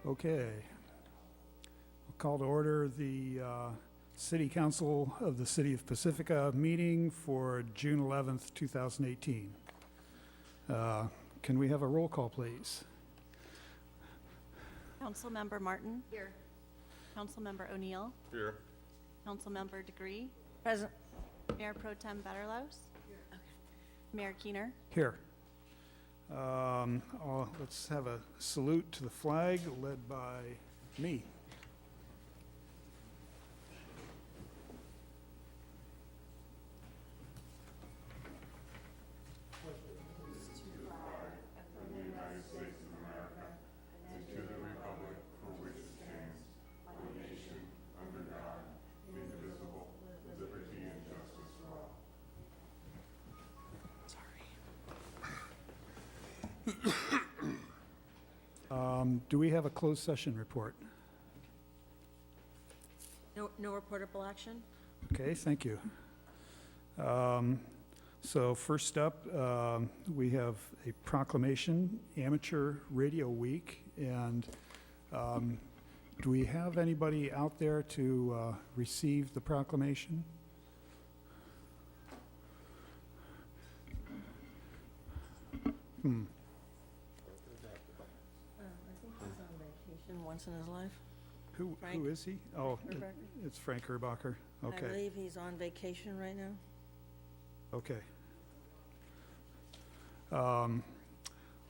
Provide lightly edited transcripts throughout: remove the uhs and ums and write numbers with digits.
Okay. We'll call to order the City Council of the City of Pacifica meeting for June 11th, 2018. Can we have a roll call, please? Councilmember Martin. Here. Councilmember O'Neill. Here. Councilmember Degree. Present. Mayor Pro Tem Betterlos. Here. Okay. Mayor Keener. Here. Let's have a salute to the flag led by me. Do we have a closed session report? No reportable action? Okay, thank you. So first up, we have a proclamation, Amateur Radio Week, and do we have anybody out there to receive the proclamation? I think he's on vacation once in his life. Who Frank is he? Oh, Herbacher? it's Frank Herbacher. I Okay, believe he's on vacation right now. okay.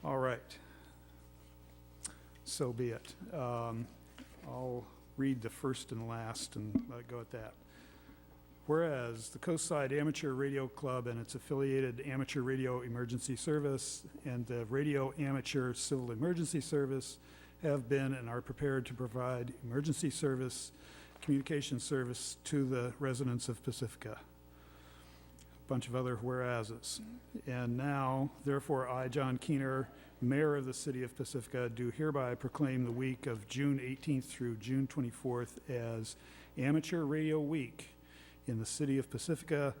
All right. So be it. I'll read the first and last and let it go at that. Whereas the Coastside Amateur Radio Club and its affiliated Amateur Radio Emergency Service and the Radio Amateur Civil Emergency Service have been and are prepared to provide emergency service, communication service to the residents of Pacifica. A bunch of other whereases. And now, therefore, I, John Keener, Mayor of the City of Pacifica, do hereby proclaim the week of June 18th through June 24th as Amateur Radio Week in the City of Pacifica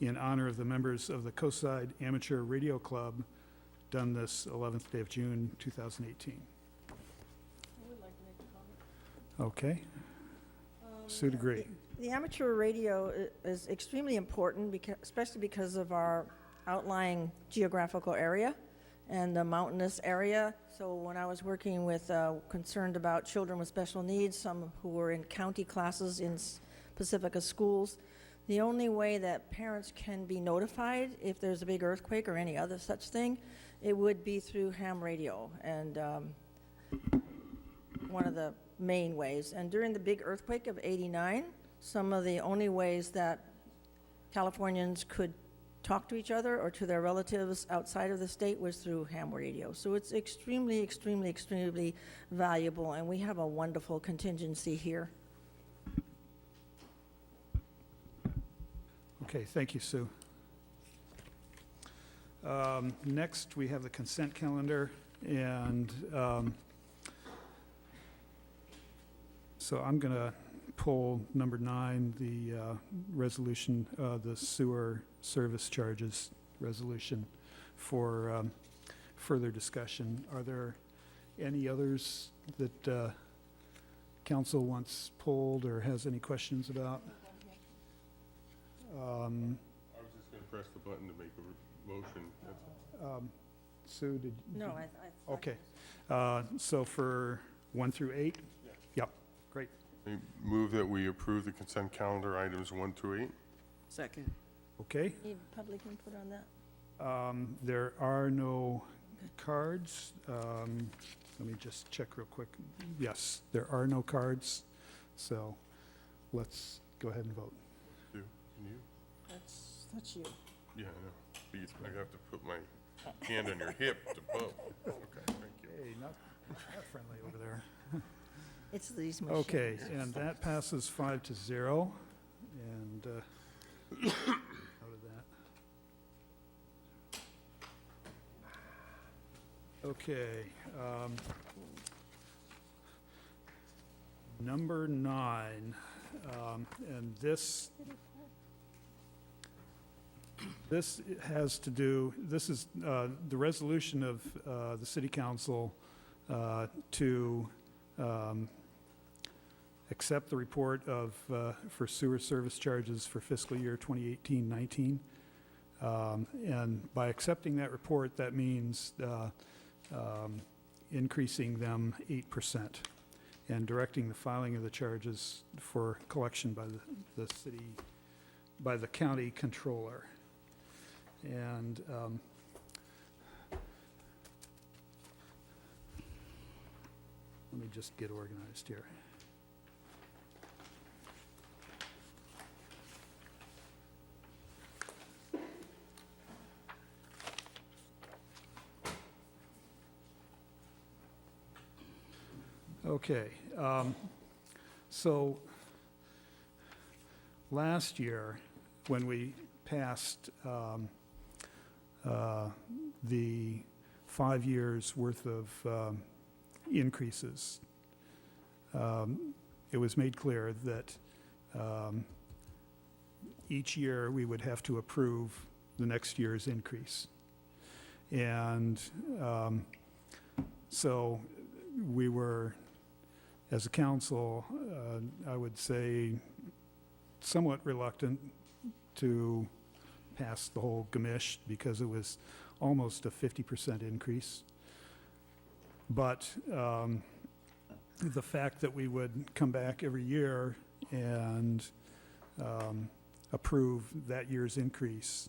in honor of the members of the Coastside Amateur Radio Club, done this 11th day of June 2018. I would like to make a comment. Okay. Sue Degree. The amateur radio is extremely important, especially because of our outlying geographical area and the mountainous area. So when I was working with, concerned about children with special needs, some who were in county classes in Pacifica schools, the only way that parents can be notified if there's a big earthquake or any other such thing, it would be through ham radio, and one of the main ways. And during the big earthquake of '89, some of the only ways that Californians could talk to each other or to their relatives outside of the state was through ham radio. So it's extremely, extremely, extremely valuable, and we have a wonderful contingency here. Okay, thank you, Sue. Next, we have the consent calendar, and so I'm going to pull number 9, the resolution, the sewer service charges resolution for further discussion. Are there any others that council wants pulled or has any questions about? I was just gonna press the button to make a motion. Sue, did you? No, Okay. So for 1 through 8? Yeah. Yep, great. I move that we approve the consent calendar items 1 through 8. Second. Okay. Need public input on that? There are no cards. Let me just check real quick. Yes, there are no cards, so let's go ahead and vote. Sue, can you? That's you. Yeah, I know. Please, I have to put my hand on your hip to vote. Okay, thank you. Hey, not friendly over there. It's these machines. Okay, and that passes 5-0, and out of that. Okay, number 9, and this has to do, this is the resolution of the City Council to accept the report of, for sewer service charges for fiscal year 2018-19. And by accepting that report, that means increasing them 8% and directing the filing of the charges for collection by the city, by the county controller. And let me just get organized here. Okay, so last year, when we passed the 5 years worth of increases, it was made clear that each year we would have to approve the next year's increase. And so we were, as a council, I would say somewhat reluctant to pass the whole gamish because it was almost a 50% increase. But the fact that we would come back every year and approve that year's increase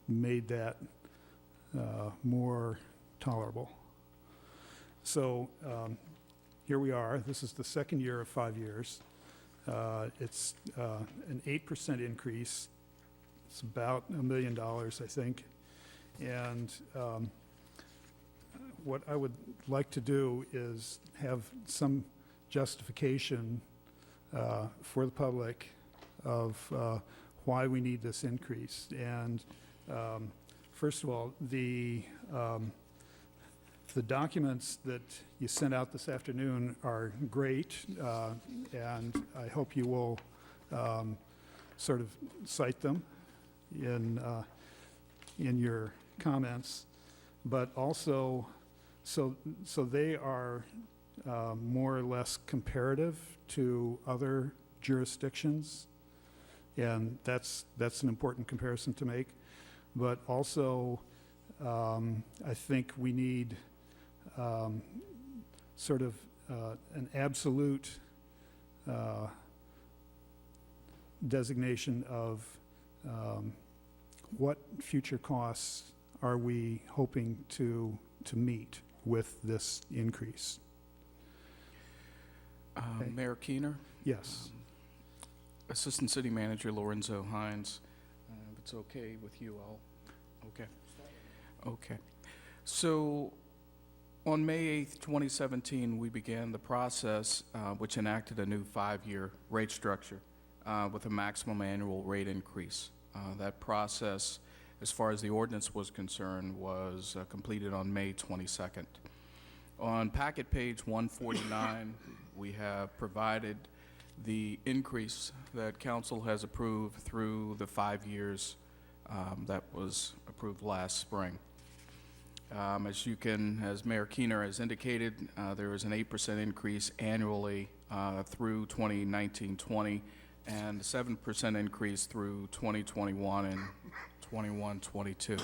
made that more tolerable. So here we are. This is the second year of 5 years. It's an 8% increase. It's about $1 million, I think. And what I would like to do is have some justification for the public of why we need this increase. And first of all, the documents that you sent out this afternoon are great, and I hope you will sort of cite them in your comments. But also, so they are more or less comparative to other jurisdictions, and that's an important comparison to make. But also, I think we need sort of an absolute designation of what future costs are we hoping to meet with this increase. Okay. Mayor Keener, Yes. Assistant City Manager Lorenzo Hines. it's okay with you all. Okay. Okay. So on May 8th, 2017, we began the process which enacted a new 5-year rate structure with a maximum annual rate increase. That process, as far as the ordinance was concerned, was completed on May 22nd. On packet page 149, we have provided the increase that council has approved through the 5 years that was approved last spring. As Mayor Keener has indicated, there is an 8% increase annually through 2019-20, and a 7% increase through 2021 and 21-22.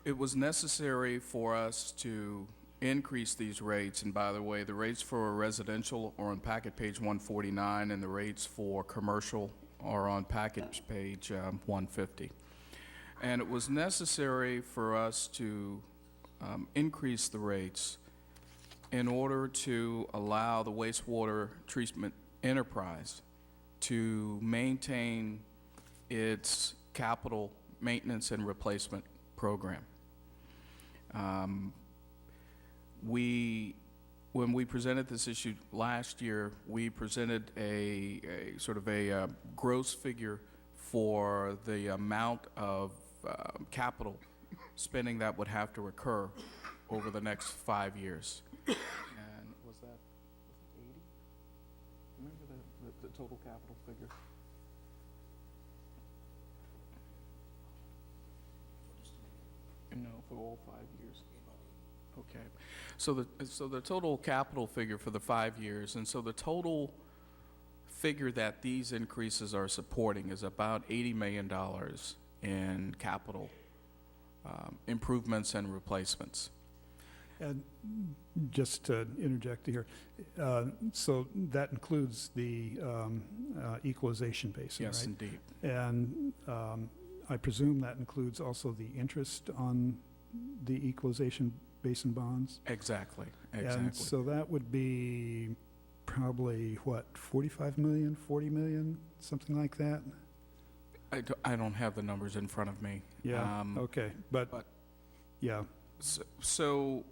It was necessary for us to increase these rates, and by the way, the rates for residential are on packet page 149, and the rates for commercial are on packet page 150. And it was necessary for us to increase the rates in order to allow the wastewater treatment enterprise to maintain its capital maintenance and replacement program. When we presented this issue last year, we presented a sort of a gross figure for the amount of capital spending that would have to occur over the next 5 years. And was that 80? Remember the total capital figure? No, for all 5 years. Okay. So the total capital figure for the 5 years, and so the total figure that these increases are supporting is about $80 million in capital improvements and replacements. And just to interject here, so that includes the equalization basin, right? Yes, indeed. And I presume that includes also the interest on the equalization basin bonds? Exactly. And so that would be probably, what, 45 million, 40 million, something like that? I don't have the numbers in front of me. Yeah, okay, but yeah. So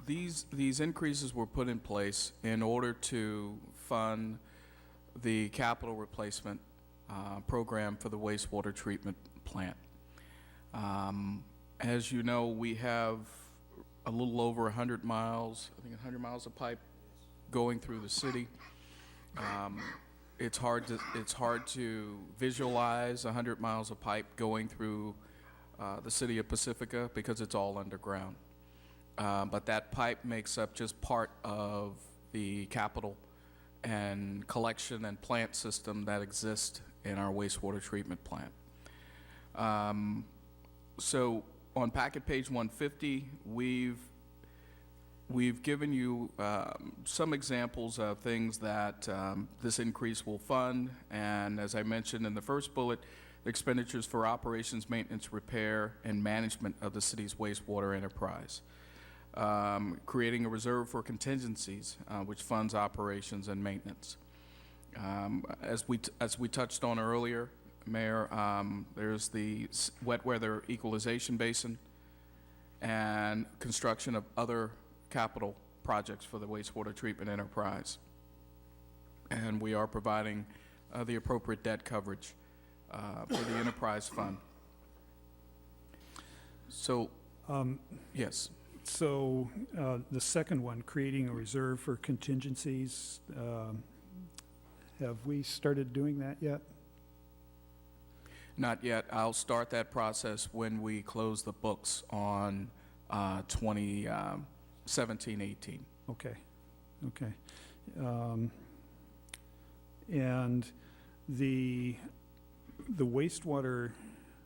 these increases were put in place in order to fund the capital replacement program for the wastewater treatment plant. As you know, we have a little over 100 miles, I think 100 miles of pipe going through the city. It's hard to visualize 100 miles of pipe going through the city of Pacifica because it's all underground. But that pipe makes up just part of the capital and collection and plant system that exists in our wastewater treatment plant. So on packet page 150, we've given you some examples of things that this increase will fund, and as I mentioned in the first bullet, expenditures for operations, maintenance, repair, and management of the city's wastewater enterprise. Creating a reserve for contingencies, which funds operations and maintenance. As we touched on earlier, Mayor, there's the wet weather equalization basin and construction of other capital projects for the wastewater treatment enterprise. And we are providing the appropriate debt coverage for the enterprise fund. So, yes. So the second one, creating a reserve for contingencies, have we started doing that yet? Not yet. I'll start that process when we close the books on 2017-18. Okay, okay. And the wastewater,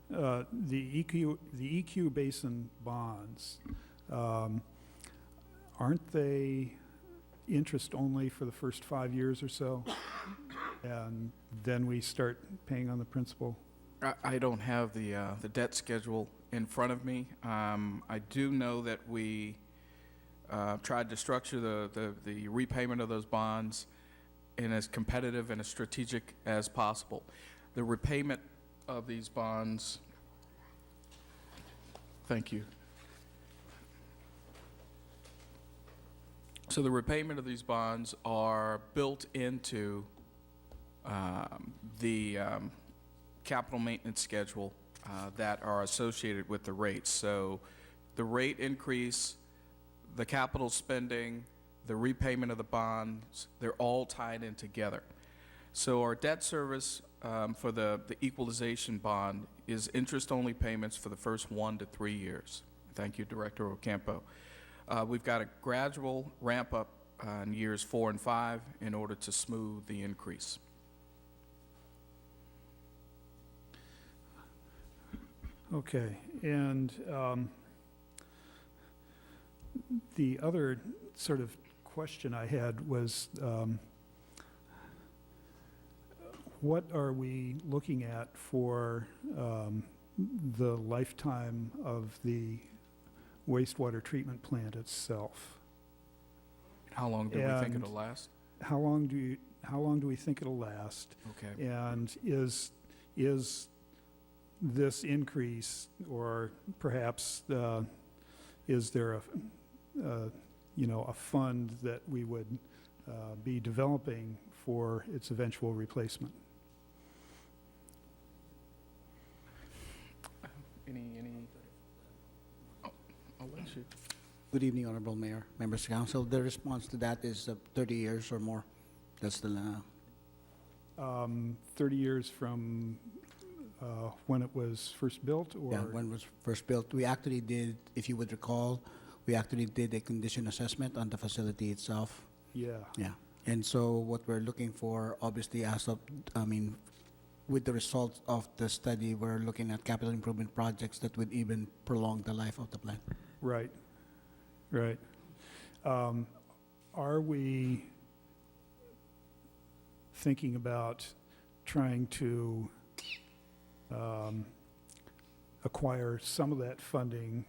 the EQ basin bonds, aren't they interest only for the first 5 years or so? And then we start paying on the principal? I don't have the debt schedule in front of me. I do know that we tried to structure the repayment of those bonds in as competitive and as strategic as possible. The repayment of these bonds, thank you. So the repayment of these bonds are built into the capital maintenance schedule that are associated with the rates. So the rate increase, the capital spending, the repayment of the bonds, they're all tied in together. So our debt service for the equalization bond is interest-only payments for the first 1 to 3 years. Thank you, Director Ocampo. We've got a gradual ramp-up in years 4 and 5 in order to smooth the increase. Okay, and the other sort of question I had was, what are we looking at for the lifetime of the wastewater treatment plant itself? How long do we think And it'll last? How long do we think it'll last? Okay. And is this increase, or perhaps is there a fund that we would be developing for its eventual replacement? I'll let you. Good evening, Honorable Mayor, members of council. The response to that is 30 years or more. That's the 30 years from when it was first built, or? yeah, when it was first built. We actually did, if you would recall, we actually did a condition assessment on the facility itself. Yeah, Yeah. And so what we're looking for, obviously, with the results of the study, we're looking at capital improvement projects that would even prolong the life of the plant. right. Are we thinking about trying to acquire some of that funding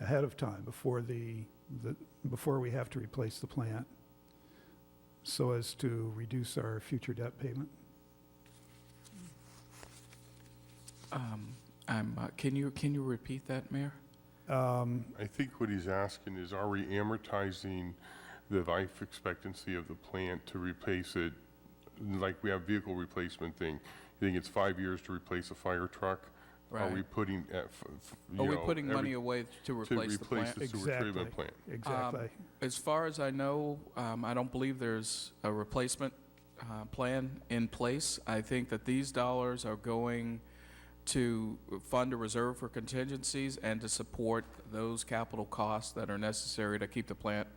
ahead of time before before we have to replace the plant, so as to reduce our future debt payment? Can you repeat that, Mayor? I think what he's asking is, are we amortizing the life expectancy of the plant to replace it, like we have vehicle replacement thing? You think it's 5 years to replace a fire truck? Are we Right. putting, Are we putting money away to replace the plant? the sewer treatment plant? Exactly. As far as I know, I don't believe there's a replacement plan in place. I think that these dollars are going to fund a reserve for contingencies and to support those capital costs that are necessary to keep the plant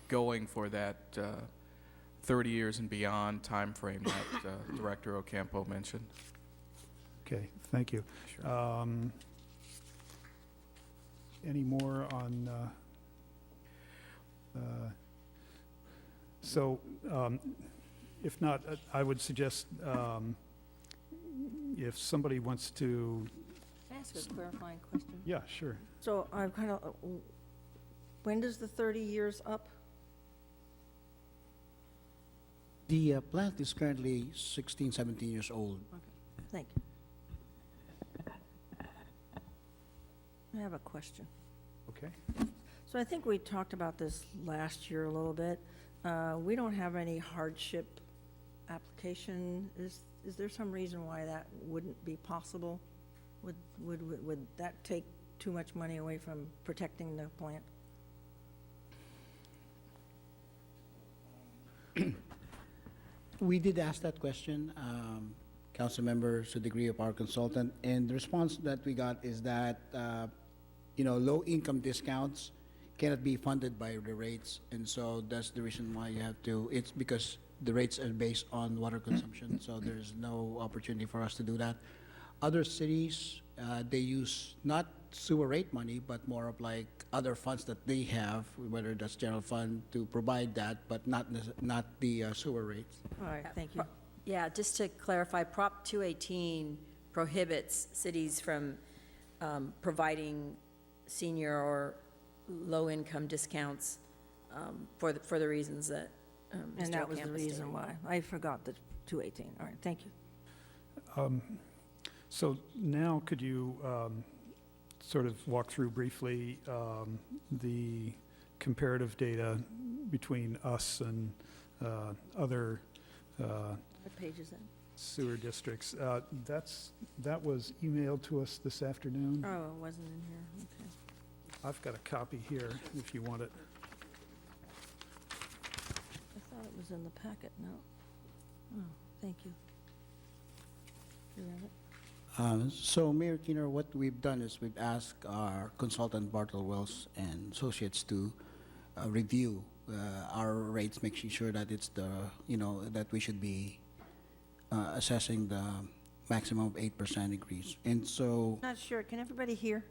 going for that 30 years and beyond timeframe that Director Ocampo mentioned. Okay, thank you. Any more on, if not, I would suggest, if somebody wants to, Can I ask a clarifying question? yeah, sure. So I'm kind of, when does the 30 years up? The plant is currently 16, 17 years old. Thank you. I have a question. Okay. So I think we talked about this last year a little bit. We don't have any hardship application. Is there some reason why that wouldn't be possible? Would that take too much money away from protecting the plant? We did ask that question, council members, to the degree of our consultant, and the response that we got is that, low-income discounts cannot be funded by the rates, and so that's the reason why you have to, it's because the rates are based on water consumption, so there's no opportunity for us to do that. Other cities, they use not sewer rate money, but more of like other funds that they have, whether that's general fund, to provide that, but not the sewer rates. All right, thank you. Yeah, just to clarify, Prop 218 prohibits cities from providing senior or low-income discounts for the reasons that Mr. And that was the Ocampo reason stated. why. I forgot the 218. All right, thank you. So now could you sort of walk through briefly the comparative data between us and other What page is it? sewer districts? That was emailed to us this afternoon. Oh, it wasn't in here, okay. I've got a copy here if you want it. I thought it was in the packet, no. Oh, thank you. You have it? So, Mayor Keener, what we've done is we've asked our consultant, Bartle Wells and Associates, to review our rates, making sure that it's the, that we should be assessing the maximum of 8% increase. And so, Not sure, can everybody hear?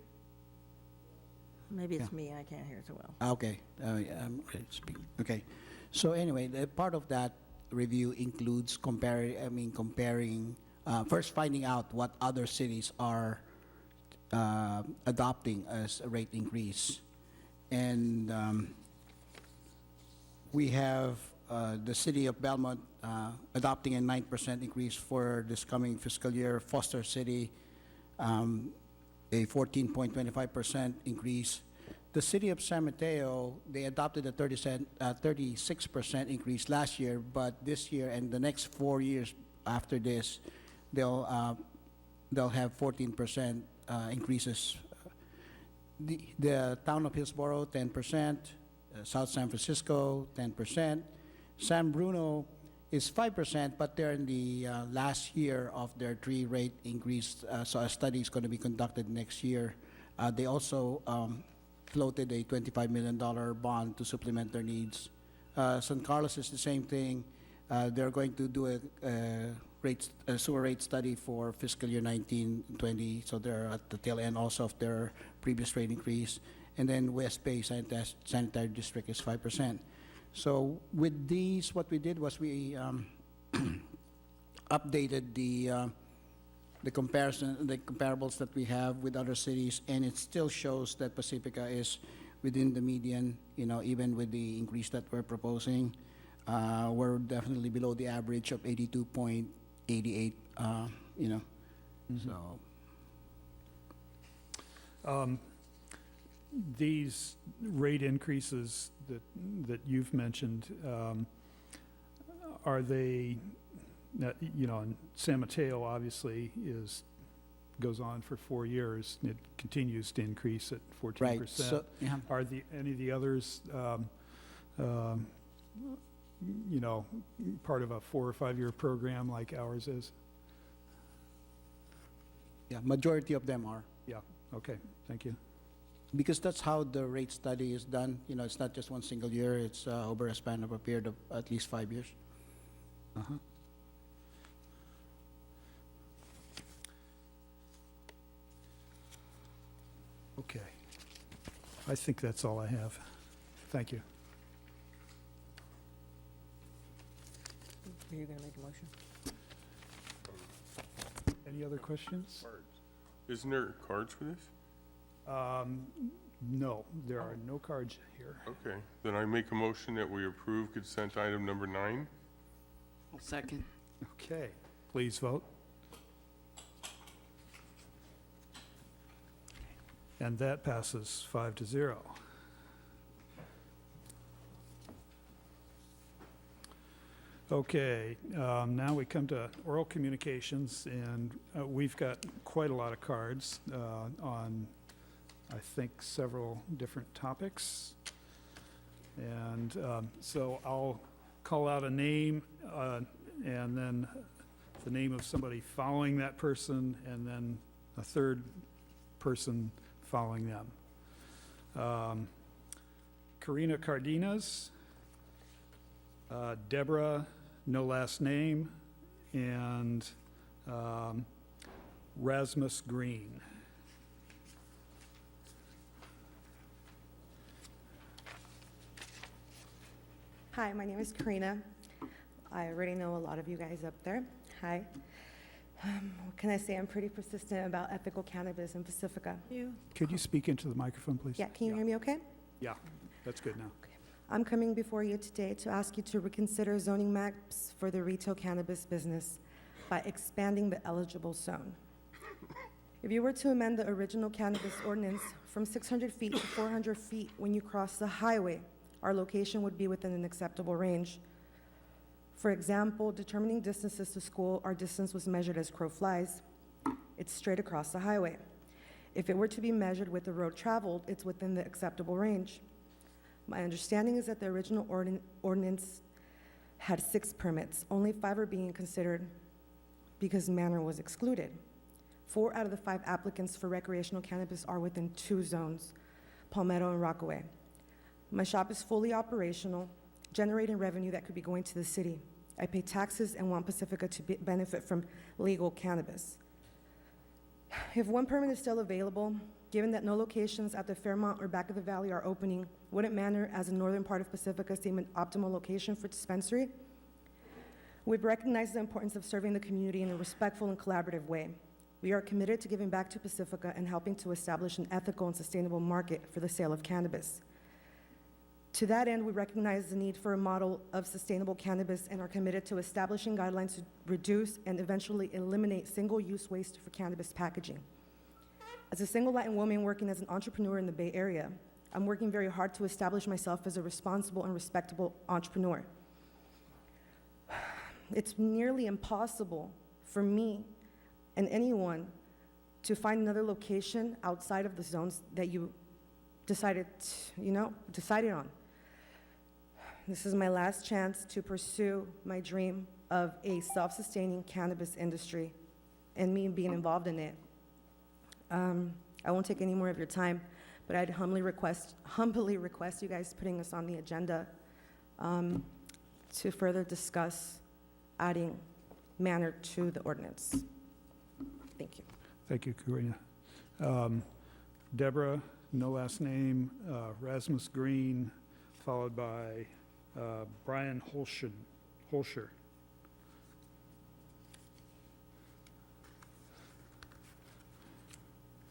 Maybe it's Yeah. me, I can't hear so well. okay, I'm ready to speak. Okay. So anyway, part of that review includes comparing, first finding out what other cities are adopting as a rate increase. And we have the city of Belmont adopting a 9% increase for this coming fiscal year. Foster City, a 14.25% increase. The city of San Mateo, they adopted a 36% increase last year, but this year and the next 4 years after this, they'll have 14% increases. The town of Hillsborough, 10%. South San Francisco, 10%. San Bruno is 5%, but they're in the last year of their 3 rate increase, so a study is going to be conducted next year. They also floated a $25 million bond to supplement their needs. San Carlos is the same thing. They're going to do a sewer rate study for fiscal year 19-20, so they're at the tail end also of their previous rate increase. And then West Bay Sanitary District is 5%. So with these, what we did was we updated the comparables that we have with other cities, and it still shows that Pacifica is within the median, even with the increase that we're proposing. We're definitely below the average of 82.88, so. These rate increases that you've mentioned, are they, and San Mateo obviously goes on for 4 years. It continues to increase at 14%. Right, so, yeah. Are any of the others, part of a 4 or 5 year program like ours is? Yeah, majority of them are. Yeah, okay, thank you. Because that's how the rate study is done. It's not just one single year. It's over a span of a period of at least 5 years. Uh-huh. Okay. I think that's all I have. Thank you. Are you going to make a motion? Any other questions? Cards. Isn't there cards for this? No, there are no cards here. Okay, then I make a motion that we approve consent item number 9. I'll second. Okay, please vote. And that passes 5-0. Okay, now we come to oral communications, and we've got quite a lot of cards on, I think, several different topics. And so I'll call out a name, and then the name of somebody following that person, and then a third person following them. Karina Cardenas, Deborah, no last name, and Rasmus Green. Hi, my name is Karina. I already know a lot of you guys up there. Hi. What can I say? I'm pretty persistent about ethical cannabis in Pacifica. Could you speak into the microphone, please? Yeah, can you hear me okay? Yeah, that's good now. I'm coming before you today to ask you to reconsider zoning maps for the retail cannabis business by expanding the eligible zone. If you were to amend the original cannabis ordinance from 600 feet to 400 feet when you cross the highway, our location would be within an acceptable range. For example, determining distances to school, our distance was measured as crow flies. It's straight across the highway. If it were to be measured with the road traveled, it's within the acceptable range. My understanding is that the original ordinance had 6 permits. Only 5 are being considered because Manor was excluded. 4 out of the 5 applicants for recreational cannabis are within 2 zones, Palmetto and Rockaway. My shop is fully operational, generating revenue that could be going to the city. I pay taxes and want Pacifica to benefit from legal cannabis. If 1 permit is still available, given that no locations at the Fairmont or back of the valley are opening, wouldn't Manor, as the northern part of Pacifica, seem an optimal location for dispensary? We've recognized the importance of serving the community in a respectful and collaborative way. We are committed to giving back to Pacifica and helping to establish an ethical and sustainable market for the sale of cannabis. To that end, we recognize the need for a model of sustainable cannabis and are committed to establishing guidelines to reduce and eventually eliminate single-use waste for cannabis packaging. As a single Latin woman working as an entrepreneur in the Bay Area, I'm working very hard to establish myself as a responsible and respectable entrepreneur. It's nearly impossible for me and anyone to find another location outside of the zones that you decided on. This is my last chance to pursue my dream of a self-sustaining cannabis industry and me being involved in it. I won't take any more of your time, but I'd humbly request you guys putting us on the agenda to further discuss adding Manor to the ordinance. Thank you. Thank you, Karina. Deborah, no last name, Rasmus Green, followed by Brian Holscher.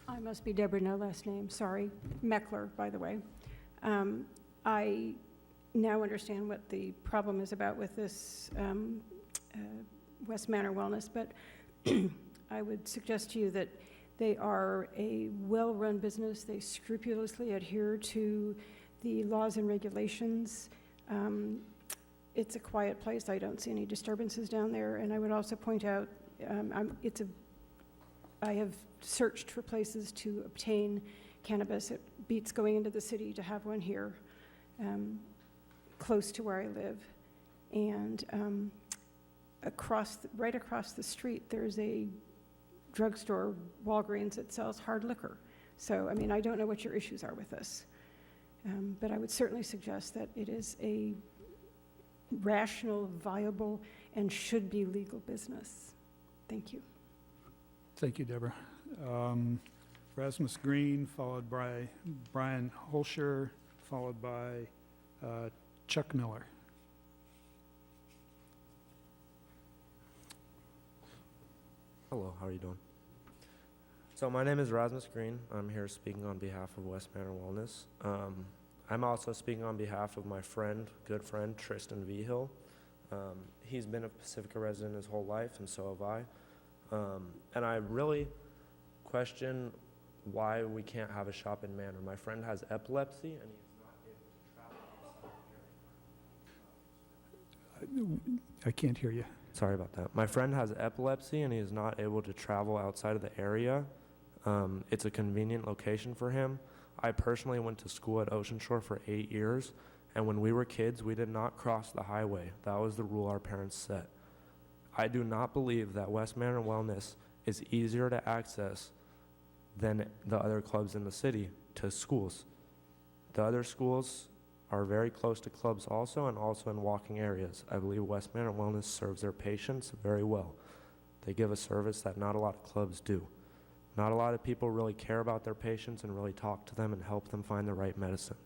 I must be Deborah, no last name, sorry. Meckler, by the way. I now understand what the problem is about with this West Manor Wellness, but I would suggest to you that they are a well-run business. They scrupulously adhere to the laws and regulations. It's a quiet place. I don't see any disturbances down there. And I would also point out, I have searched for places to obtain cannabis. It beats going into the city to have one here, close to where I live. And right across the street, there's a drugstore, Walgreens, that sells hard liquor. So, I mean, I don't know what your issues are with this, but I would certainly suggest that it is a rational, viable, and should be legal business. Thank you. Thank you, Deborah. Rasmus Green, followed by Brian Holscher, followed by Chuck Miller. Hello, how are you doing? So my name is Rasmus Green. I'm here speaking on behalf of West Manor Wellness. I'm also speaking on behalf of my good friend, Tristan Vigil. He's been a Pacifica resident his whole life, and so have I. And I really question why we can't have a shop in Manor. My friend has epilepsy, and he's not able to travel outside. I can't hear you. Sorry about that. My friend has epilepsy, and he is not able to travel outside of the area. It's a convenient location for him. I personally went to school at Ocean Shore for 8 years, and when we were kids, we did not cross the highway. That was the rule our parents set. I do not believe that West Manor Wellness is easier to access than the other clubs in the city to schools. The other schools are very close to clubs also, and also in walking areas. I believe West Manor Wellness serves their patients very well. They give a service that not a lot of clubs do. Not a lot of people really care about their patients and really talk to them and help them find the right medicine.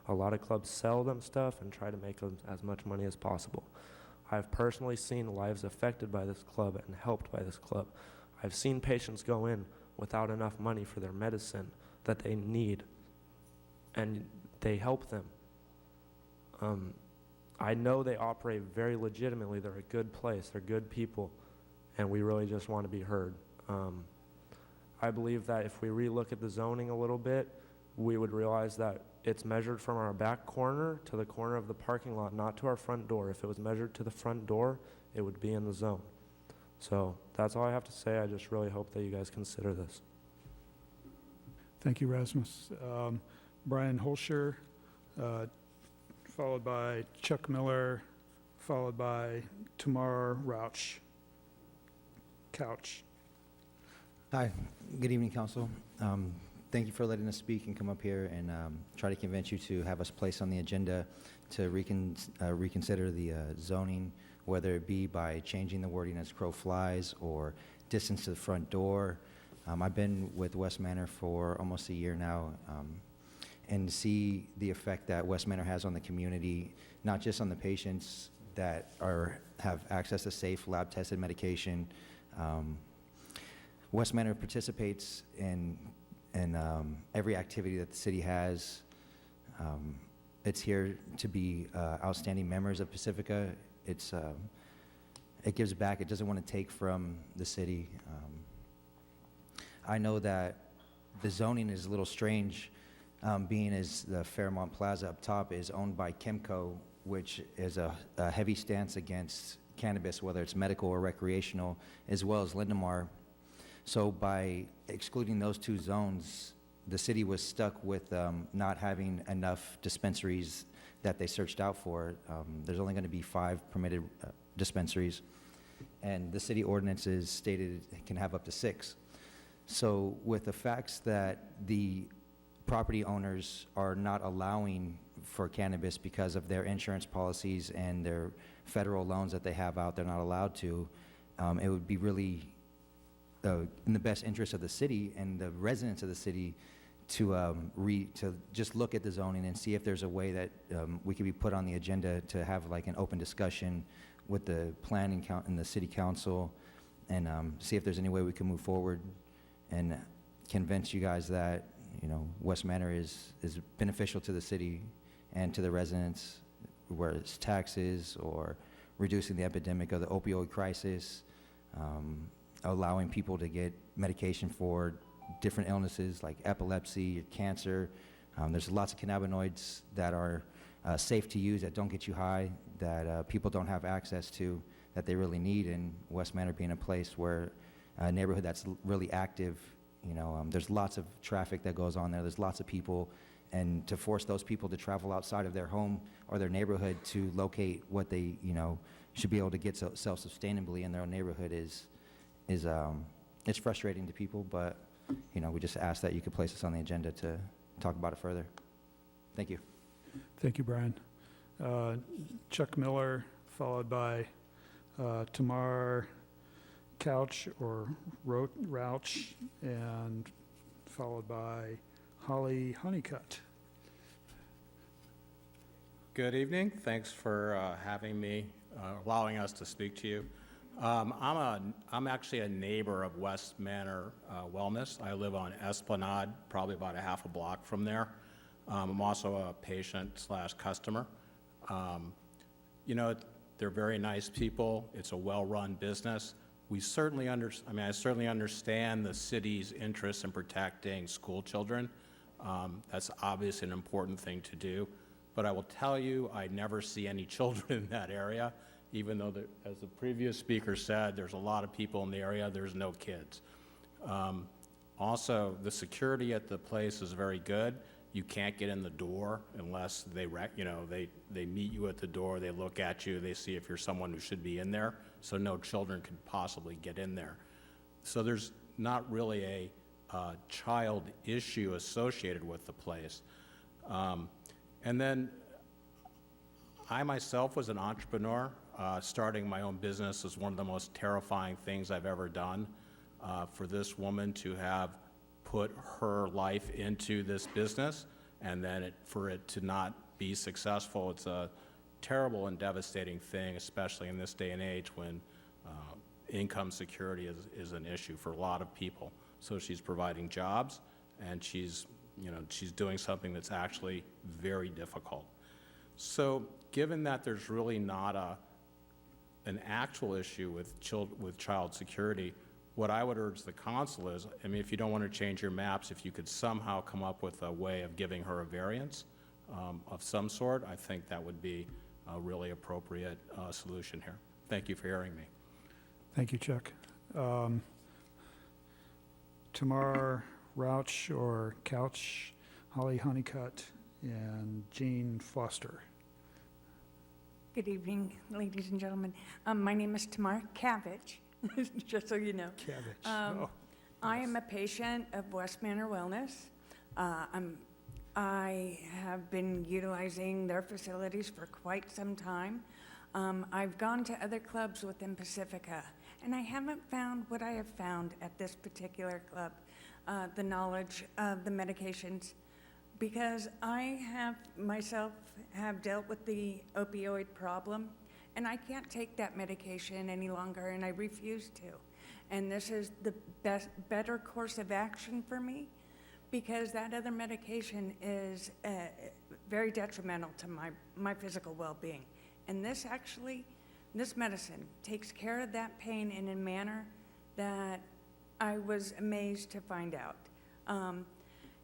A lot of clubs sell them stuff and try to make them as much money as possible. I've personally seen lives affected by this club and helped by this club. I've seen patients go in without enough money for their medicine that they need, and they help them. I know they operate very legitimately. They're a good place. They're good people, and we really just want to be heard. I believe that if we relook at the zoning a little bit, we would realize that it's measured from our back corner to the corner of the parking lot, not to our front door. If it was measured to the front door, it would be in the zone. So that's all I have to say. I just really hope that you guys consider this. Thank you, Rasmus. Brian Holscher, followed by Chuck Miller, followed by Tamar Couch. Hi, good evening, Council. Thank you for letting us speak and come up here and try to convince you to have us place on the agenda to reconsider the zoning, whether it be by changing the wording as crow flies or distance to the front door. I've been with West Manor for almost a year now, and to see the effect that West Manor has on the community, not just on the patients that have access to safe lab-tested medication. West Manor participates in every activity that the city has. It's here to be outstanding members of Pacifica. It gives back. It doesn't want to take from the city. I know that the zoning is a little strange, being as the Fairmont Plaza up top is owned by Chemco, which is a heavy stance against cannabis, whether it's medical or recreational, as well as Lindemar. So by excluding those two zones, the city was stuck with not having enough dispensaries that they searched out for. There's only going to be 5 permitted dispensaries, and the city ordinances stated it can have up to 6. So with the facts that the property owners are not allowing for cannabis because of their insurance policies and their federal loans that they have out, they're not allowed to, it would be really in the best interest of the city and the residents of the city to just look at the zoning and see if there's a way that we could be put on the agenda to have like an open discussion with the planning and the city council, and see if there's any way we can move forward and convince you guys that, you know, West Manor is beneficial to the city and to the residents, whether it's taxes or reducing the epidemic of the opioid crisis, allowing people to get medication for different illnesses like epilepsy, cancer. There's lots of cannabinoids that are safe to use, that don't get you high, that people don't have access to, that they really need, and West Manor being a place where a neighborhood that's really active. You know, there's lots of traffic that goes on there. There's lots of people, and to force those people to travel outside of their home or their neighborhood to locate what they, you know, should be able to get self-sustainably in their own neighborhood is it's frustrating to people. But, you know, we just ask that you could place us on the agenda to talk about it further. Thank you. Thank you, Brian. Chuck Miller, followed by Tamar Couch or Rouch, and followed by Holly Honeycutt. Good evening. Thanks for having me, allowing us to speak to you. I'm actually a neighbor of West Manor Wellness. I live on Esplanade, probably about a half a block from there. I'm also a patient/customer. You know, they're very nice people. It's a well-run business. We certainly I certainly understand the city's interest in protecting school children. That's obviously an important thing to do. But I will tell you, I never see any children in that area, even though, as the previous speaker said, there's a lot of people in the area, there's no kids. Also, the security at the place is very good. You can't get in the door unless they meet you at the door, they look at you, they see if you're someone who should be in there, so no children could possibly get in there. So there's not really a child issue associated with the place. And then I myself was an entrepreneur. Starting my own business is one of the most terrifying things I've ever done. For this woman to have put her life into this business and then for it to not be successful, it's a terrible and devastating thing, especially in this day and age when income security is an issue for a lot of people. So she's providing jobs, and she's doing something that's actually very difficult. So given that there's really not an actual issue with child security, What I would urge the council is, I mean, if you don't want to change your maps, if you could somehow come up with a way of giving her a variance of some sort, I think that would be a really appropriate solution here. Thank you for hearing me. Thank you, Chuck. Tamar Rauch or Couch, Holly Honeycutt, and Jane Foster. Good evening, ladies and gentlemen. My name is Tamar Cabbage, just so you know. Cabbage. I am a patient of West Manor Wellness. I have been utilizing their facilities for quite some time. I've gone to other clubs within Pacifica, and I haven't found what I have found at this particular club, the knowledge of the medications, because I have myself have dealt with the opioid problem, and I can't take that medication any longer, and I refuse to. And this is the better course of action for me, because that other medication is very detrimental to my physical well-being. And this medicine takes care of that pain in a manner that I was amazed to find out.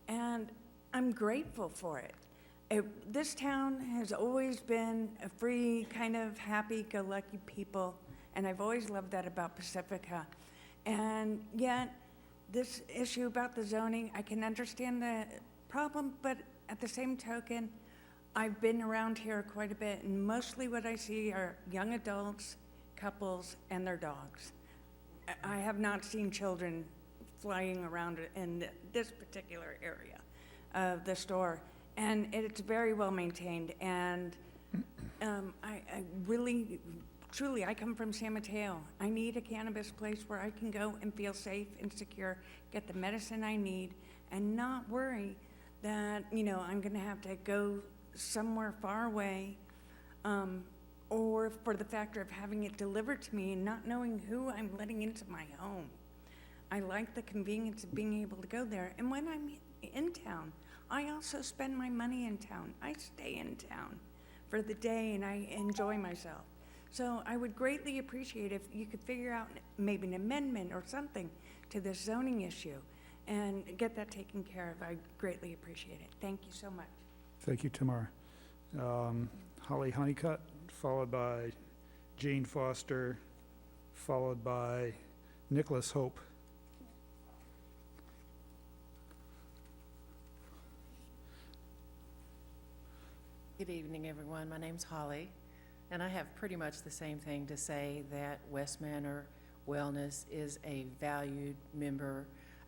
And I'm grateful for it. This town has always been a free, kind of happy-go-lucky people, and I've always loved that about Pacifica. And yet, this issue about the zoning, I can understand the problem, but at the same token, I've been around here quite a bit, and mostly what I see are young adults, couples, and their dogs. I have not seen children flying around in this particular area of the store, and it's very well maintained. And I really, truly, I come from San Mateo. I need a cannabis place where I can go and feel safe and secure, get the medicine I need, and not worry that, I'm gonna have to go somewhere far away, or for the factor of having it delivered to me and not knowing who I'm letting into my home. I like the convenience of being able to go there. And when I'm in town, I also spend my money in town. I stay in town for the day and I enjoy myself. So I would greatly appreciate if you could figure out maybe an amendment or something to this zoning issue and get that taken care of. I greatly appreciate it. Thank you so much. Thank you, Tamar. Holly Honeycutt, followed by Jane Foster, followed by Nicholas Hope. Good evening, everyone. My name's Holly, and I have pretty much the same thing to say, that West Manor Wellness is a valued member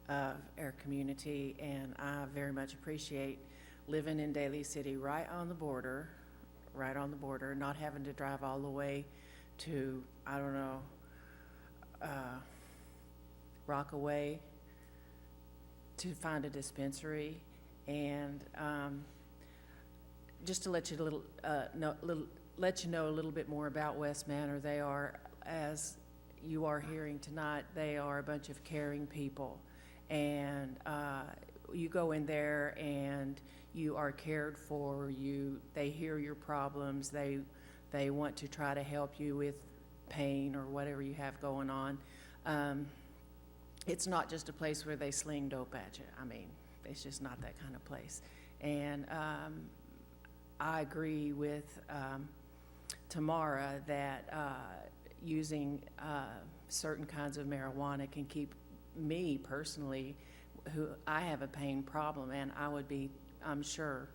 of our community, and I very much appreciate living in Daly City right on the border, not having to drive all the way to, Rockaway to find a dispensary. And just to let you know a little bit more about West Manor, they are, as you are hearing tonight, they are a bunch of caring people. And you go in there and you are cared for. They hear your problems. They want to try to help you with pain or whatever you have going on. It's not just a place where they sling dope at you. I mean, it's just not that kind of place. And I agree with Tamara that using certain kinds of marijuana can keep me personally, who I have a pain problem, and I would be, I'm sure,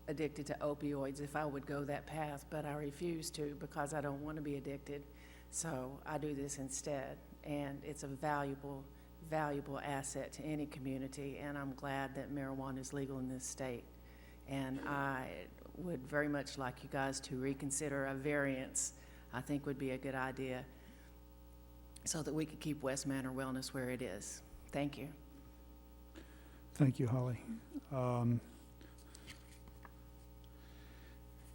addicted to opioids if I would go that path, but I refuse to because I don't want to be addicted. So I do this instead, and it's a valuable asset to any community, and I'm glad that marijuana is legal in this state. And I would very much like you guys to reconsider a variance. I think would be a good idea, so that we could keep West Manor Wellness where it is. Thank you. Thank you, Holly.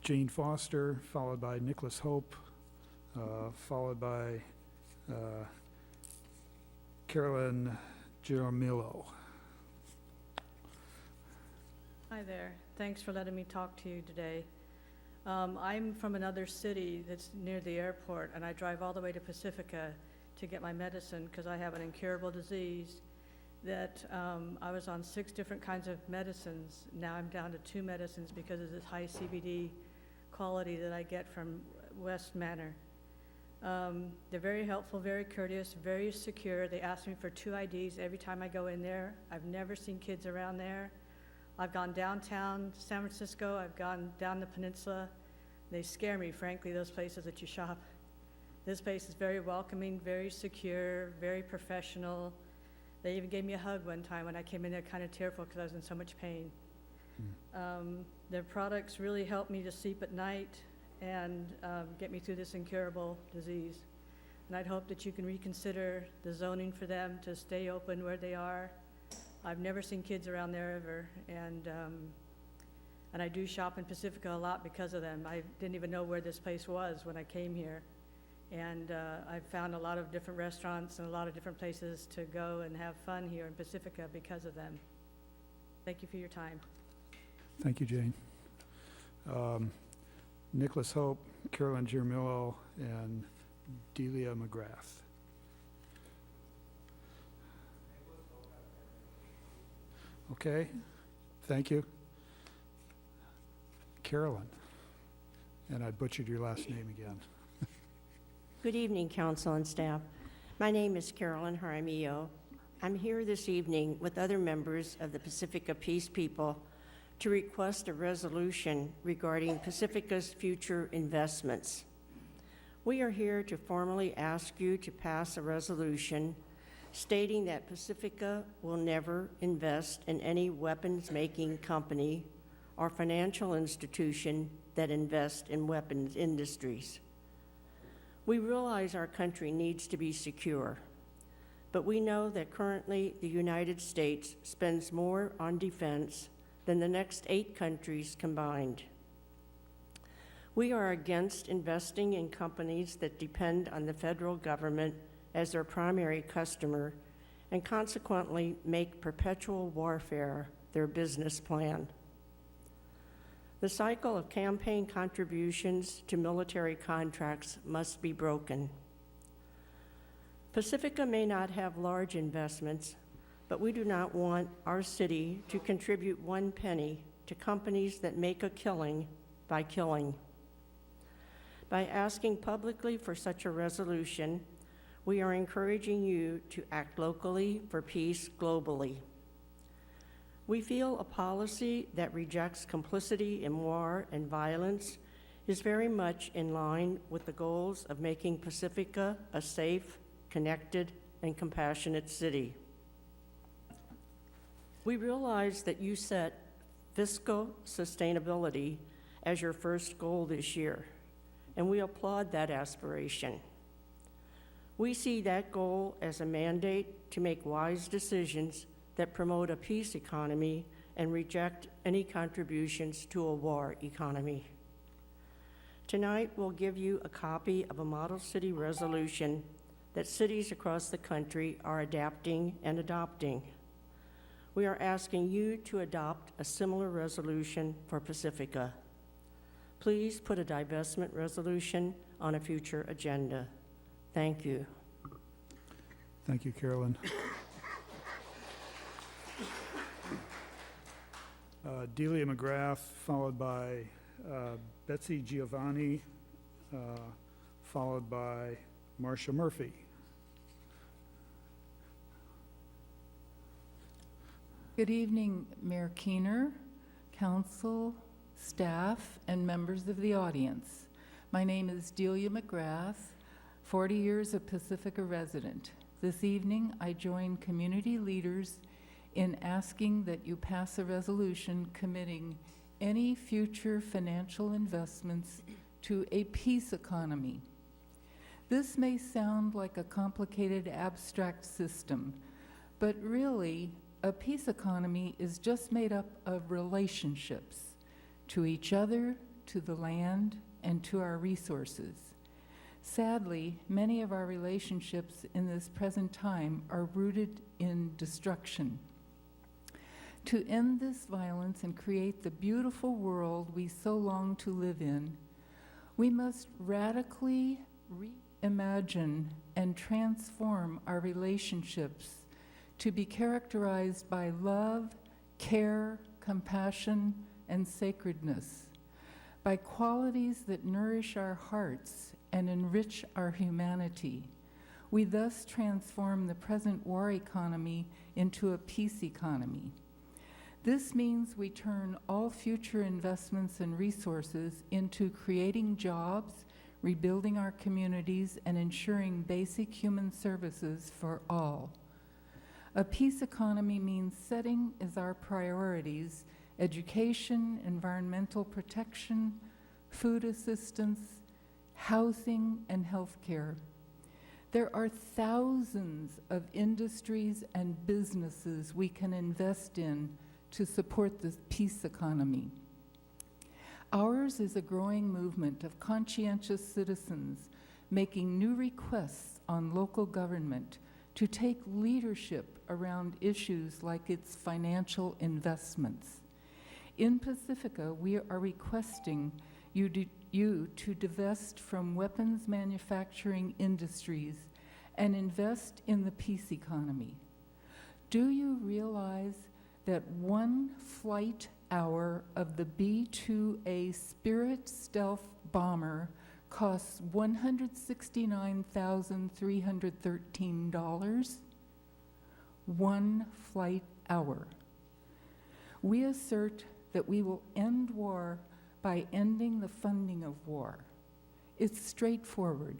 Jane Foster, followed by Nicholas Hope, followed by Carolyn Giramillo. Hi there. Thanks for letting me talk to you today. I'm from another city that's near the airport, and I drive all the way to Pacifica to get my medicine because I have an incurable disease that I was on 6 different kinds of medicines. Now I'm down to 2 medicines because of this high CBD quality that I get from West Manor. They're very helpful, very courteous, very secure. They ask me for 2 IDs every time I go in there. I've never seen kids around there. I've gone downtown San Francisco. I've gone down the peninsula. They scare me, frankly, those places that you shop. This place is very welcoming, very secure, very professional. They even gave me a hug one time when I came in there kind of tearful because I was in so much pain. Their products really help me to sleep at night and get me through this incurable disease. And I'd hope that you can reconsider the zoning for them to stay open where they are. I've never seen kids around there ever, and I do shop in Pacifica a lot because of them. I didn't even know where this place was when I came here. And I've found a lot of different restaurants and a lot of different places to go and have fun here in Pacifica because of them. Thank you for your time. Thank you, Jane. Nicholas Hope, Carolyn Jermillo, and Delia McGrath. Okay, thank you. Carolyn, and I butchered your last name again. Good evening, council and staff. My name is Carolyn Jaramillo. I'm here this evening with other members of the Pacifica Peace People to request a resolution regarding Pacifica's future investments. We are here to formally ask you to pass a resolution stating that Pacifica will never invest in any weapons-making company or financial institution that invests in weapons industries. We realize our country needs to be secure, but we know that currently the United States spends more on defense than the next 8 countries combined. We are against investing in companies that depend on the federal government as their primary customer and consequently make perpetual warfare their business plan. The cycle of campaign contributions to military contracts must be broken. Pacifica may not have large investments, but we do not want our city to contribute 1 penny to companies that make a killing by killing. By asking publicly for such a resolution, we are encouraging you to act locally for peace globally. We feel a policy that rejects complicity in war and violence is very much in line with the goals of making Pacifica a safe, connected, and compassionate city. We realize that you set fiscal sustainability as your first goal this year, and we applaud that aspiration. We see that goal as a mandate to make wise decisions that promote a peace economy and reject any contributions to a war economy. Tonight, we'll give you a copy of a model city resolution that cities across the country are adapting and adopting. We are asking you to adopt a similar resolution for Pacifica. Please put a divestment resolution on a future agenda. Thank you. Thank you, Carolyn. Delia McGrath, followed by Betsy Giovanni, followed by Marcia Murphy. Good evening, Mayor Keener, council, staff, and members of the audience. My name is Delia McGrath, 40 years a Pacifica resident. This evening, I join community leaders in asking that you pass a resolution committing any future financial investments to a peace economy. This may sound like a complicated, abstract system, but really, a peace economy is just made up of relationships to each other, to the land, and to our resources. Sadly, many of our relationships in this present time are rooted in destruction. To end this violence and create the beautiful world we so long to live in, we must radically reimagine and transform our relationships to be characterized by love, care, compassion, and sacredness, by qualities that nourish our hearts and enrich our humanity. We thus transform the present war economy into a peace economy. This means we turn all future investments and resources into creating jobs, rebuilding our communities, and ensuring basic human services for all. A peace economy means setting as our priorities education, environmental protection, food assistance, housing, and health care. There are thousands of industries and businesses we can invest in to support the peace economy. Ours is a growing movement of conscientious citizens making new requests on local government to take leadership around issues like its financial investments. In Pacifica, we are requesting you to divest from weapons manufacturing industries and invest in the peace economy. Do you realize that one flight hour of the B-2A Spirit stealth bomber costs $169,313? One flight hour. We assert that we will end war by ending the funding of war. It's straightforward.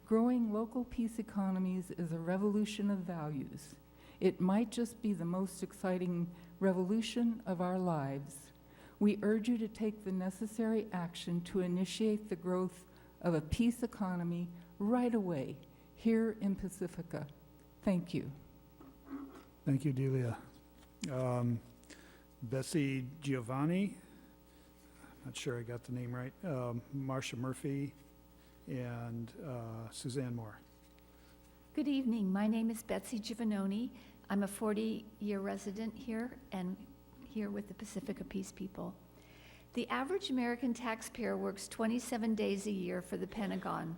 Growing local peace economies is a revolution of values. It might just be the most exciting revolution of our lives. We urge you to take the necessary action to initiate the growth of a peace economy right away here in Pacifica. Thank you. Thank you, Delia. Bessie Giovanni, not sure I got the name right, Marcia Murphy, and Suzanne Moore. Good evening. My name is Betsy Giovannoni. I'm a 40-year resident here and here with the Pacifica Peace People. The average American taxpayer works 27 days a year for the Pentagon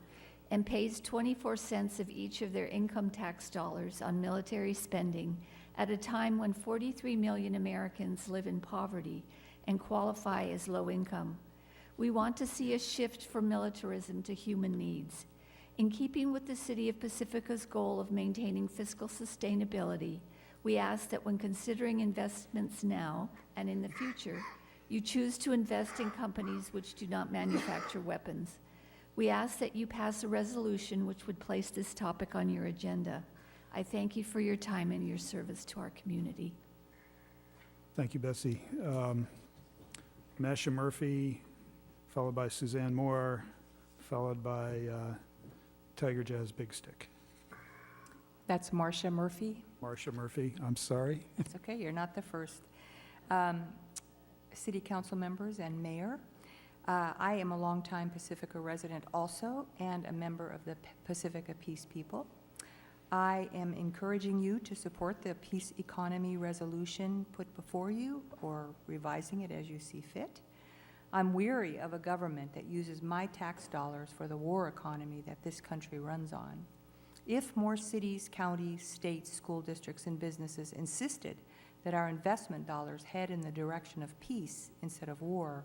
and pays 24 cents of each of their income tax dollars on military spending at a time when 43 million Americans live in poverty and qualify as low income. We want to see a shift from militarism to human needs. In keeping with the City of Pacifica's goal of maintaining fiscal sustainability, we ask that when considering investments now and in the future, you choose to invest in companies which do not manufacture weapons. We ask that you pass a resolution which would place this topic on your agenda. I thank you for your time and your service to our community. Thank you, Bessie. Masha Murphy, followed by Suzanne Moore, followed by Tiger Jazz Big Stick. That's Marcia Murphy. Marcia Murphy, I'm sorry. It's okay, you're not the first. City council members and mayor, I am a longtime Pacifica resident also and a member of the Pacifica Peace People. I am encouraging you to support the peace economy resolution put before you or revising it as you see fit. I'm weary of a government that uses my tax dollars for the war economy that this country runs on. If more cities, counties, states, school districts, and businesses insisted that our investment dollars head in the direction of peace instead of war,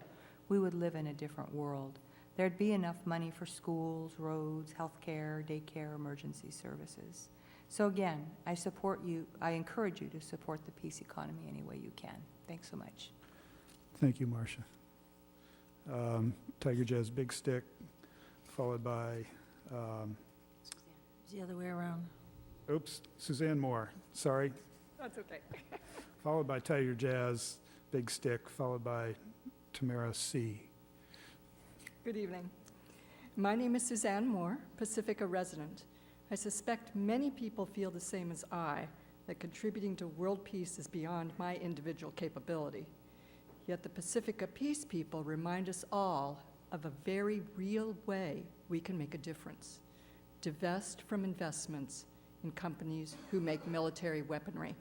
we would live in a different world. There'd be enough money for schools, roads, healthcare, daycare, emergency services. So again, I encourage you to support the peace economy any way you can. Thanks so much. Thank you, Marcia. Tiger Jazz Big Stick, followed by, It's the other way around. Suzanne Moore, sorry. That's okay. Followed by Tiger Jazz Big Stick, followed by Tamara C. Good evening. My name is Suzanne Moore, Pacifica resident. I suspect many people feel the same as I, that contributing to world peace is beyond my individual capability. Yet the Pacifica Peace People remind us all of a very real way we can make a difference. Divest from investments in companies who make military weaponry.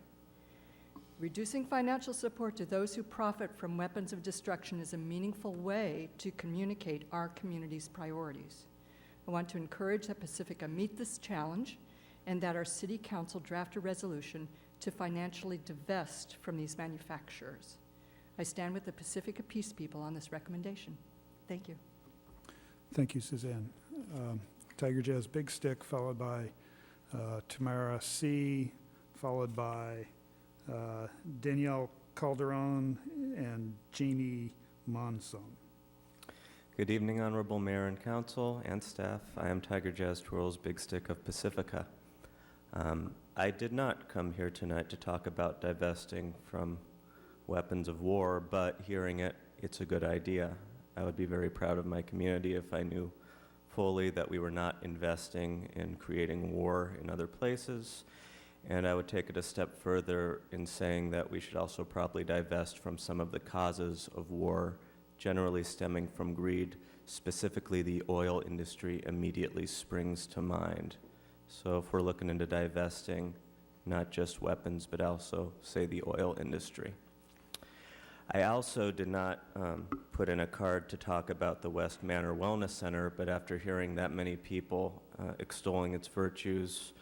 Reducing financial support to those who profit from weapons of destruction is a meaningful way to communicate our community's priorities. I want to encourage that Pacifica meet this challenge and that our City Council draft a resolution to financially divest from these manufacturers. I stand with the Pacifica Peace People on this recommendation. Thank you. Thank you, Suzanne. Tiger Jazz Big Stick, followed by Tamara C., followed by Danielle Calderon and Jamie Monson. Good evening, Honorable Mayor and Council and staff. I am Tiger Jazz Twirl's Big Stick of Pacifica. I did not come here tonight to talk about divesting from weapons of war, but hearing it, it's a good idea. I would be very proud of my community if I knew fully that we were not investing in creating war in other places. And I would take it a step further in saying that we should also probably divest from some of the causes of war, generally stemming from greed. Specifically, the oil industry immediately springs to mind. So if we're looking into divesting, not just weapons, but also, say, the oil industry. I also did not put in a card to talk about the West Manor Wellness Center, but after hearing that many people extolling its virtues,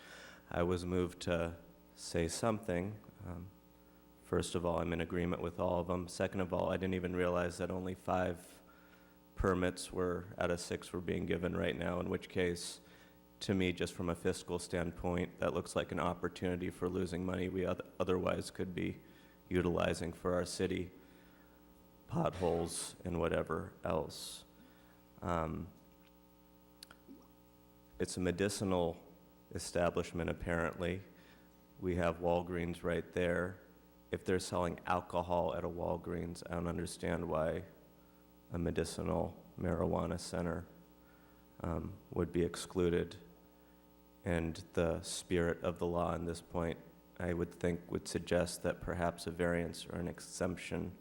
I was moved to say something. First of all, I'm in agreement with all of them. Second of all, I didn't even realize that only 5 permits out of 6 were being given right now, in which case, to me, just from a fiscal standpoint, that looks like an opportunity for losing money we otherwise could be utilizing for our city, potholes and whatever else. It's a medicinal establishment, apparently. We have Walgreens right there. If they're selling alcohol at a Walgreens, I don't understand why a medicinal marijuana center would be excluded. And the spirit of the law in this point, I would think, would suggest that perhaps a variance or an exemption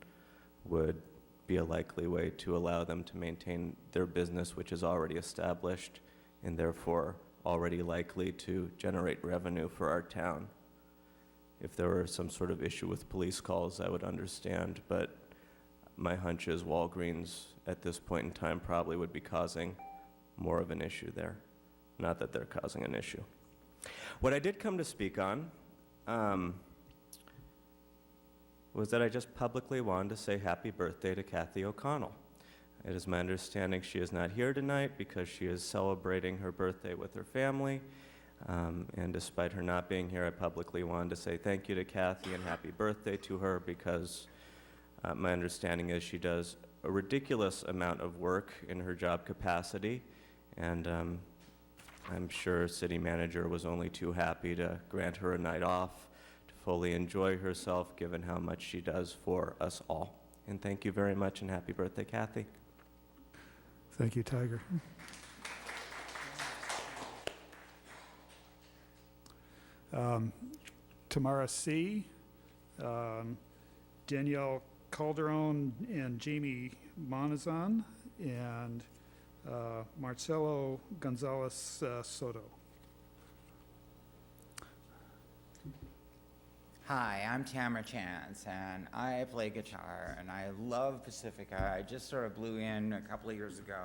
would be a likely way to allow them to maintain their business, which is already established and therefore already likely to generate revenue for our town. If there were some sort of issue with police calls, I would understand, but my hunch is Walgreens at this point in time probably would be causing more of an issue there. Not that they're causing an issue. What I did come to speak on was that I just publicly wanted to say happy birthday to Kathy O'Connell. It is my understanding she is not here tonight because she is celebrating her birthday with her family. And despite her not being here, I publicly wanted to say thank you to Kathy and happy birthday to her because my understanding is she does a ridiculous amount of work in her job capacity. And I'm sure city manager was only too happy to grant her a night off to fully enjoy herself given how much she does for us all. And thank you very much and happy birthday, Kathy. Thank you, Tiger. Tamara C., Danielle Calderon and Jamie Monazan, and Marcelo Gonzalez Soto. Hi, I'm Tamara Chance, and I play guitar, and I love Pacifica. I just sort of blew in a couple of years ago.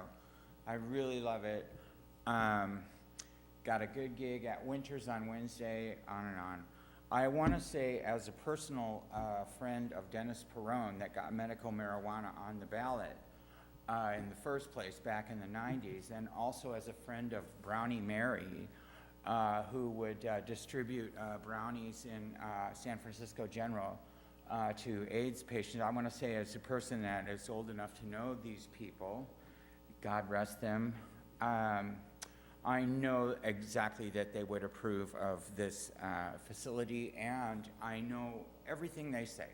I really love it. Got a good gig at Winters on Wednesday, on and on. I want to say, as a personal friend of Dennis Perrone that got medical marijuana on the ballot in the first place back in the 90s, and also as a friend of Brownie Mary, who would distribute brownies in San Francisco General to AIDS patients. I want to say, as a person that is old enough to know these people, God rest them, I know exactly that they would approve of this facility, and I know everything they say.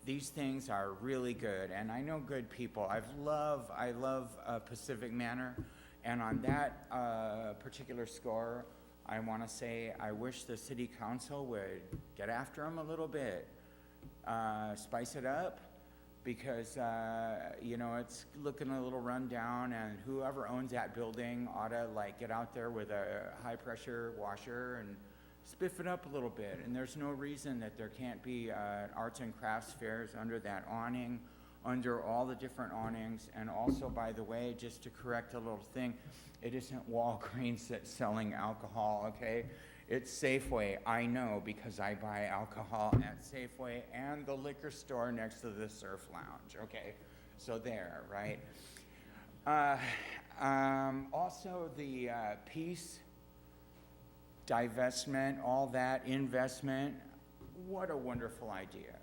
These things are really good, and I know good people. I love Pacific Manor, and on that particular score, I want to say I wish the city council would get after them a little bit, spice it up, because you know, it's looking a little run down, and whoever owns that building ought to like get out there with a high pressure washer and spiff it up a little bit. And there's no reason that there can't be arts and crafts fairs under that awning. under all the different awnings. And also, by the way, just to correct a little thing, it isn't Walgreens that's selling alcohol, okay? It's Safeway. I know because I buy alcohol at Safeway and the liquor store next to the surf lounge, okay? So there, right? Also, the peace, divestment, all that, investment, what a wonderful idea.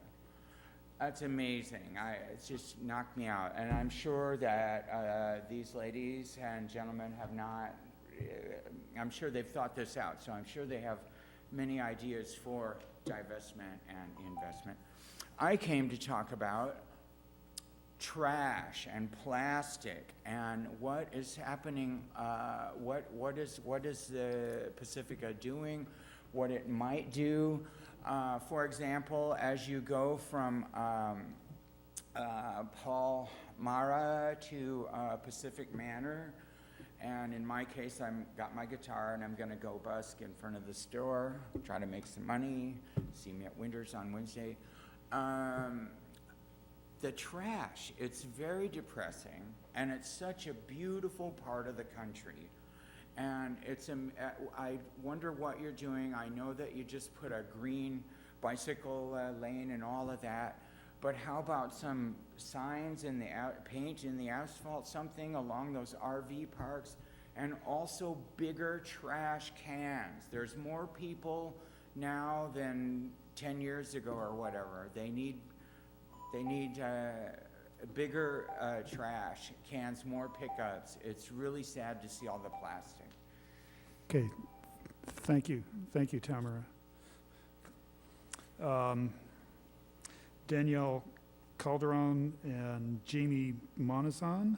That's amazing. It's just knocked me out. And I'm sure that these ladies and gentlemen have not, I'm sure they've thought this out. So I'm sure they have many ideas for divestment and investment. I came to talk about trash and plastic and what is happening, what is the Pacifica doing, what it might do. For example, as you go from Palmyra to Pacific Manor, and in my case, I've got my guitar and I'm gonna go busk in front of the store, try to make some money, see me at Winters on Wednesday. The trash, it's very depressing, and it's such a beautiful part of the country. And I wonder what you're doing. I know that you just put a green bicycle lane and all of that, but how about some signs in the paint in the asphalt, something along those RV parks, and also bigger trash cans. There's more people now than 10 years ago or whatever. They need bigger trash cans, more pickups. It's really sad to see all the plastic. Okay, thank you, Tamara. Danielle Calderon and Jamie Monazon,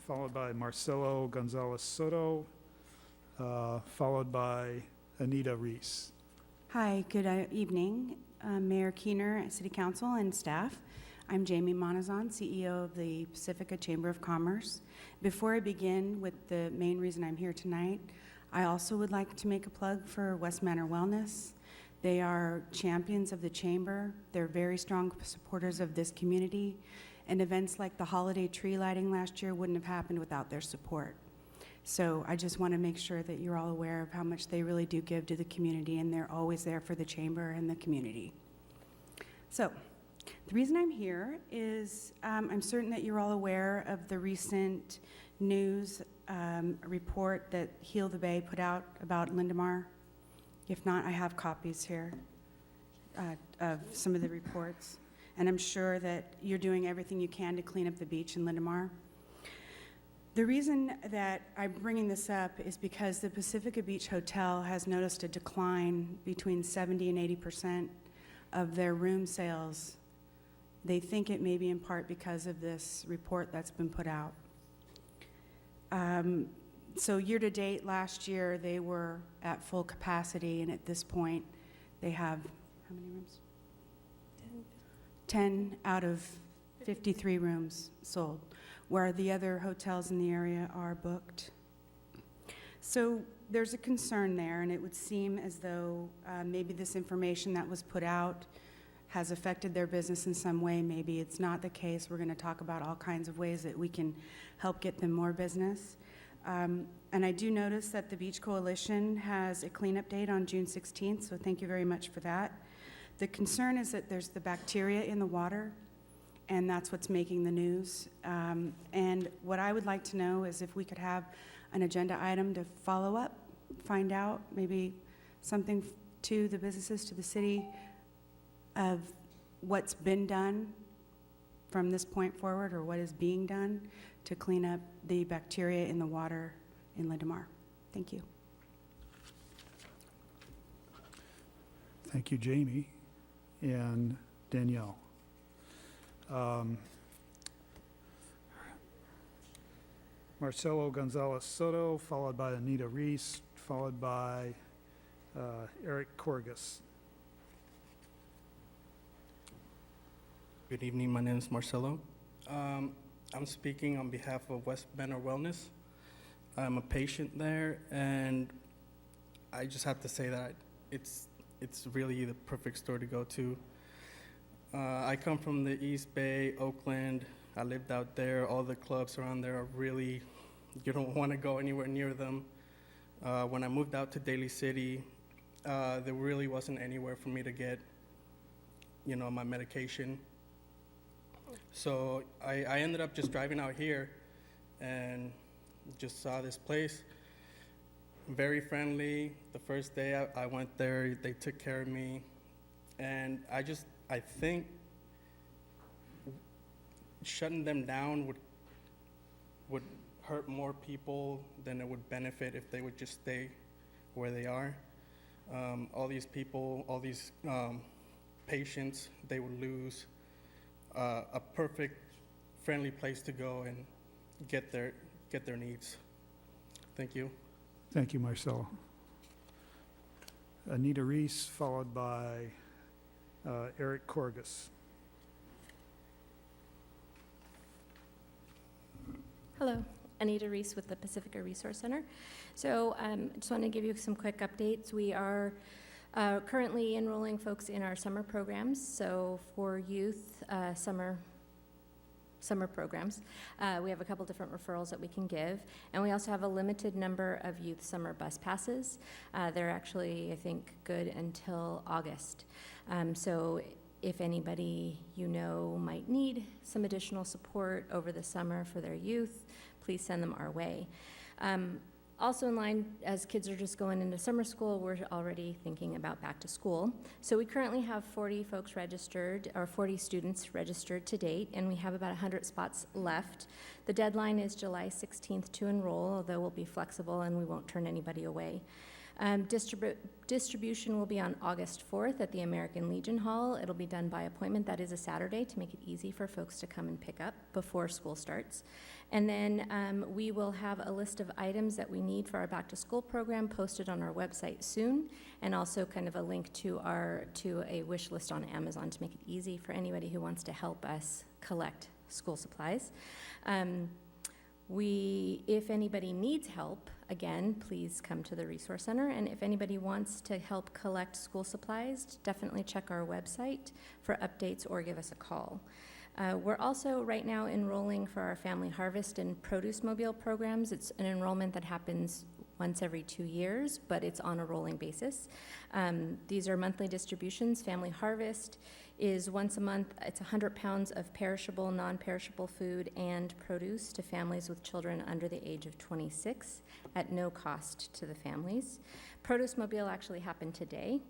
followed by Marcelo Gonzalez Soto, followed by Anita Reese. Hi, good evening, Mayor Keener, City Council, and staff. I'm Jamie Monazon, CEO of the Pacifica Chamber of Commerce. Before I begin with the main reason I'm here tonight, I also would like to make a plug for West Manor Wellness. They are champions of the Chamber. They're very strong supporters of this community, and events like the holiday tree lighting last year wouldn't have happened without their support. So I just want to make sure that you're all aware of how much they really do give to the community, and they're always there for the Chamber and the community. So the reason I'm here is I'm certain that you're all aware of the recent news report that Heal the Bay put out about Lindemar. If not, I have copies here of some of the reports. And I'm sure that you're doing everything you can to clean up the beach in Lindemar. The reason that I'm bringing this up is because the Pacifica Beach Hotel has noticed a decline between 70 and 80% of their room sales. They think it may be in part because of this report that's been put out. So year to date, last year, they were at full capacity, and at this point, they have, how many rooms? 10 out of 53 rooms sold, where the other hotels in the area are booked. So there's a concern there, and it would seem as though maybe this information that was put out has affected their business in some way. Maybe it's not the case. We're going to talk about all kinds of ways that we can help get them more business. And I do notice that the Beach Coalition has a cleanup date on June 16th, so thank you very much for that. The concern is that there's the bacteria in the water, and that's what's making the news. And what I would like to know is if we could have an agenda item to follow up, find out maybe something to the businesses, to the city, of what's been done from this point forward, or what is being done to clean up the bacteria in the water in Lindemar. Thank you. Thank you, Jamie and Danielle. Marcelo Gonzalez Soto, followed by Anita Reese, followed by Eric Corgus. Good evening, my name is Marcelo. I'm speaking on behalf of West Manor Wellness. I'm a patient there, and I just have to say that it's really the perfect store to go to. I come from the East Bay, Oakland. I lived out there. All the clubs around there are really, you don't want to go anywhere near them. When I moved out to Daly City, there really wasn't anywhere for me to get, my medication. So I ended up just driving out here and just saw this place. Very friendly. The first day I went there, they took care of me. And I think shutting them down would hurt more people than it would benefit if they would just stay where they are. All these people, all these patients, they would lose a perfect, friendly place to go and get their needs. Thank you. Thank you, Marcelo. Anita Reese, followed by Eric Corgus. Hello, Anita Reese with the Pacifica Resource Center. So I just want to give you some quick updates. We are currently enrolling folks in our summer programs. So for youth, summer programs, we have a couple different referrals that we can give. And we also have a limited number of youth summer bus passes. They're actually, I think, good until August. So if anybody you know might need some additional support over the summer for their youth, please send them our way. Also in line, as kids are just going into summer school, we're already thinking about back to school. So we currently have 40 folks registered, or 40 students registered to date, and we have about 100 spots left. The deadline is July 16th to enroll, although we'll be flexible and we won't turn anybody away. Distribution will be on August 4th at the American Legion Hall. It'll be done by appointment. That is a Saturday to make it easy for folks to come and pick up before school starts. And then we will have a list of items that we need for our back to school program posted on our website soon, and also kind of a link to a wish list on Amazon to make it easy for anybody who wants to help us collect school supplies. If anybody needs help, again, please come to the Resource Center. And if anybody wants to help collect school supplies, definitely check our website for updates or give us a call. We're also right now enrolling for our Family Harvest and Produce Mobile programs. It's an enrollment that happens once every 2 years, but it's on a rolling basis. These are monthly distributions. Family Harvest is once a month. It's 100 pounds of perishable, non-perishable food and produce to families with children under the age of 26 at no cost to the families. Produce Mobile actually happened today.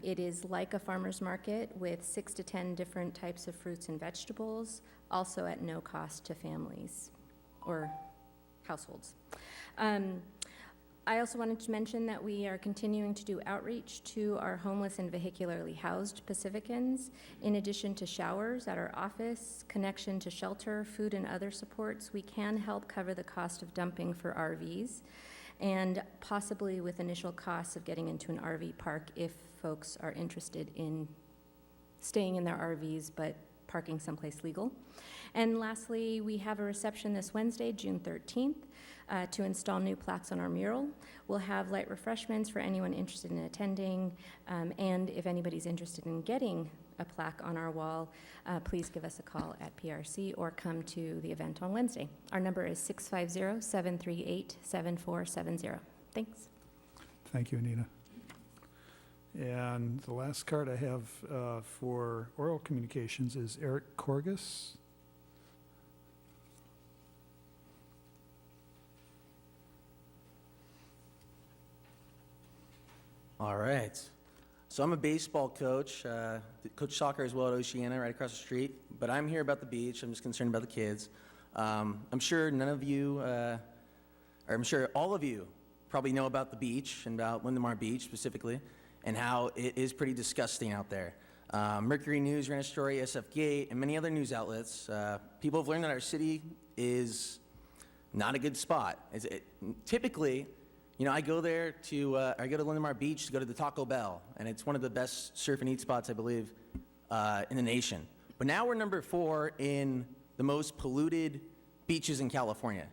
It is like a farmer's market with 6 to 10 different types of fruits and vegetables, also at no cost to families or households. I also wanted to mention that we are continuing to do outreach to our homeless and vehicularly housed Pacificans, in addition to showers at our office, connection to shelter, food and other supports. We can help cover the cost of dumping for RVs, and possibly with initial costs of getting into an RV park if folks are interested in staying in their RVs but parking someplace legal. And lastly, we have a reception this Wednesday, June 13th, to install new plaques on our mural. We'll have light refreshments for anyone interested in attending, and if anybody's interested in getting a plaque on our wall, please give us a call at PRC or come to the event on Wednesday. Our number is 650-738-7470. Thanks. Thank you, Anita. And the last card I have for oral communications is Eric Corgus. All right. So I'm a baseball coach, coach soccer as well at Oceana, right across the street. But I'm here about the beach. I'm just concerned about the kids. I'm sure none of you, or I'm sure all of you probably know about the beach and about Lindemar Beach specifically, and how it is pretty disgusting out there. Mercury News ran a story, SF Gate, and many other news outlets. People have learned that our city is not a good spot. Typically, I go there to, I go to Lindemar Beach to go to the Taco Bell, and it's one of the best surf and eat spots, I believe, in the nation. But now we're number 4 in the most polluted beaches in California.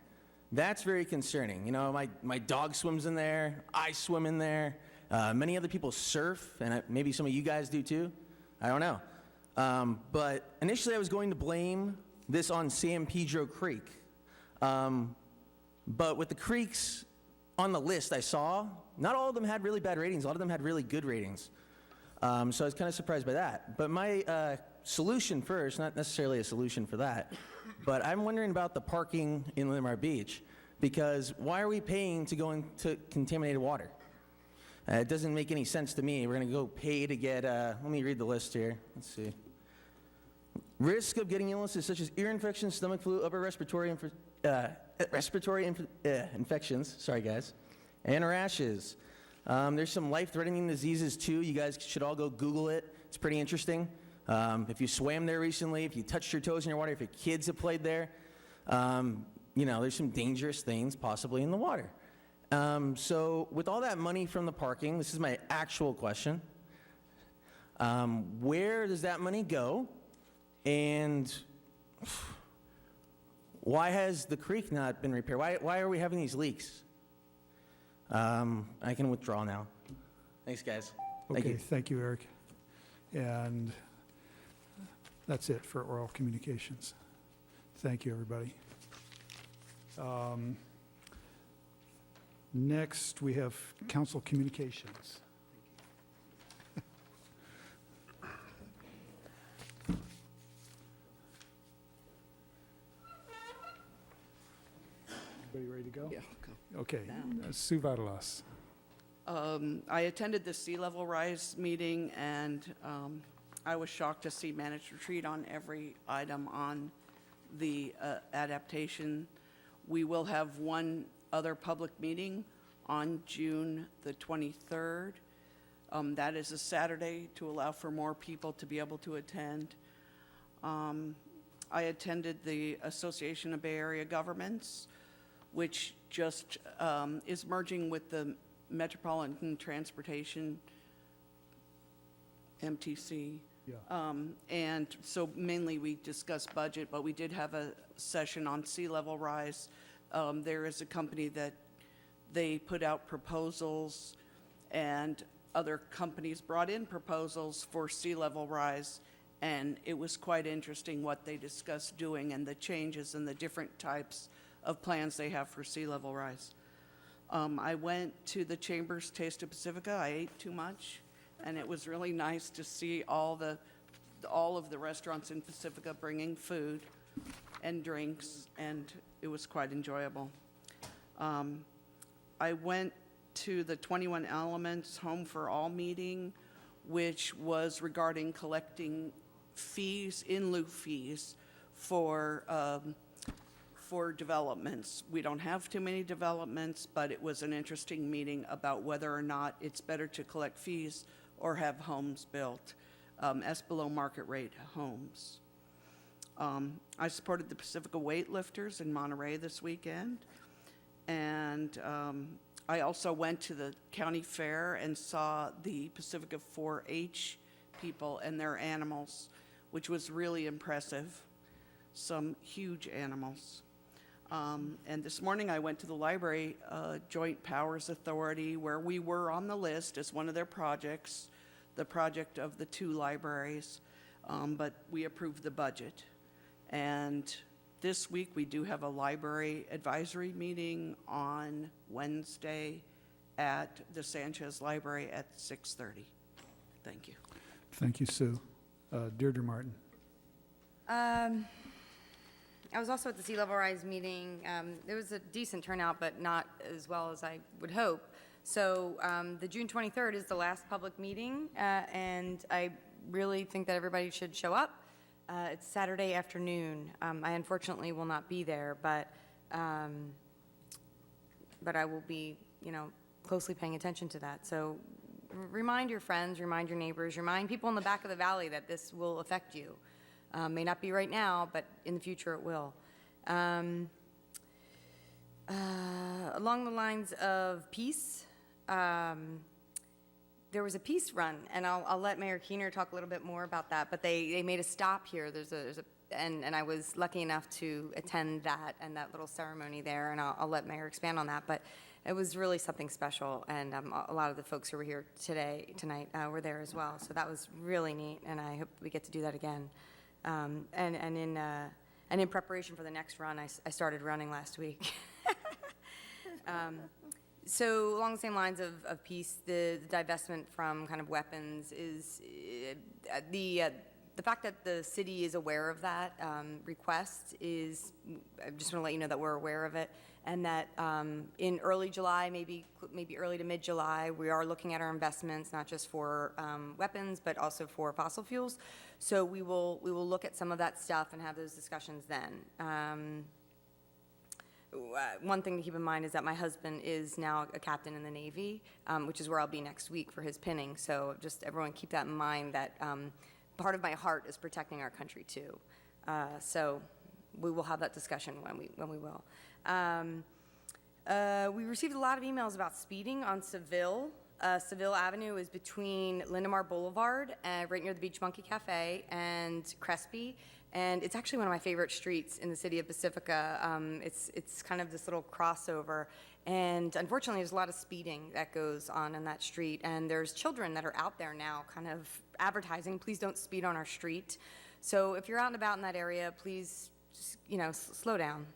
That's very concerning. My dog swims in there, I swim in there, many other people surf, and maybe some of you guys do too. I don't know. But initially I was going to blame this on San Pedro Creek. But with the creeks on the list I saw, not all of them had really bad ratings. A lot of them had really good ratings. So I was kind of surprised by that. But my solution first, not necessarily a solution for that, but I'm wondering about the parking in Limar Beach, because why are we paying to go into contaminated water? It doesn't make any sense to me. We're going to go pay to get, let me read the list here. Let's see. Risk of getting illnesses such as ear infections, stomach flu, upper respiratory infections, sorry guys, and rashes. There's some life-threatening diseases too. You guys should all go Google it. It's pretty interesting. If you swam there recently, if you touched your toes in your water, if your kids have played there, you know, there's some dangerous things possibly in the water. So with all that money from the parking, this is my actual question. Where does that money go? And why has the creek not been repaired? Why are we having these leaks? I can withdraw now. Thanks, guys. Thank Okay, you. thank you, Eric. And that's it for oral communications. Thank you, everybody. Next, we have council communications. Everybody ready to go? Yeah, go. Okay, Sue Vadalas. I attended the sea level rise meeting, and I was shocked to see managed retreat on every item on the adaptation. We will have one other public meeting on June the 23rd. That is a Saturday to allow for more people to be able to attend. I attended the Association of Bay Area Governments, which just is merging with the Metropolitan Transportation, MTC. Yeah. And so mainly we discussed budget, but we did have a session on sea level rise. There is a company that they put out proposals, and other companies brought in proposals for sea level rise, and it was quite interesting what they discussed doing and the changes and the different types of plans they have for sea level rise. I went to the Chamber's Taste of Pacifica. I ate too much, and it was really nice to see all of the restaurants in Pacifica bringing food and drinks, and it was quite enjoyable. I went to the 21 Elements Home for All meeting, which was regarding collecting fees, in lieu fees, for developments. We don't have too many developments, but it was an interesting meeting about whether or not it's better to collect fees or have homes built as below market rate homes. I supported the Pacifica weightlifters in Monterey this weekend, and I also went to the county fair and saw the Pacifica 4-H people and their animals, which was really impressive. Some huge animals. And this morning I went to the library Joint Powers Authority, where we were on the list as one of their projects, the project of the 2 libraries, but we approved the budget. And this week we do have a library advisory meeting on Wednesday at the Sanchez Library at 6:30. Thank you. Thank you, Sue. Deirdre Martin. I was also at the Sea Level Rise meeting. There was a decent turnout, but not as well as I would hope. So the June 23rd is the last public meeting, and I really think that everybody should show up. It's Saturday afternoon. I unfortunately will not be there, but I will be, closely paying attention to that. So remind your friends, remind your neighbors, remind people in the back of the valley that this will affect you. May not be right now, but in the future it will. Along the lines of peace, there was a peace run, and I'll let Mayor Keener talk a little bit more about that, but they made a stop here. And I was lucky enough to attend that and that little ceremony there, and I'll let Mayor expand on that. But it was really something special, and a lot of the folks who were here tonight were there as well. So that was really neat, and I hope we get to do that again. And in preparation for the next run, I started running last week. So along the same lines of peace, the divestment from kind of weapons is the fact that the city is aware of that request is, I just want to let you know that we're aware of it, and that in early July, maybe early to mid-July, we are looking at our investments, not just for weapons, but also for fossil fuels. So we will look at some of that stuff and have those discussions then. One thing to keep in mind is that my husband is now a captain in the Navy, which is where I'll be next week for his pinning. So just everyone keep that in mind, that part of my heart is protecting our country too. So we will have that discussion when we will. We received a lot of emails about speeding on Seville. Seville Avenue is between Lindemar Boulevard, right near the Beach Monkey Cafe, and Crespi. And it's actually one of my favorite streets in the city of Pacifica. It's kind of this little crossover. And unfortunately, there's a lot of speeding that goes on in that street. And there's children that are out there now kind of advertising, please don't speed on our street. So if you're out and about in that area, please just, slow down.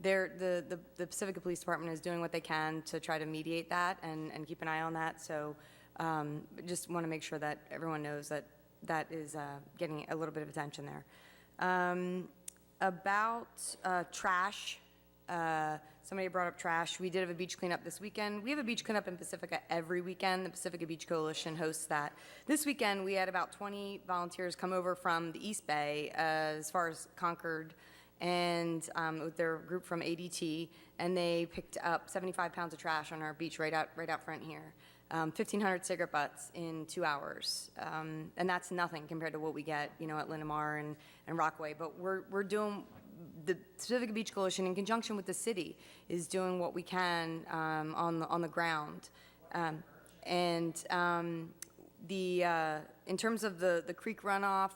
The Pacifica Police Department is doing what they can to try to mediate that and keep an eye on that. So just want to make sure that everyone knows that is getting a little bit of attention there. About trash, somebody brought up trash. We did have a beach cleanup this weekend. We have a beach cleanup in Pacifica every weekend. The Pacifica Beach Coalition hosts that. This weekend, we had about 20 volunteers come over from the East Bay, as far as Concord, and with their group from ADT, and they picked up 75 pounds of trash on our beach right out front here. 1,500 cigarette butts in 2 hours, and that's nothing compared to what we get, at Lindemar and Rockaway. But we're doing, the Pacifica Beach Coalition, in conjunction with the city, is doing what we can on the ground, in terms of the creek runoff,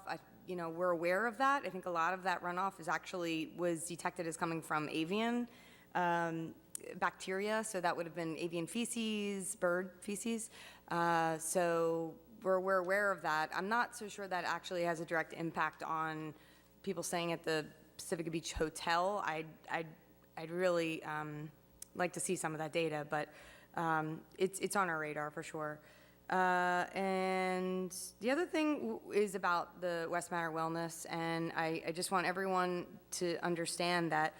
we're aware of that. I think a lot of that runoff was detected as coming from avian bacteria, so that would have been avian feces, bird feces. So we're aware of that. I'm not so sure that actually has a direct impact on people staying at the Pacifica Beach Hotel. I'd really like to see some of that data, but it's on our radar for sure. And the other thing is about the West Matter Wellness, and I just want everyone to understand that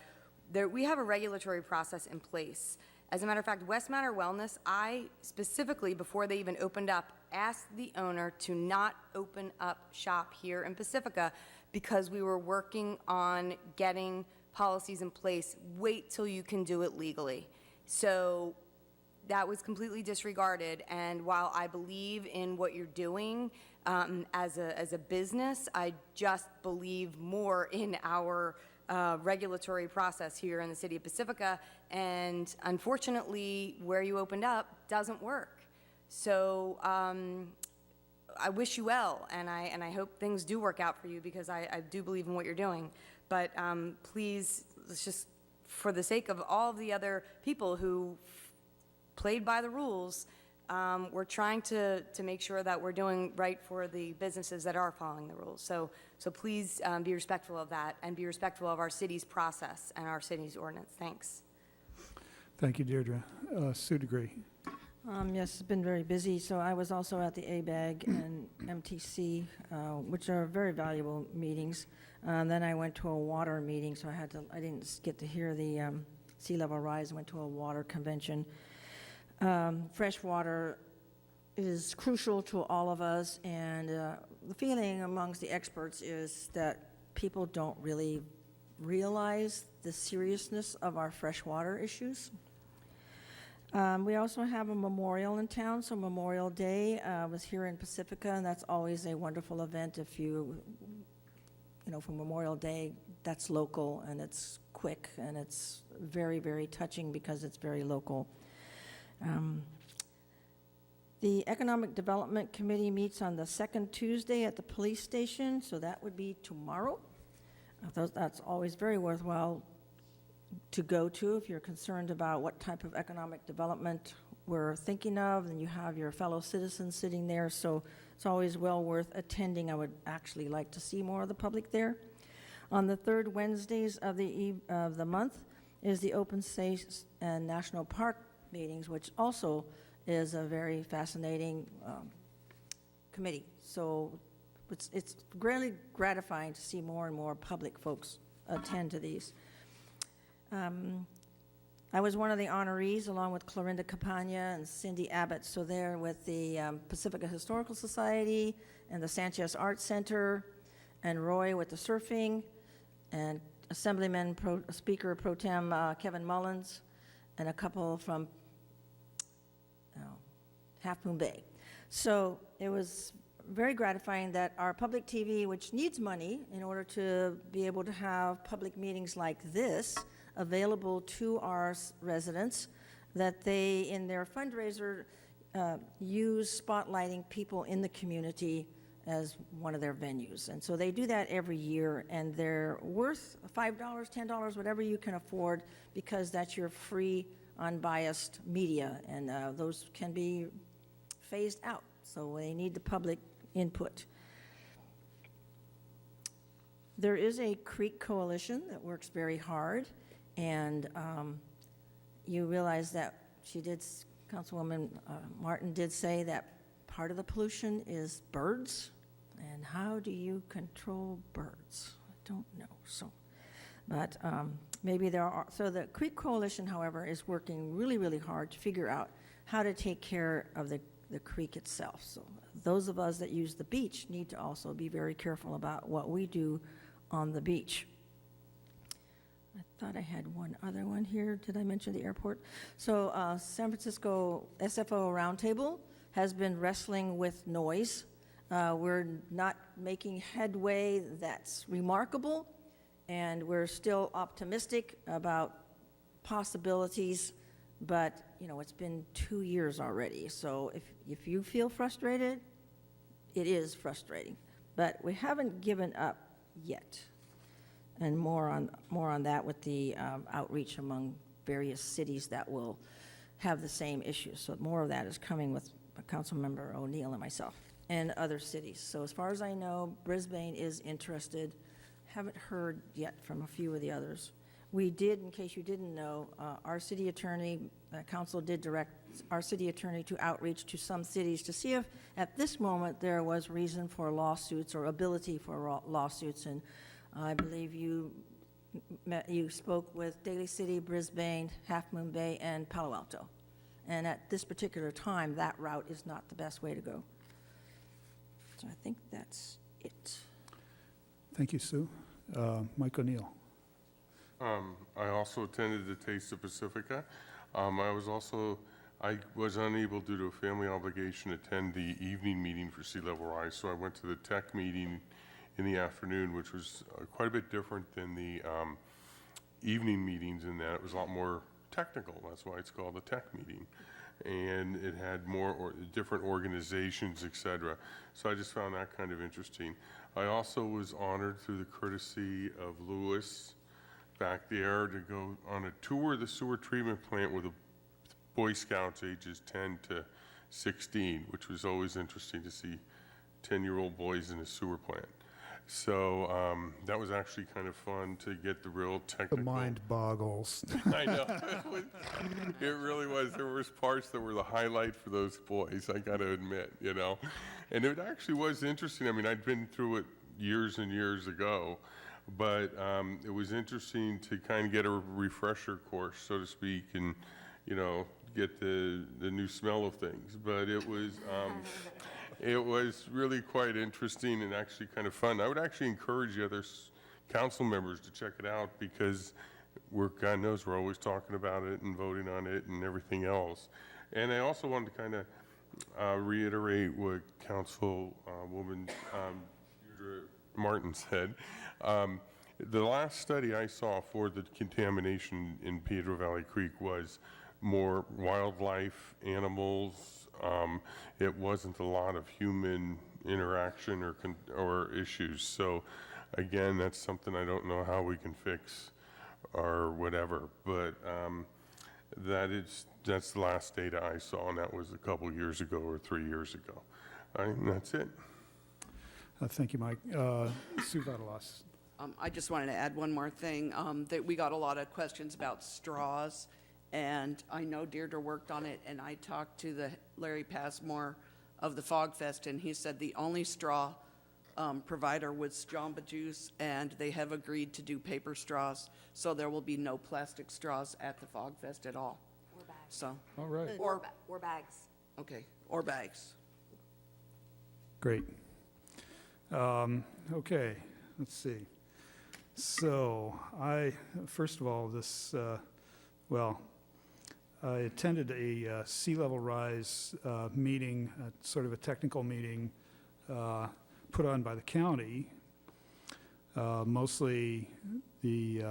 we have a regulatory process in place. As a matter of fact, West Matter Wellness, I specifically, before they even opened up, asked the owner to not open up shop here in Pacifica because we were working on getting policies in place. Wait till you can do it legally. So that was completely disregarded, and while I believe in what you're doing as a business, I just believe more in our regulatory process here in the city of Pacifica, and unfortunately, where you opened up doesn't work. So I wish you well, and I hope things do work out for you, because I do believe in what you're doing. But please, let's just, for the sake of all the other people who played by the rules, we're trying to make sure that we're doing right for the businesses that are following the rules. So please be respectful of that, and be respectful of our city's process and our city's ordinance. Thanks. Thank you, Deirdre. Sue DeGree. Yes, it's been very busy. So I was also at the ABAG and MTC, which are very valuable meetings. Then I went to a water meeting, so I didn't get to hear the sea level rise. I went to a water convention. Fresh water is crucial to all of us, and the feeling amongst the experts is that people don't really realize the seriousness of our freshwater issues. We also have a memorial in town, so Memorial Day was here in Pacifica, and that's always a wonderful event. If for Memorial Day, that's local, and it's quick, and it's very, very touching because it's very local. The Economic Development Committee meets on the second Tuesday at the police station, so that would be tomorrow. That's always very worthwhile to go to if you're concerned about what type of economic development we're thinking of, and you have your fellow citizens sitting there, so it's always well worth attending. I would actually like to see more of the public there. On the third Wednesdays of the month is the Open Space and National Park meetings, which also is a very fascinating committee. So it's really gratifying to see more and more public folks attend to these. I was one of the honorees, along with Clorinda Campagna and Cindy Abbott, so they're with the Pacifica Historical Society and the Sanchez Art Center, and Roy with the surfing, and Assemblyman Speaker Pro Tem Kevin Mullins, and a couple from Half Moon Bay. So it was very gratifying that our public TV, which needs money in order to be able to have public meetings like this available to our residents, that they, in their fundraiser, use spotlighting people in the community as one of their venues. And so they do that every year, and they're worth $5, $10, whatever you can afford, because that's your free, unbiased media, and those can be phased out. So they need the public input. There is a Creek Coalition that works very hard, and you realize that Councilwoman Martin did say that part of the pollution is birds, and how do you control birds? I don't know. So, but maybe there are. So the Creek Coalition, however, is working really, really hard to figure out how to take care of the creek itself. So those of us that use the beach need to also be very careful about what we do on the beach. I thought I had one other one here. Did I mention the airport? So San Francisco SFO Roundtable has been wrestling with noise. We're not making headway that's remarkable, and we're still optimistic about possibilities, but it's been 2 years already. So if you feel frustrated, it is frustrating, but we haven't given up yet. And more on that with the outreach among various cities that will have the same issues. So more of that is coming with Councilmember O'Neill and myself and other cities. So as far as I know, Brisbane is interested. Haven't heard yet from a few of the others. We did, in case you didn't know, our city attorney, council did direct our city attorney to outreach to some cities to see if at this moment there was reason for lawsuits or ability for lawsuits. And I believe you spoke with Daly City, Brisbane, Half Moon Bay, and Palo Alto. And at this particular time, that route is not the best way to go. So I think that's it. Thank you, Sue. Mike O'Neill. I also attended the Taste of Pacifica. I was unable, due to a family obligation, to attend the evening meeting for sea level rise, so I went to the tech meeting in the afternoon, which was quite a bit different than the evening meetings in that it was a lot more technical. That's why it's called a tech meeting. And it had more different organizations, et cetera. So I just found that kind of interesting. I also was honored through the courtesy of Lewis back there to go on a tour of the sewer treatment plant with the Boy Scouts ages 10 to 16, which was always interesting to see 10-year-old boys in a sewer plant. So that was actually kind of fun to get the real technical. The mind boggles. I know. It really was. There was parts that were the highlight for those boys, I got to admit, And it actually was interesting. I mean, I'd been through it years and years ago, but it was interesting to kind of get a refresher course, so to speak, and, get the new smell of things. But it was... It was really quite interesting and actually kind of fun. I would actually encourage the other council members to check it out, because God knows we're always talking about it and voting on it and everything else. And I also wanted to kind of reiterate what Councilwoman Martin said. The last study I saw for the contamination in Pedro Valley Creek was more wildlife, animals. It wasn't a lot of human interaction or issues. So again, that's something I don't know how we can fix or whatever. But that's the last data I saw, and that was a couple years ago or 3 years ago. All right, and that's it. Thank you, Mike. Sue Vitalos. I just wanted to add one more thing, that we got a lot of questions about straws, and I know Deirdre worked on it, and I talked to the Larry Passmore of the Fog Fest, and he said the only straw provider was Jamba Juice, and they have agreed to do paper straws, so there will be no plastic straws at the Fog Fest at all. Or bags. So, All right. Or bags. okay, or bags. Great. Okay, let's see. So first of all, I attended a sea level rise meeting, sort of a technical meeting put on by the county, mostly the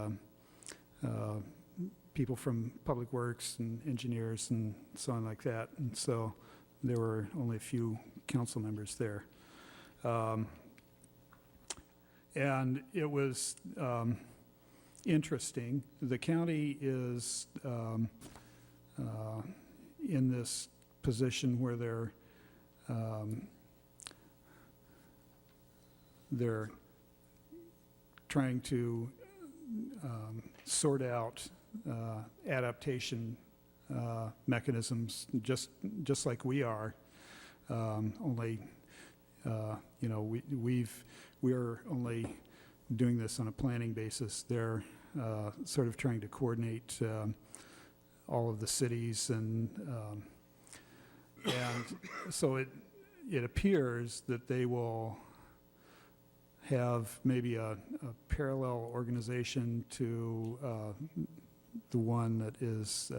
people from Public Works and engineers and so on like that. And so there were only a few council members there. And it was interesting. The county is in this position where they're trying to sort out adaptation mechanisms, just like we are. Only, we're only doing this on a planning basis. They're sort of trying to coordinate all of the cities, and so it appears that they will have maybe a parallel organization to the one that is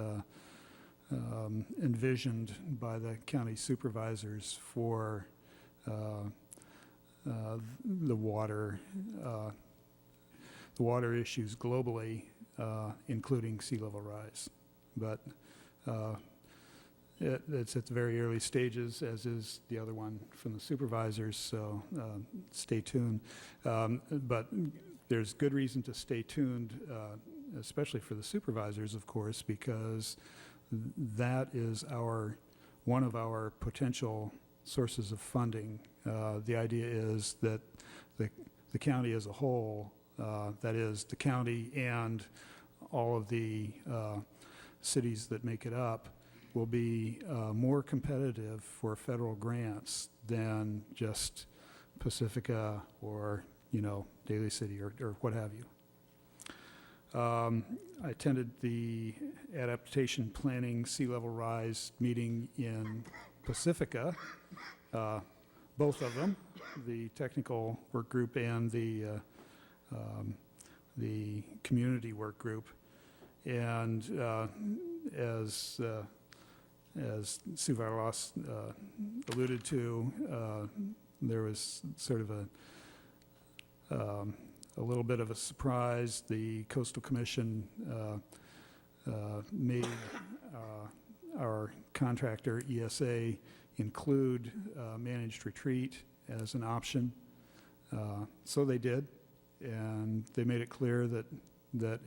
envisioned by the county supervisors for the water issues globally, including sea level rise. But it's at the very early stages, as is the other one from the supervisors, so stay tuned. But there's good reason to stay tuned, especially for the supervisors, of course, because that is one of our potential sources of funding. The idea is that the county as a whole, that is the county and all of the cities that make it up, will be more competitive for federal grants than just Pacifica or, Daly City or what have you. I attended the Adaptation Planning Sea Level Rise meeting in Pacifica, both of them, the technical work group and the community work group. And as Sue Vitalos alluded to, there was sort of a little bit of a surprise. The Coastal Commission made our contractor, ESA, include managed retreat as an option. So they did, and they made it clear that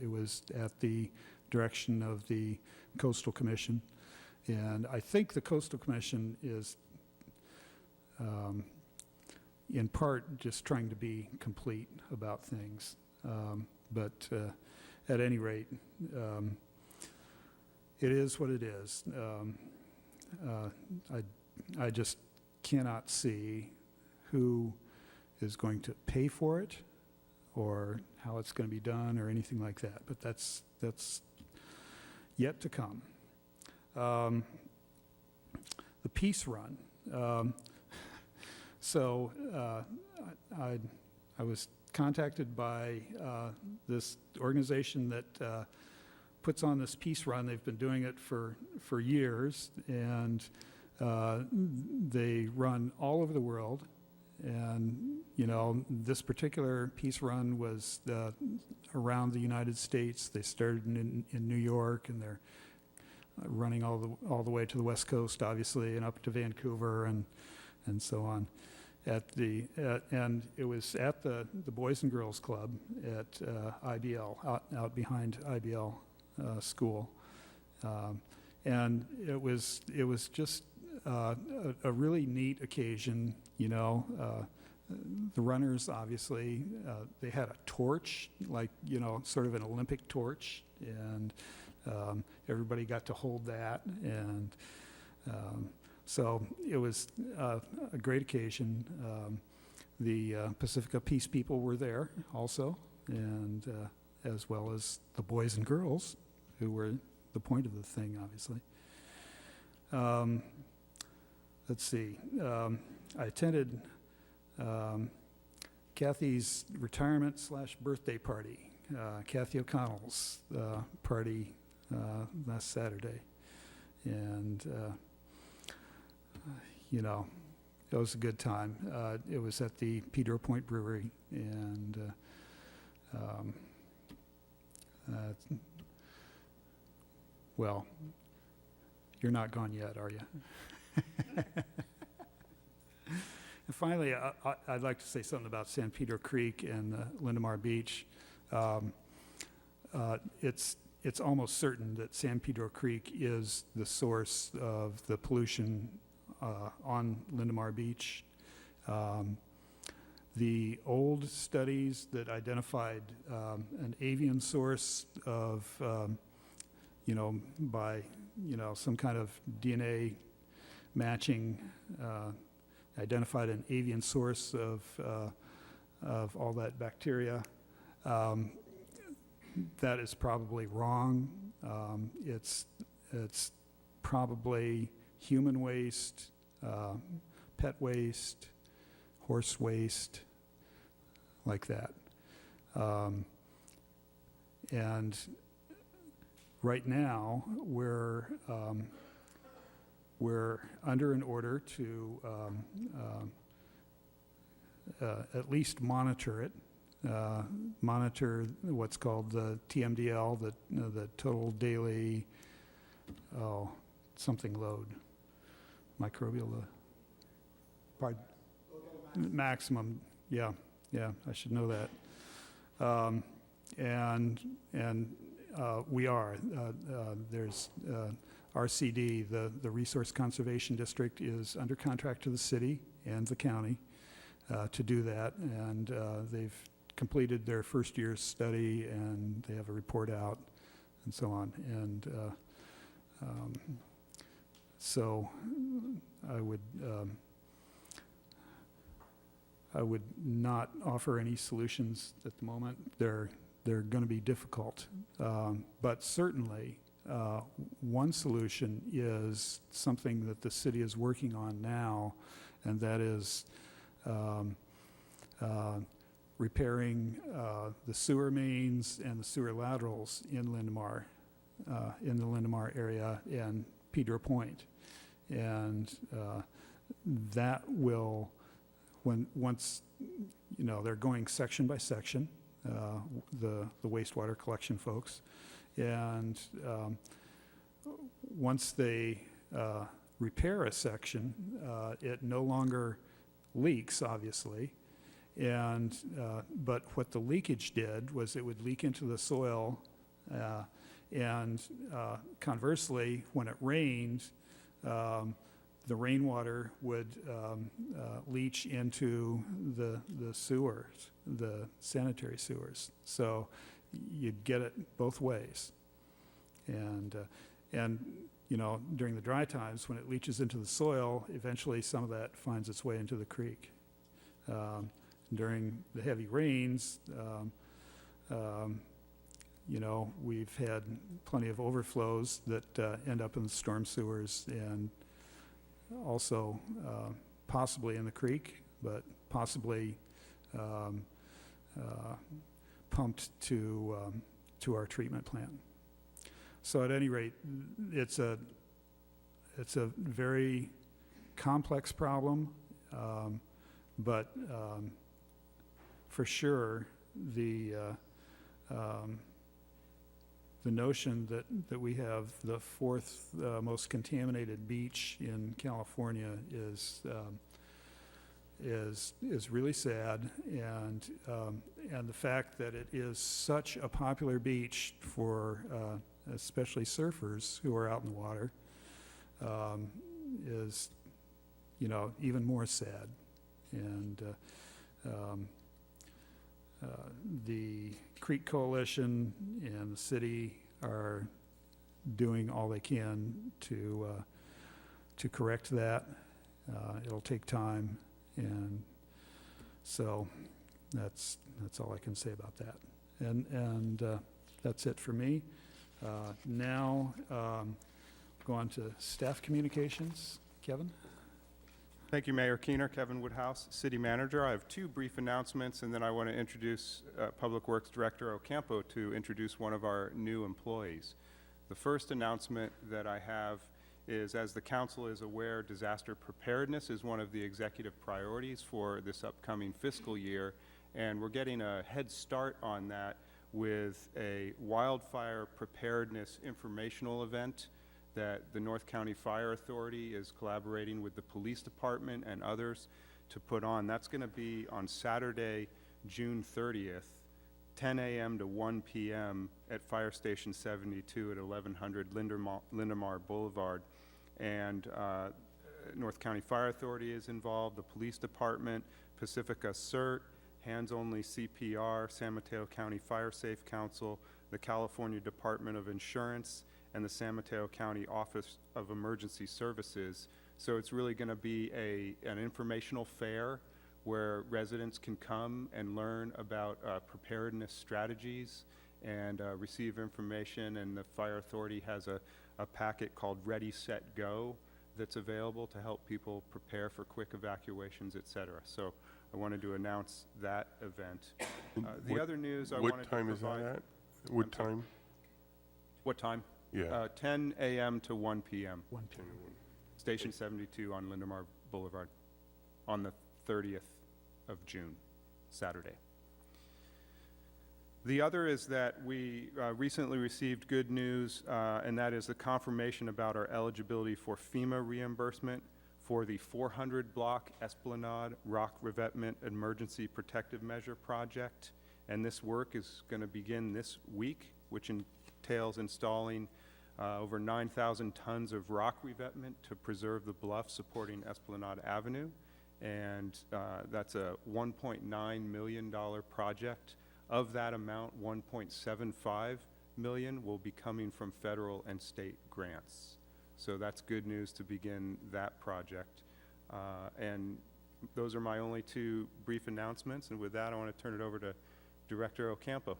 it was at the direction of the Coastal Commission. And I think the Coastal Commission is in part just trying to be complete about things. But at any rate, it is what it is. I just cannot see who is going to pay for it or how it's going to be done or anything like that. But that's yet to come. The Peace Run. So I was contacted by this organization that puts on this Peace Run. They've been doing it for years, and they run all over the world. And, this particular Peace Run was around the United States. They started in New York, and they're running all the way to the West Coast, obviously, and up to Vancouver and so on. and it was at the Boys and Girls Club at IBL, out behind IBL school. And it was just a really neat occasion, you know. The runners, obviously, they had a torch, like, you know, sort of an Olympic torch, and everybody got to hold that, and so it was a great occasion. The Pacifica Peace people were there also, and as well as the boys and girls, who were the point of the thing, obviously. Let's see. I attended Kathy's retirement/birthday party, Kathy O'Connell's party last Saturday. And, you know, it was a good time. It was at the Pedro Point Brewery, and well, you're not gone yet, are you? And finally, I'd like to say something about San Pedro Creek and Lindemar Beach. It's almost certain that San Pedro Creek is the source of the pollution on Lindemar Beach. The old studies that identified an avian source of, you know, by, you know, some kind of DNA matching, identified an avian source of all that bacteria. That is probably wrong. It's probably human waste, pet waste, horse waste, like that. And right now, we're under an order to at least monitor it, monitor what's called the TMDL, the total daily, something load, microbial, pardon? Maximum, yeah, I should know that. And we are, there's RCD, the Resource Conservation District, is under contract to the city and the county to do that, and they've completed their first year's study, and they have a report out, and so on. And so I would not offer any solutions at the moment. They're going to be difficult, but certainly one solution is something that the city is working on now, and that is repairing the sewer mains and the sewer laterals in Lindemar, in the Lindemar area and Pedro Point. And that will, once, you know, they're going section by section, the wastewater collection folks, and once they repair a section, it no longer leaks, obviously, and but what the leakage did was it would leak into the soil, and conversely, when it rained, the rainwater would leach into the sewers, the sanitary sewers. So you'd get it both ways. And you know, during the dry times, when it leaches into the soil, eventually some of that finds its way into the creek. During the heavy rains, you know, we've had plenty of overflows that end up in the storm sewers, and also possibly in the creek, but possibly pumped to our treatment plant. So at any rate, it's a very complex problem, but for sure the notion that we have the fourth most contaminated beach in California is really sad, and the fact that it is such a popular beach for especially surfers who are out in the water is, even more sad. And the Creek Coalition and the city are doing all they can to correct that. It'll take time, and so that's all I can say about that. And that's it for me. Now, go on to staff communications. Kevin? Thank you, Mayor Keener. Kevin Woodhouse, City Manager. I have two brief announcements, and then I want to introduce Public Works Director Ocampo to introduce one of our new employees. The first announcement that I have is, as the council is aware, disaster preparedness is one of the executive priorities for this upcoming fiscal year, and we're getting a head start on that with a wildfire preparedness informational event that the North County Fire Authority is collaborating with the police department and others to put on. That's going to be on Saturday, June 30th, 10 a.m. to 1 p.m. at Fire Station 72 at 1100 Lindermar Boulevard. And North County Fire Authority is involved, the police department, Pacifica CERT, Hands Only CPR, San Mateo County Fire Safe Council, the California Department of Insurance, and the San Mateo County Office of Emergency Services. So it's really going to be an informational fair where residents can come and learn about preparedness strategies and receive information. And the Fire Authority has a packet called Ready, Set, Go that's available to help people prepare for quick evacuations, et cetera. So I wanted to announce that event. The other news I wanted to provide... What time is that at? What time? What time? Yeah. 10 a.m. to 1 p.m. 1 p.m. Station 72 on Lindermar Boulevard on the 30th of June, Saturday. The other is that we recently received good news, and that is the confirmation about our eligibility for FEMA reimbursement for the 400 block Esplanade Rock Revetment Emergency Protective Measure project. And this work is going to begin this week, which entails installing over 9,000 tons of rock revetment to preserve the bluff supporting Esplanade Avenue. And that's a $1.9 million project. Of that amount, $1.75 million will be coming from federal and state grants. So that's good news to begin that project. And those are my only two brief announcements. And with that, I want to turn it over to Director Ocampo.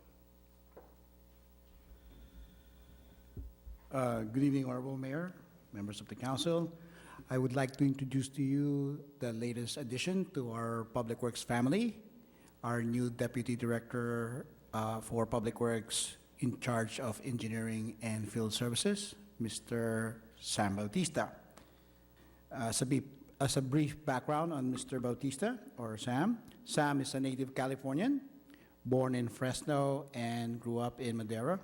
Good evening, Honorable Mayor, members of the council. I would like to introduce to you the latest addition to our Public Works family, our new Deputy Director for Public Works in charge of engineering and field services, Mr. Sam Bautista. As a brief background on Mr. Bautista, or Sam, Sam is a native Californian, born in Fresno and grew up in Madera.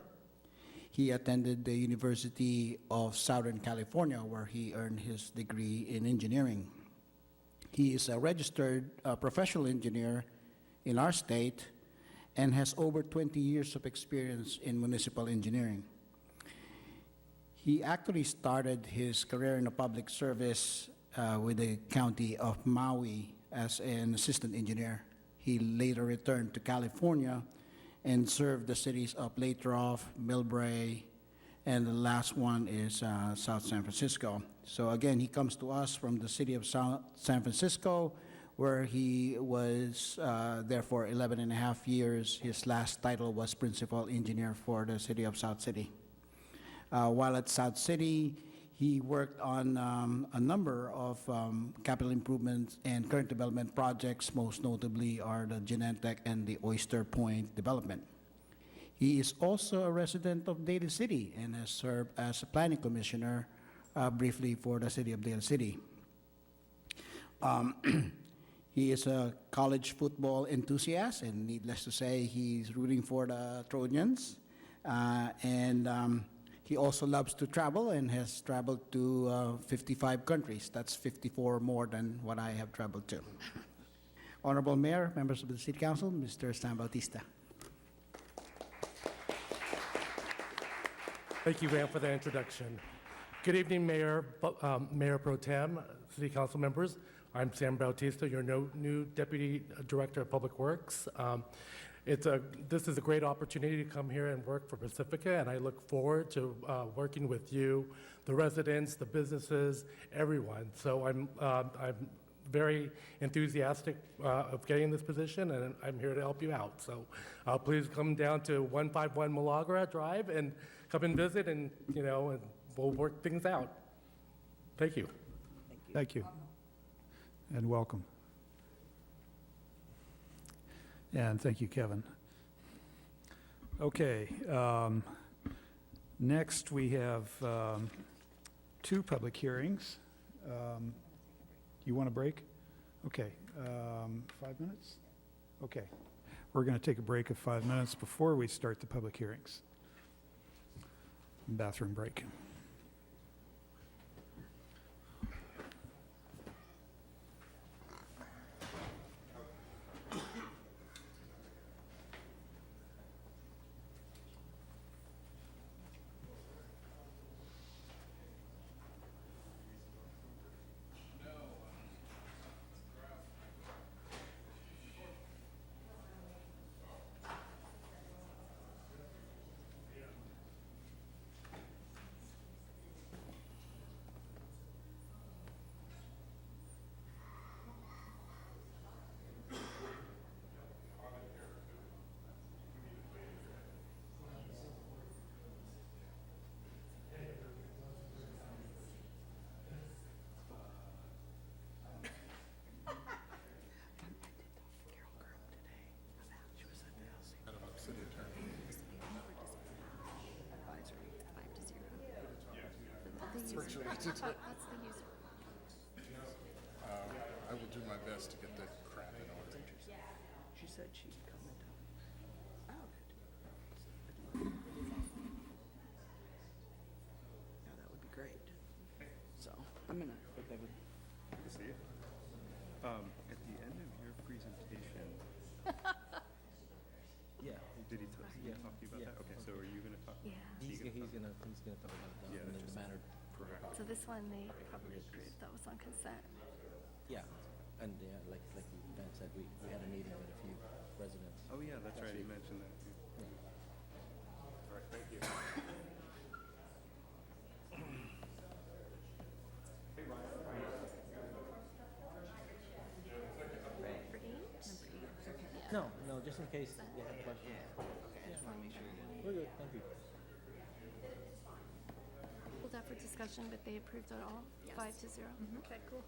He attended the University of Southern California, where he earned his degree in engineering. He is a registered professional engineer in our state and has over 20 years of experience in municipal engineering. He actually started his career in a public service with the county of Maui as an assistant engineer. He later returned to California and served the cities of Lathrop, Millbrae, and the last one is South San Francisco. So again, he comes to us from the city of San Francisco, where he was there for 11 and a half years. His last title was principal engineer for the city of South City. While at South City, he worked on a number of capital improvements and current development projects. Most notably are the Genentech and the Oyster Point development. He is also a resident of Daly City and has served as a planning commissioner briefly for the city of Daly City. He is a college football enthusiast, and needless to say, he's rooting for the Trojans. He also loves to travel and has traveled to 55 countries. That's 54 more than what I have traveled to. Honorable Mayor, members of the City Council, Mr. Stan Bautista. Thank you, Graham, for the introduction. Good evening, Mayor Pro Tem, City Council members. I'm Sam Bautista, your new Deputy Director of Public Works. This is a great opportunity to come here and work for Pacifica, and I look forward to working with you, the residents, the businesses, everyone. So I'm very enthusiastic of getting this position, and I'm here to help you out. So please come down to 151 Milagro Drive and come and visit, and and we'll work things out. Thank you. Thank you. And welcome. And thank you, Kevin. Okay. Next, we have 2 public hearings. You want a break? Okay. 5 minutes? Okay. We're going to take a break of 5 minutes before we start the public hearings. Bathroom break. I will do my best to get the crap in order. She said she'd come and tell me about it. Yeah, that would be great. So I'm gonna. See it? At the end of your presentation, Yeah. did he talk to you about that? Okay, so are you going to talk? He's gonna talk about that Yeah, and just- the matter. So this one, they probably approved, that was on consent. Yeah, and like Ben said, we had a meeting with a few residents. Oh, yeah, that's right, you mentioned that. Yeah. All right, thank you. No, just in case they have questions. Okay, I just want to make sure. We're good, thank you. Pulled out for discussion, but they approved it all, 5-0. Okay, cool.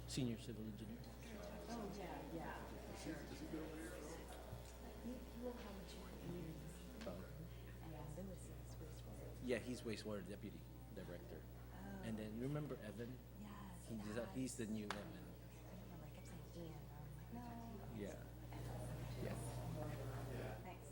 Senior civil engineer. Oh, yeah. Sure. Yeah, he's wastewater deputy director. And then remember Evan? He's the new Evan. Yeah. Yes. Thanks.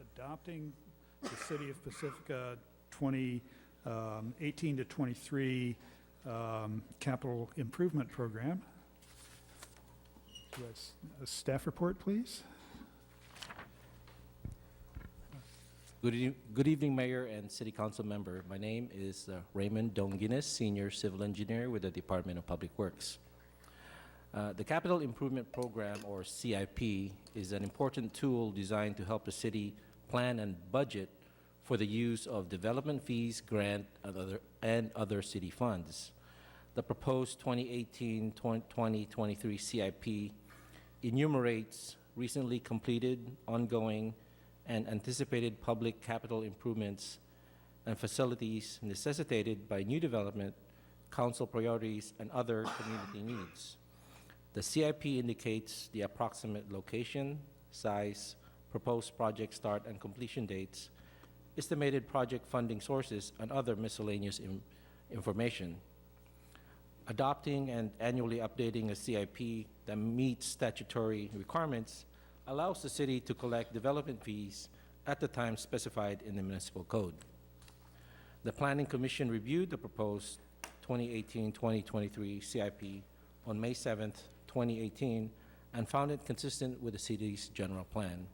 adopting the City of Pacifica 2018 to 23 capital improvement program. Do I s- a staff report, please? Good evening, Mayor and City Council member. My name is Raymond Donguines, Senior Civil Engineer with the Department of Public Works. The Capital Improvement Program, or CIP, is an important tool designed to help the city plan and budget for the use of development fees, grant, and other city funds. The proposed 2018-2023 CIP enumerates recently completed, ongoing, and anticipated public capital improvements and facilities necessitated by new development, council priorities, and other community needs. The CIP indicates the approximate location, size, proposed project start and completion dates, estimated project funding sources, and other miscellaneous information. Adopting and annually updating a CIP that meets statutory requirements allows the city to collect development fees at the time specified in the municipal code. The Planning Commission reviewed the proposed 2018-2023 CIP on May 7th, 2018, and found it consistent with the city's general plan.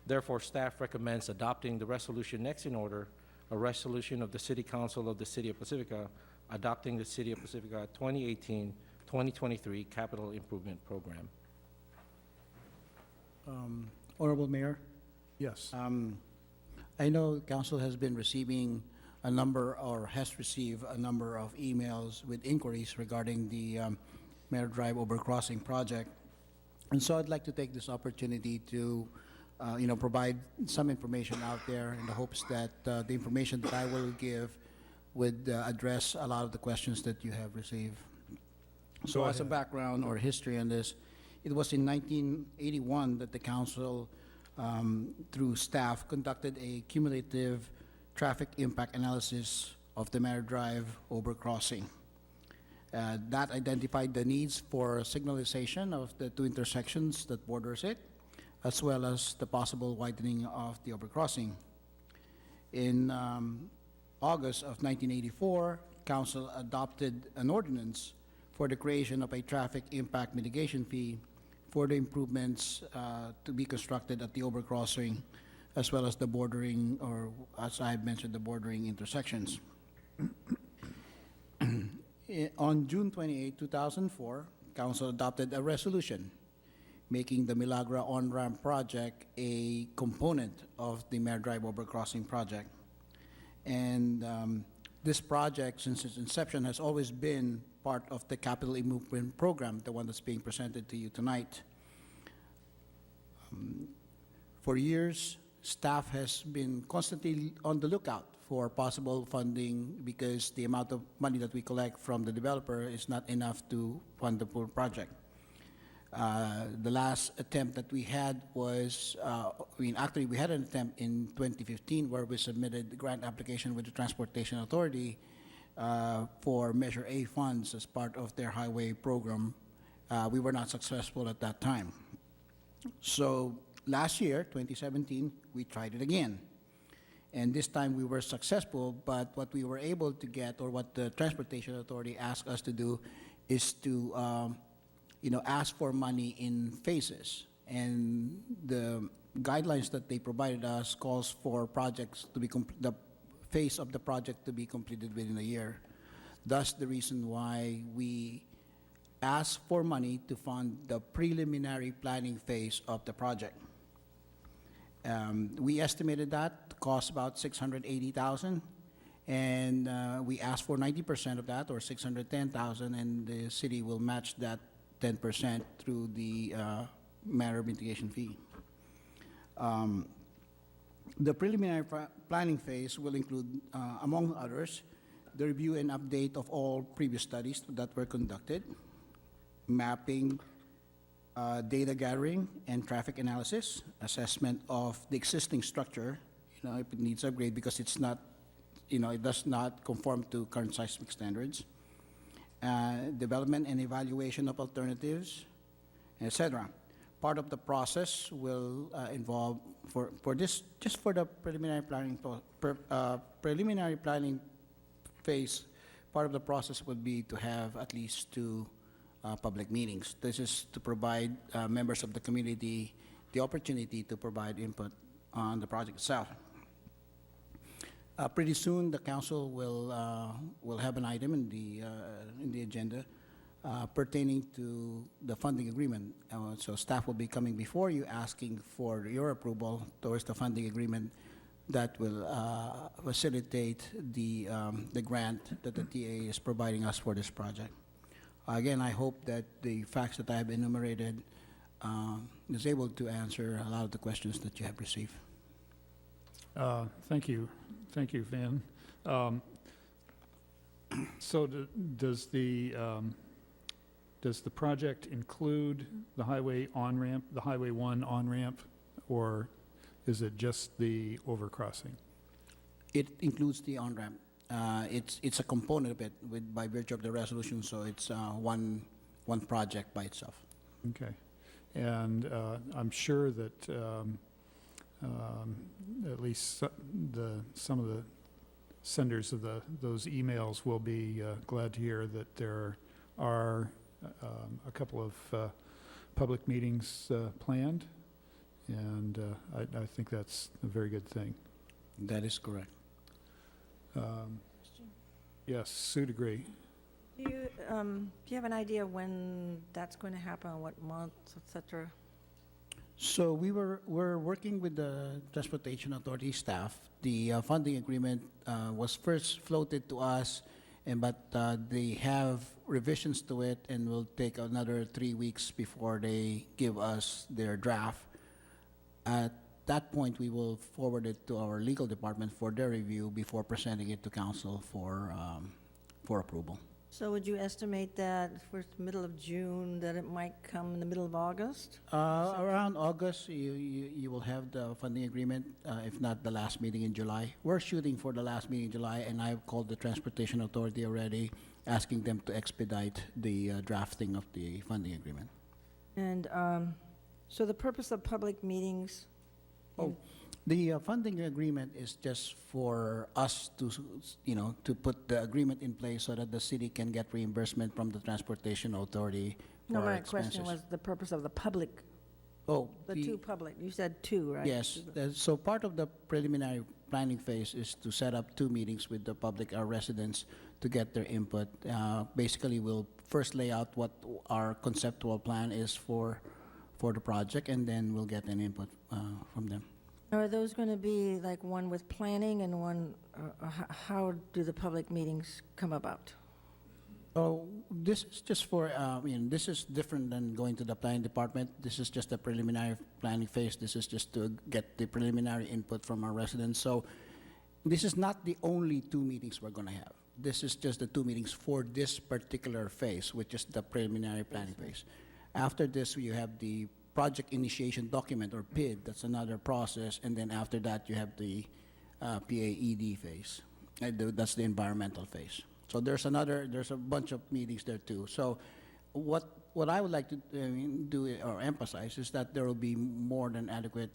Therefore, staff recommends adopting the resolution next in order, a resolution of the City Council of the City of Pacifica adopting the City of Pacifica 2018-2023 Capital Improvement Program. Honorable Mayor, Yes. I know council has been receiving a number, or has received a number of emails with inquiries regarding the Mayor Drive Overcrossing project. And so I'd like to take this opportunity to, provide some information out there in the hopes that the information that I will give would address a lot of the questions that you have received. So Go as a ahead. background or history on this, it was in 1981 that the council, through staff, conducted a cumulative traffic impact analysis of the Mare Drive overcrossing. That identified the needs for signalization of the two intersections that borders it, as well as the possible widening of the overcrossing. In August of 1984, council adopted an ordinance for the creation of a traffic impact mitigation fee for the improvements to be constructed at the overcrossing, as well as the bordering, or as I mentioned, the bordering intersections. On June 28, 2004, council adopted a resolution making the Milagro on-ramp project a component of the Mare Drive overcrossing project. And this project, since its inception, has always been part of the capital improvement program, the one that's being presented to you tonight. For years, staff has been constantly on the lookout for possible funding because the amount of money that we collect from the developer is not enough to fund the full project. The last attempt that we had was, actually we had an attempt in 2015 where we submitted the grant application with the Transportation Authority for Measure A funds as part of their highway program. We were not successful at that time. So last year, 2017, we tried it again. And this time we were successful, but what we were able to get, or what the Transportation Authority asked us to do, is to ask for money in phases. And the guidelines that they provided us calls for projects to be the phase of the project to be completed within a year. Thus, the reason why we asked for money to fund the preliminary planning phase of the project. We estimated that to cost about $680,000, and we asked for 90% of that, or $610,000, and the city will match that 10% through the matter mitigation fee. The preliminary planning phase will include, among others, the review and update of all previous studies that were conducted, mapping, data gathering and traffic analysis, assessment of the existing structure, if it needs upgrade because it's not, it does not conform to current seismic standards, development and evaluation of alternatives, etc. part of the process will involve, for this, just for the preliminary planning phase, part of the process would be to have at least 2 public meetings. This is to provide members of the community the opportunity to provide input on the project itself. Pretty soon, the council will have an item in the agenda pertaining to the funding agreement. So staff will be coming before you asking for your approval towards the funding agreement that will facilitate the grant that the TA is providing us for this project. Again, I hope that the facts that I have enumerated is able to answer a lot of the questions that you have received. Thank you. Thank you, Van. So does the project include the highway on-ramp, the Highway 1 on-ramp, or is it just the overcrossing? It includes the on-ramp. It's a component of it by virtue of the resolution, so it's one project by itself. Okay. And I'm sure that at least some of the senders of those emails will be glad to hear that there are a couple of public meetings planned, and I think that's a very good thing. That is correct. Yes, Sue degree. Do you have an idea when that's going to happen, what month, et cetera? So we're working with the Transportation Authority staff. The funding agreement was first floated to us, but they have revisions to it, and will take another 3 weeks before they give us their draft. At that point, we will forward it to our legal department for their review before presenting it to council for approval. So would you estimate that for the middle of June, that it might come in the middle of August? Around August, you will have the funding agreement, if not the last meeting in July. We're shooting for the last meeting in July, and I've called the Transportation Authority already, asking them to expedite the drafting of the funding agreement. And so the purpose of public meetings? The funding agreement is just for us to, to put the agreement in place so that the city can get reimbursement from the Transportation Authority for No, our my expenses. question was the purpose of the public, Oh, the 2 public, you said 2, right? yes. So part of the preliminary planning phase is to set up 2 meetings with the public, our residents, to get their input. Basically, we'll first lay out what our conceptual plan is for the project, and then we'll get an input from them. Are those going to be like one with planning and one, how do the public meetings come about? Oh, this is just for, this is different than going to the planning department. This is just a preliminary planning phase. This is just to get the preliminary input from our residents. So this is not the only 2 meetings we're going to have. This is just the 2 meetings for this particular phase, which is the preliminary planning phase. After this, you have the project initiation document, or PID. That's another process. And then after that, you have the PAED phase. That's the environmental phase. So there's a bunch of meetings there too. So what I would like to do or emphasize is that there will be more than adequate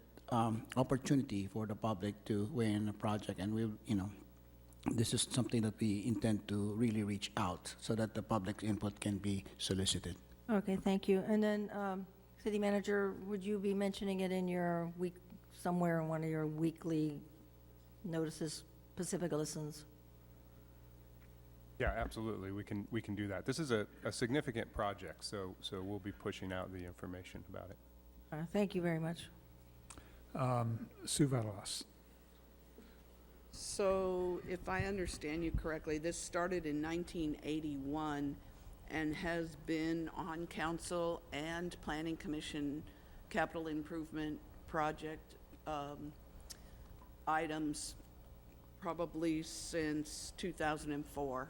opportunity for the public to weigh in the project. And this is something that we intend to really reach out so that the public's input can be solicited. Okay, thank you. And then, City Manager, would you be mentioning it in your somewhere in one of your weekly notices, Pacifica Listens? Yeah, absolutely. We can do that. This is a significant project, so we'll be pushing out the information about it. Thank you very much. Sue Valas. So if I understand you correctly, this started in 1981 and has been on council and planning commission capital improvement project items probably since 2004.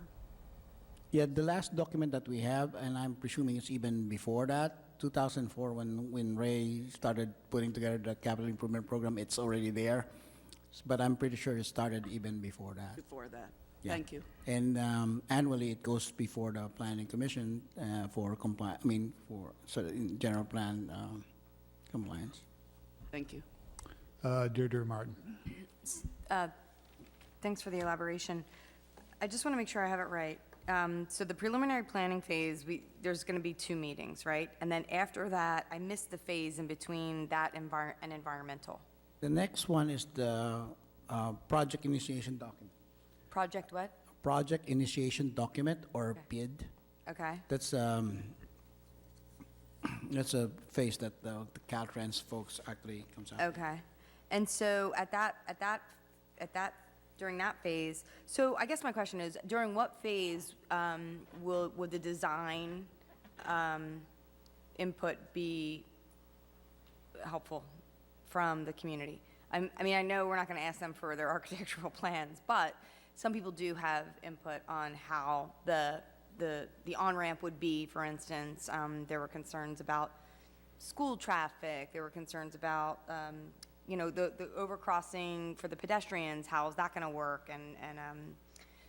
Yeah, the last document that we have, and I'm presuming it's even before that, 2004, when Ray started putting together the capital improvement program, it's already there. But I'm pretty sure it started even before that. Before that. Yeah. Thank you. And annually, it goes before the planning commission for general plan compliance. Thank you. Deirdre Martin. Thanks for the elaboration. I just want to make sure I have it right. So the preliminary planning phase, there's going to be 2 meetings, right? And then after that, I missed the phase in between that and environmental. The next one is the project initiation document. Project what? Project initiation document, or Okay. PID. Okay. That's a phase that the Caltrans folks actually comes out. Okay. And so during that phase, so I guess my question is, during what phase would the design input be helpful from the community? I mean, I know we're not going to ask them for their architectural plans, but some people do have input on how the on-ramp would be, for instance. There were concerns about school traffic. There were concerns about, the overcrossing for the pedestrians. How is that going to work? And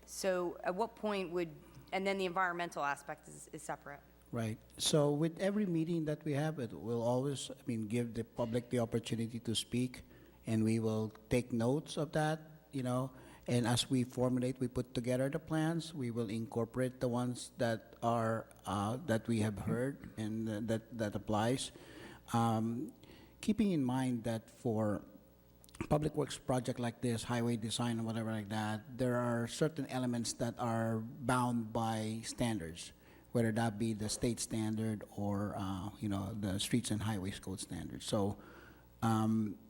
so at what point and then the environmental aspect is separate. Right. So with every meeting that we have, it will always, give the public the opportunity to speak, and we will take notes of that, And as we put together the plans, we will incorporate the ones that are, that we have heard and that applies. Keeping in mind that for public works project like this, highway design or whatever like that, there are certain elements that are bound by standards, whether that be the state standard or, the streets and highways code standards. So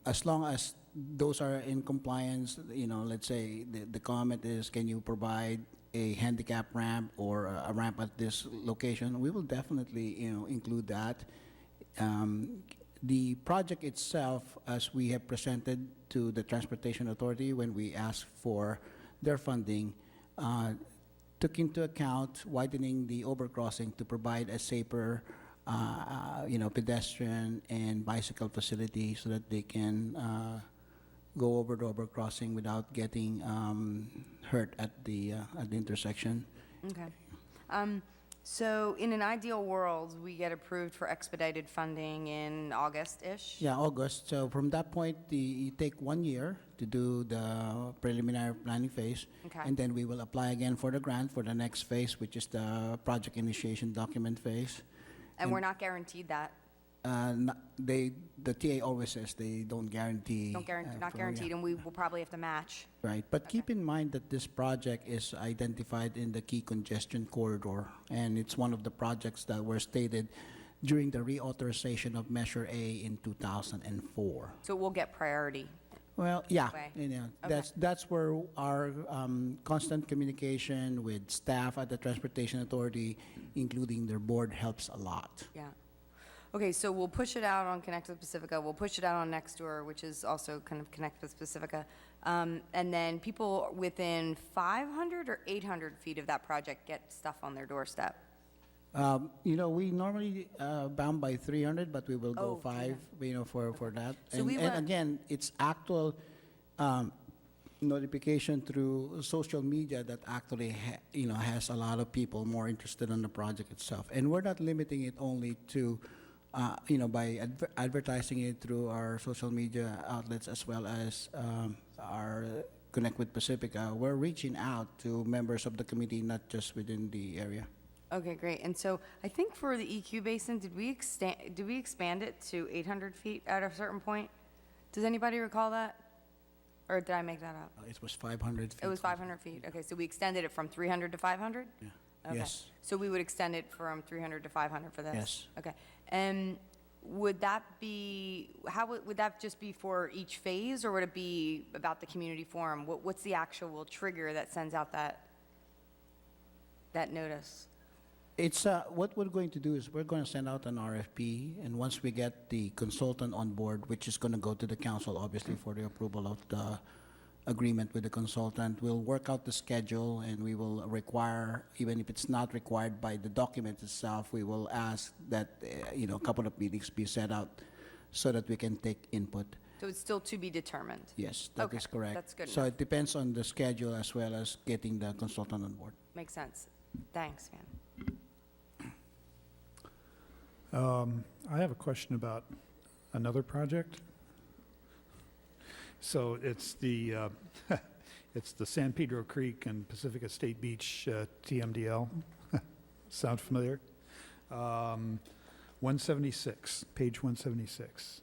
as long as those are in compliance, let's say the comment is, can you provide a handicap ramp or a ramp at this location? We will definitely, include that. The project itself, as we have presented to the Transportation Authority when we asked for their funding, took into account widening the overcrossing to provide a safer, pedestrian and bicycle facility so that they can go over the overcrossing without getting hurt at the intersection. Okay. So in an ideal world, we get approved for expedited funding in August-ish? Yeah, August. So from that point, you take 1 year to do the preliminary planning phase. Okay. And then we will apply again for the grant for the next phase, which is the project initiation document phase. And we're not guaranteed that? The TA always says they don't guarantee. Not guaranteed, and we will probably have to match. Right, but keep in mind that this project is identified in the key congestion corridor, and it's one of the projects that were stated during the reauthorization of Measure A in 2004. So we'll get priority? Well, yeah, Okay. that's where our constant communication with staff at the Transportation Authority, including their board, helps a lot. Yeah. Okay, so we'll push it out on Connect with Pacifica. We'll push it out on Nextdoor, which is also kind of Connect with Pacifica. And then people within 500 or 800 feet of that project get stuff on their doorstep. We normally bound by 300, but we will go 5, for that. So And, we and want- again, it's actual notification through social media that actually, has a lot of people more interested in the project itself. And we're not limiting it only to, by advertising it through our social media outlets as well as our Connect with Pacifica. We're reaching out to members of the committee, not just within the area. Okay, great. And so I think for the EQ basin, did we expand it to 800 feet at a certain point? Does anybody recall that? Or did I make that up? It was 500 feet. It was 500 feet. Okay, so we extended it from 300 to 500? Yeah. Okay. Yes. So we would extend it from 300 to 500 for this? Yes. Okay. And would that be, would that just be for each phase, or would it be about the community forum? What's the actual trigger that sends out that notice? It's what we're going to do is we're going to send out an RFP, and once we get the consultant on board, which is going to go to the council, obviously, for the approval of the agreement with the consultant, we'll work out the schedule, and we will require, even if it's not required by the document itself, we will ask that a couple of meetings be set out so that we can take input. So it's still to be determined? Yes, that Okay, is correct. that's good So enough. it depends on the schedule as well as getting the consultant on board. Makes sense. Thanks, man. I have a question about another project? So it's the, it's the San Pedro Creek and Pacifica State Beach TMDL. Sound familiar? 176, page 176.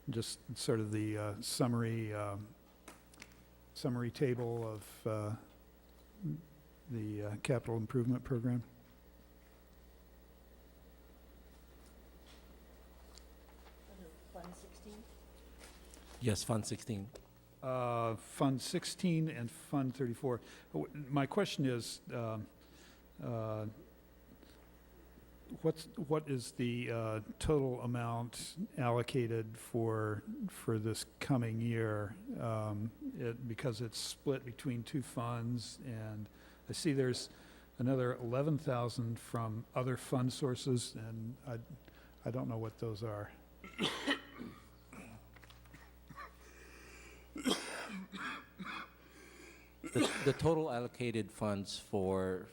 Just sort of the summary table of the capital improvement program. Fund 16? Yes, Fund 16. Fund 16 and Fund 34. My question is, what is the total amount allocated for this coming year? Because it's split between two funds, and I see there's another 11,000 from other fund sources, and I don't know what those are. The total allocated funds from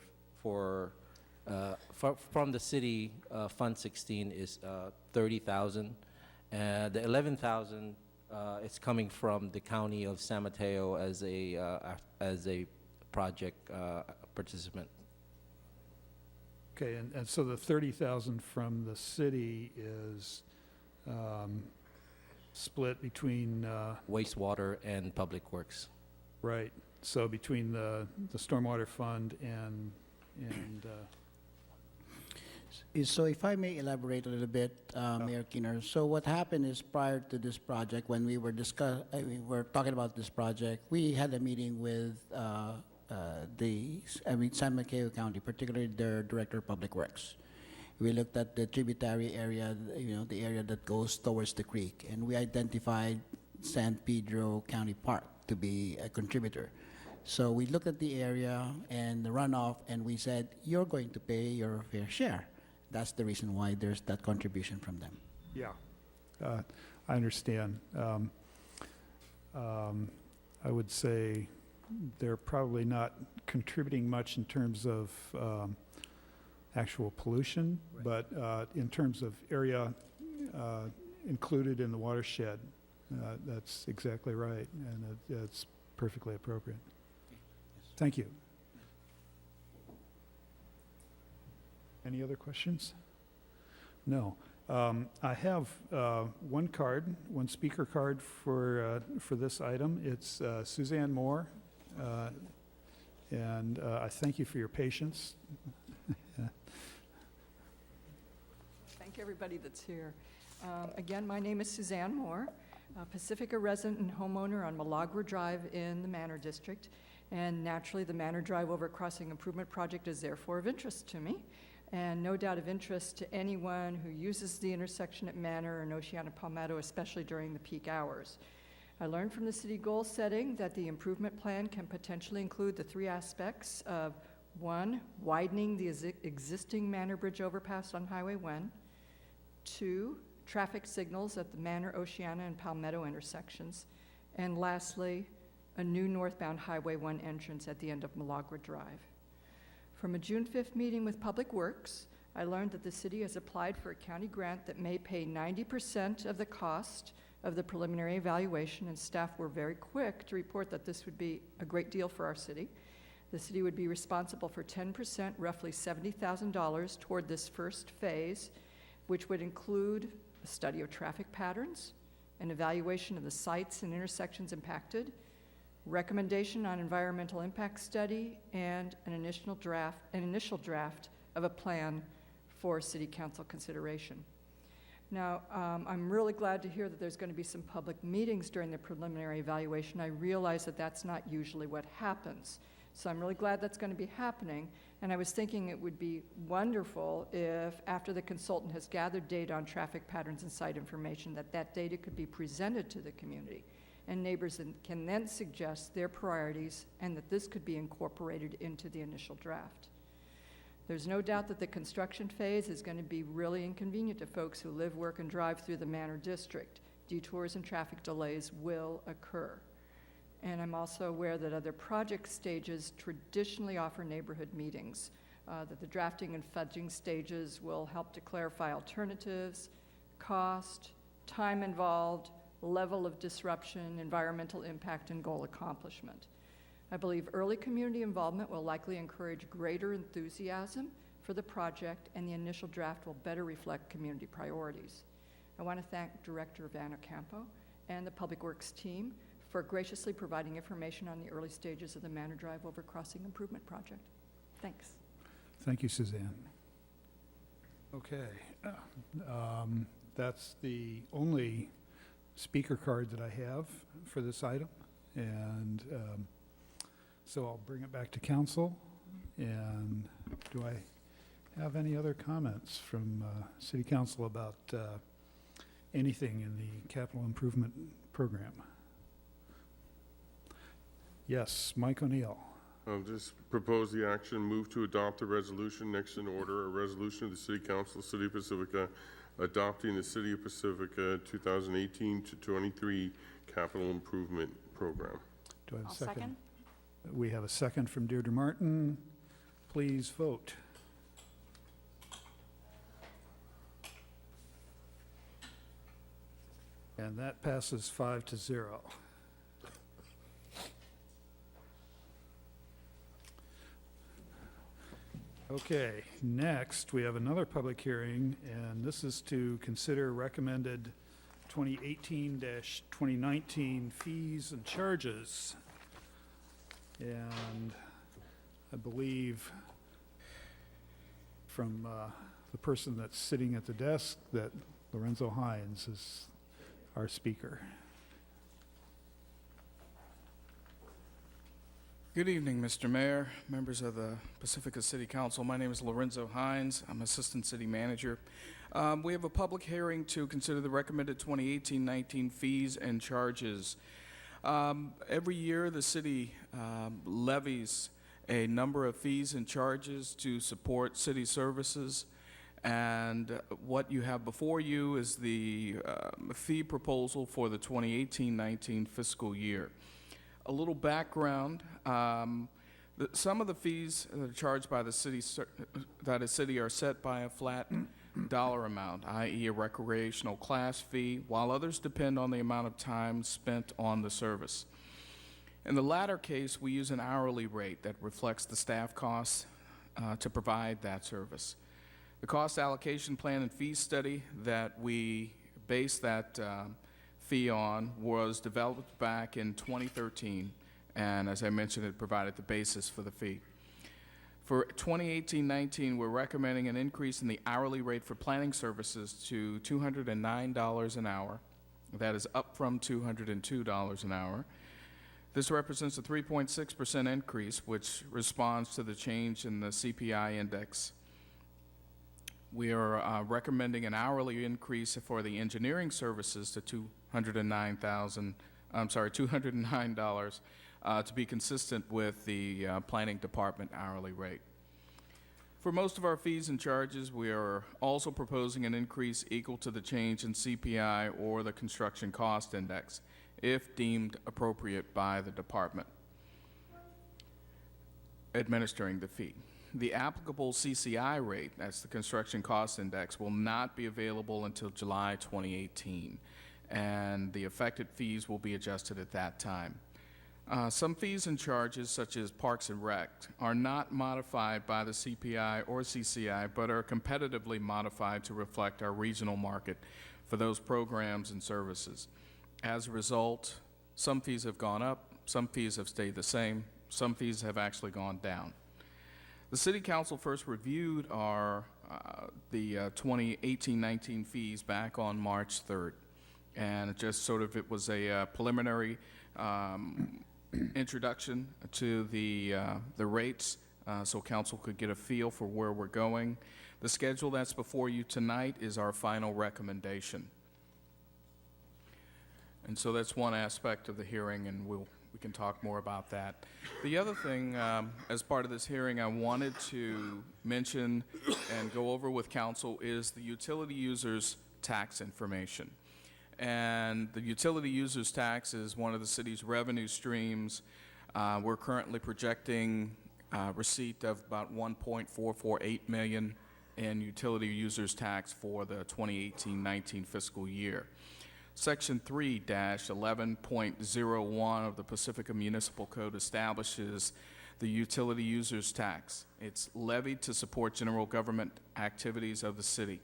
the city, Fund 16 is 30,000. The 11,000 is coming from the county of San Mateo as a project participant. Okay, and so the 30,000 from the city is split between Wastewater and Public Works. right. So between the stormwater fund and So if I may elaborate a little bit, Mayor Keener. So what happened is prior to this project, when we were talking about this project, we had a meeting with San Mateo County, particularly their Director of Public Works. We looked at the tributary area, the area that goes towards the creek, and we identified San Pedro County Park to be a contributor. So we looked at the area and the runoff, and we said, you're going to pay your fair share. That's the reason why there's that contribution from them. yeah, I understand. I would say they're probably not contributing much in terms of actual pollution, but in terms of area included in the watershed, that's exactly right, and it's perfectly appropriate. Thank you. Any other questions? No. I have one speaker card for this item. It's Suzanne Moore, and I thank you for your patience. Thank everybody that's here. Again, my name is Suzanne Moore, a Pacifica resident and homeowner on Milagro Drive in the Manor District. And naturally, the Manor Drive Overcrossing Improvement Project is therefore of interest to me, and no doubt of interest to anyone who uses the intersection at Manor and Oceana Palmetto, especially during the peak hours. I learned from the city goal setting that the improvement plan can potentially include the three aspects of: 1, widening the existing Manor Bridge overpass on Highway 1, 2, traffic signals at the Manor, Oceana, and Palmetto intersections, and lastly, a new northbound Highway 1 entrance at the end of Milagro Drive. From a June 5th meeting with Public Works, I learned that the city has applied for a county grant that may pay 90% of the cost of the preliminary evaluation, and staff were very quick to report that this would be a great deal for our city. The city would be responsible for 10%, roughly $70,000, toward this first phase, which would include a study of traffic patterns, an evaluation of the sites and intersections impacted, recommendation on environmental impact study, and an initial draft of a plan for city council consideration. Now, I'm really glad to hear that there's going to be some public meetings during the preliminary evaluation. I realize that that's not usually what happens. So I'm really glad that's going to be happening. And I was thinking it would be wonderful if, after the consultant has gathered data on traffic patterns and site information, that data could be presented to the community, and neighbors can then suggest their priorities, and that this could be incorporated into the initial draft. There's no doubt that the construction phase is going to be really inconvenient to folks who live, work, and drive through the Manor District. Detours and traffic delays will occur. And I'm also aware that other project stages traditionally offer neighborhood meetings, that the drafting and fudging stages will help to clarify alternatives, cost, time involved, level of disruption, environmental impact, and goal accomplishment. I believe early community involvement will likely encourage greater enthusiasm for the project, and the initial draft will better reflect community priorities. I want to thank Director Van Ocampo and the Public Works team for graciously providing information on the early stages of the Manor Drive Overcrossing Improvement Project. Thanks. Thank you, Suzanne. Okay. That's the only speaker card that I have for this item. And so I'll bring it back to council. And do I have any other comments from City Council about anything in the capital improvement program? Yes, Mike O'Neill. I'll just propose the action, move to adopt a resolution next in order, a resolution of the City Council, City of Pacifica, adopting the City of Pacifica 2018 to 23 capital improvement program. Do I have a second? We have a second from Deirdre Martin. Please vote. And that passes 5-0. Okay, next we have another public hearing, and this is to consider recommended 2018-2019 fees and charges. And I believe from the person that's sitting at the desk that Lorenzo Hines is our speaker. Good evening, Mr. Mayor, members of the Pacifica City Council. My name is Lorenzo Hines. I'm Assistant City Manager. We have a public hearing to consider the recommended 2018-19 fees and charges. Every year, the city levies a number of fees and charges to support city services. And what you have before you is the fee proposal for the 2018-19 fiscal year. A little background, some of the fees that are charged by the city, are set by a flat dollar amount, i.e. a recreational class fee, while others depend on the amount of time spent on the service. In the latter case, we use an hourly rate that reflects the staff costs to provide that service. The cost allocation plan and fee study that we base that fee on was developed back in 2013, and as I mentioned, it provided the basis for the fee. For 2018-19, we're recommending an increase in the hourly rate for planning services to $209 an hour. That is up from $202 an hour. This represents a 3.6% increase, which responds to the change in the CPI index. We are recommending an hourly increase for the engineering services to $209 to be consistent with the planning department hourly rate. For most of our fees and charges, we are also proposing an increase equal to the change in CPI or the construction cost index, if deemed appropriate by the department administering the fee. The applicable CCI rate, that's the construction cost index, will not be available until July 2018, and the affected fees will be adjusted at that time. Some fees and charges, such as Parks and Rec, are not modified by the CPI or CCI, but are competitively modified to reflect our regional market for those programs and services. As a result, some fees have gone up, some fees have stayed the same, some fees have actually gone down. The City Council first reviewed the 2018-19 fees back on March 3rd, and it was a preliminary introduction to the rates, so Council could get a feel for where we're going. The schedule that's before you tonight is our final recommendation. And so that's one aspect of the hearing, and we can talk more about that. The other thing, as part of this hearing, I wanted to mention and go over with council is the utility users tax information. And the utility users tax is one of the city's revenue streams. We're currently projecting receipt of about $1.448 million and utility users tax for the 2018-19 fiscal year. Section 3-11.01 of the Pacifica Municipal Code establishes the utility users tax. It's levied to support general government activities of the city.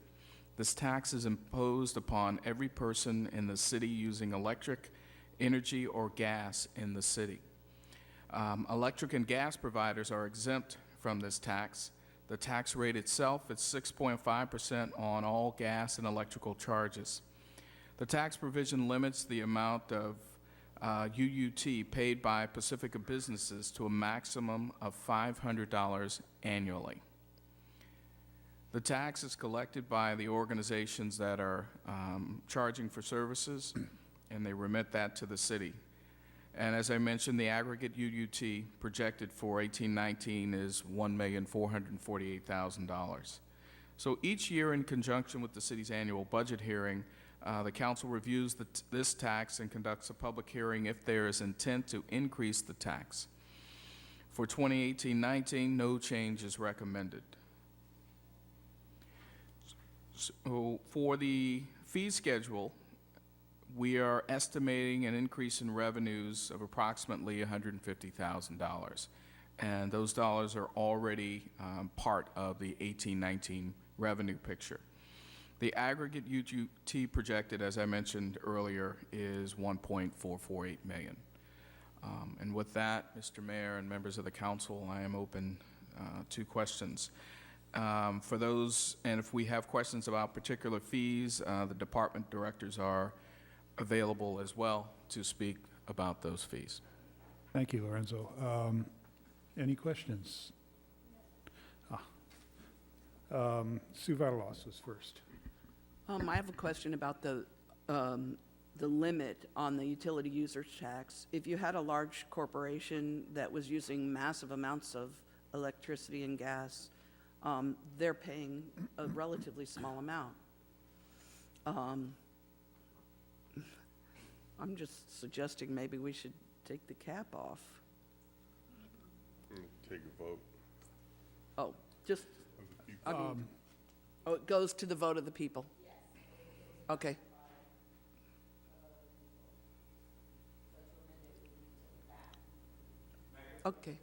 This tax is imposed upon every person in the city using electric, energy, or gas in the city. Electric and gas providers are exempt from this tax. The tax rate itself is 6.5% on all gas and electrical charges. The tax provision limits the amount of UUT paid by Pacifica businesses to a maximum of $500 annually. The tax is collected by the organizations that are charging for services, and they remit that to the city. And as I mentioned, the aggregate UUT projected for 18-19 is $1,448,000. So each year, in conjunction with the city's annual budget hearing, the council reviews this tax and conducts a public hearing if there is intent to increase the tax. For 2018-19, no change is recommended. So for the fee schedule, we are estimating an increase in revenues of approximately $150,000. And those dollars are already part of the 18-19 revenue picture. The aggregate UUT projected, as I mentioned earlier, is $1.448 million. And with that, Mr. Mayor and members of the council, I am open to questions. For those, and if we have questions about particular fees, the department directors are available as well to speak about those fees. Thank you, Lorenzo. Any questions? Sue Vitalos was first. I have a question about the limit on the utility users tax. If you had a large corporation that was using massive amounts of electricity and gas, they're paying a relatively small amount. I'm just suggesting maybe we should take the cap off. Take a vote. Oh, just, I mean, oh, it goes to the vote of the people? Okay. Okay,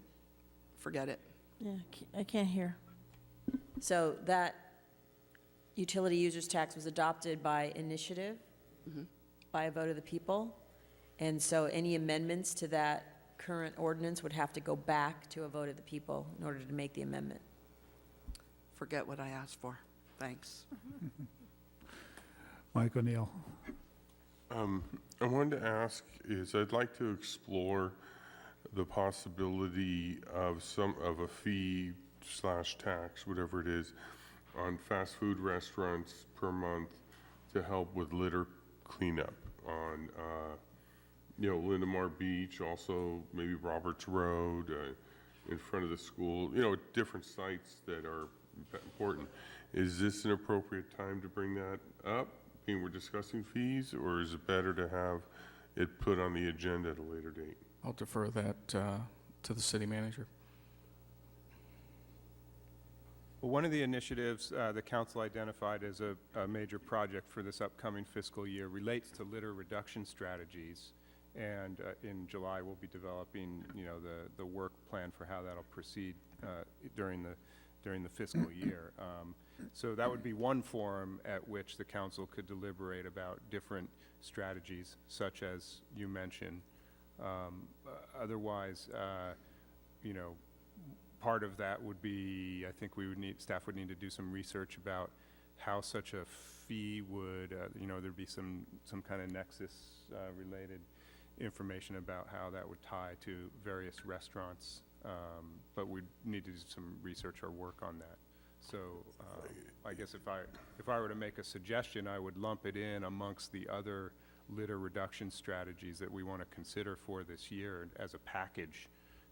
forget it. Yeah, I can't hear. So that utility users tax was adopted by initiative, by a vote of the people, and so any amendments to that current ordinance would have to go back to a vote of the people in order to make the amendment. Forget what I asked for. Thanks. Mike O'Neill. I wanted to ask I'd like to explore the possibility of a fee / tax, whatever it is, on fast food restaurants per month to help with litter cleanup on, Lindemar Beach, also maybe Roberts Road, in front of the school, different sites that are important. Is this an appropriate time to bring that up? We're discussing fees, or is it better to have it put on the agenda at a later date? I'll defer that to the city manager. Well, one of the initiatives the council identified as a major project for this upcoming fiscal year relates to litter reduction strategies. And in July, we'll be developing, the work plan for how that'll proceed during the fiscal year. So that would be one forum at which the council could deliberate about different strategies, such as you mentioned. Otherwise, part of that would be, I think staff would need to do some research about how such a fee would, there'd be some kind of nexus related information about how that would tie to various restaurants, but we'd need to do some research or work on that. So I guess if I were to make a suggestion, I would lump it in amongst the other litter reduction strategies that we want to consider for this year as a package,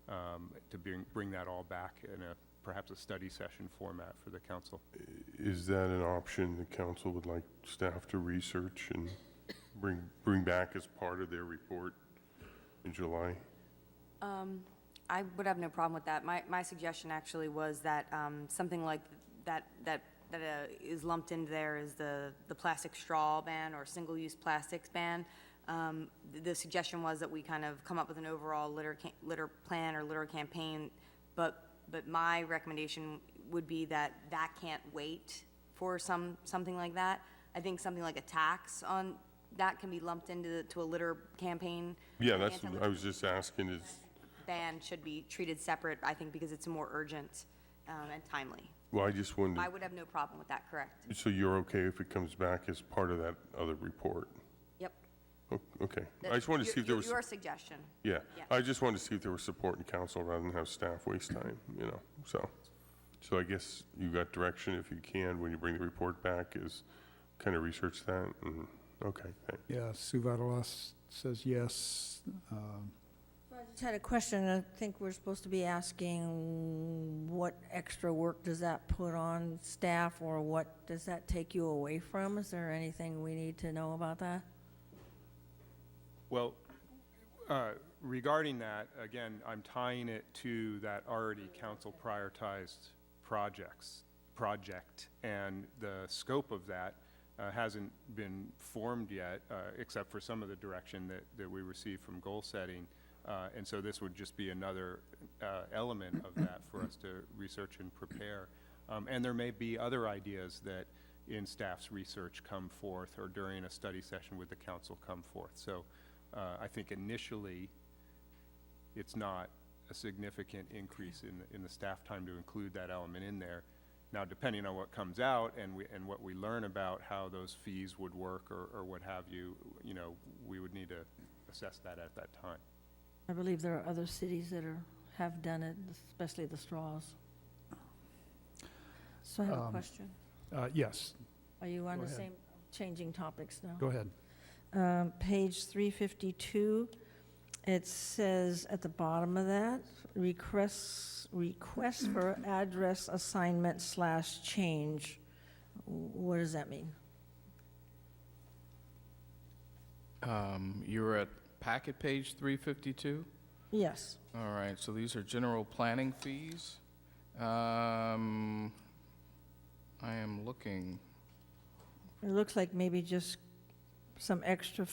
to bring that all back in perhaps a study session format for the council. Is that an option the council would like staff to research and bring back as part of their report in July? I would have no problem with that. My suggestion actually was that something like that is lumped into there is the plastic straw ban or single-use plastics ban. The suggestion was that we kind of come up with an overall litter plan or litter campaign, but my recommendation would be that can't wait for something like that. I think something like a tax on that can be lumped into a litter campaign. Yeah, The that's, anti-litter I was just asking is, ban should be treated separate, I think, because it's more urgent and timely. well, I just wanted, I would have no problem with that, correct? so you're okay if it comes back as part of that other report? Yep. Okay. I just wanted to see if there was, Your suggestion. yeah, Yeah. I just wanted to see if there was support in council rather than have staff waste time, So I guess you got direction, if you can, when you bring the report back, is kind of research that, and, okay, thanks. Yeah, Sue Vadalas says yes. I just had a question. I think we're supposed to be asking what extra work does that put on staff, or what does that take you away from? Is there anything we need to know about that? Well, regarding that, again, I'm tying it to that already council prioritized project, and the scope of that hasn't been formed yet, except for some of the direction that we received from goal setting. And so this would just be another element of that for us to research and prepare. And there may be other ideas that in staff's research come forth, or during a study session with the council come forth. So I think initially it's not a significant increase in the staff time to include that element in there. Now, depending on what comes out and what we learn about how those fees would work or what have you, we would need to assess that at that time. I believe there are other cities that have done it, especially the straws. So I have a question. Yes, Are you on Go the ahead. same, changing topics now? go ahead. Page 352, it says at the bottom of that, request for address assignment / change. What does that mean? You're at packet page 352? Yes. All right, so these are general planning fees. I am looking, It looks like maybe just some extra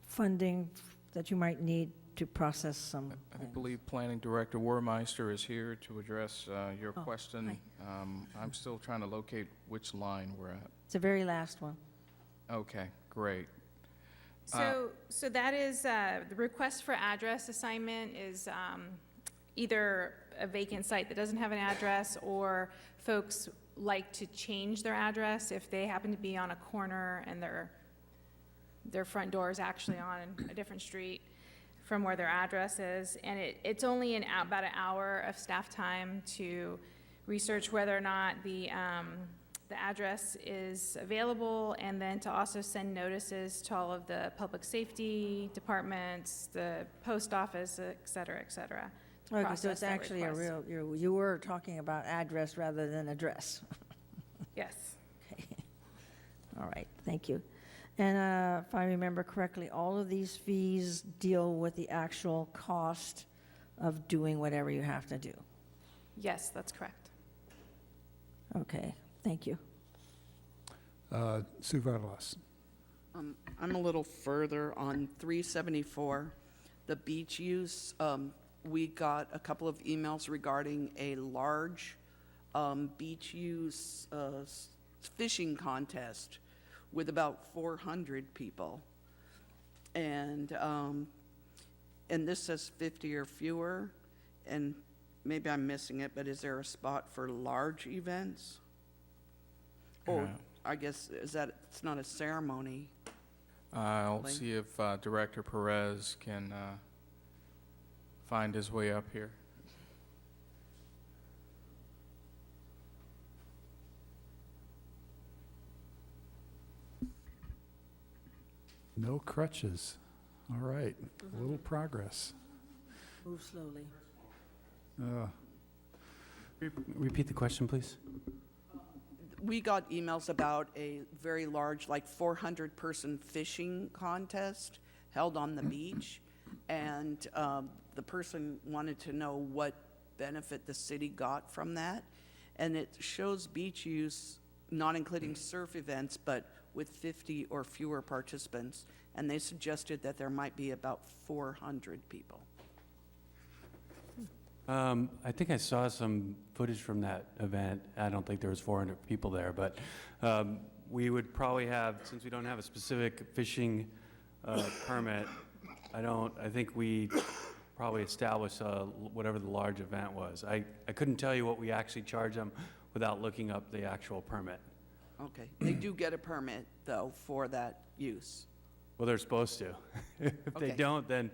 funding that you might need to process some. I believe Planning Director Warmeister is here to address your question. I'm still trying to locate which line we're at. It's the very last one. Okay, great. So that is, the request for address assignment is either a vacant site that doesn't have an address, or folks like to change their address if they happen to be on a corner and their front door is actually on a different street from where their address is. And it's only about an hour of staff time to research whether or not the address is available, and then to also send notices to all of the public safety departments, the post office, et cetera, to Okay, so process it's that actually a request. real, you were talking about address rather than address. Yes. Okay. All right, thank you. And if I remember correctly, all of these fees deal with the actual cost of doing whatever you have to do. Yes, that's correct. Okay, thank you. Sue Vadalas. I'm a little further on 374, the beach use. We got a couple of emails regarding a large beach use fishing contest with about 400 people. And this says 50 or fewer, and maybe I'm missing it, but is there a spot for large events? Or, I guess, it's not a ceremony? I'll Like- see if Director Perez can find his way up here. No crutches. All right, a little progress. Move slowly. Repeat the question, please. We got emails about a very large, like 400-person fishing contest held on the beach, and the person wanted to know what benefit the city got from that. And it shows beach use not including surf events, but with 50 or fewer participants. And they suggested that there might be about 400 people. I think I saw some footage from that event. I don't think there was 400 people there, but we would probably have, since we don't have a specific fishing permit, I think we probably established whatever the large event was. I couldn't tell you what we actually charge them without looking up the actual permit. Okay. They do get a permit, though, for that use. Well, they're supposed to. If they Okay. don't, then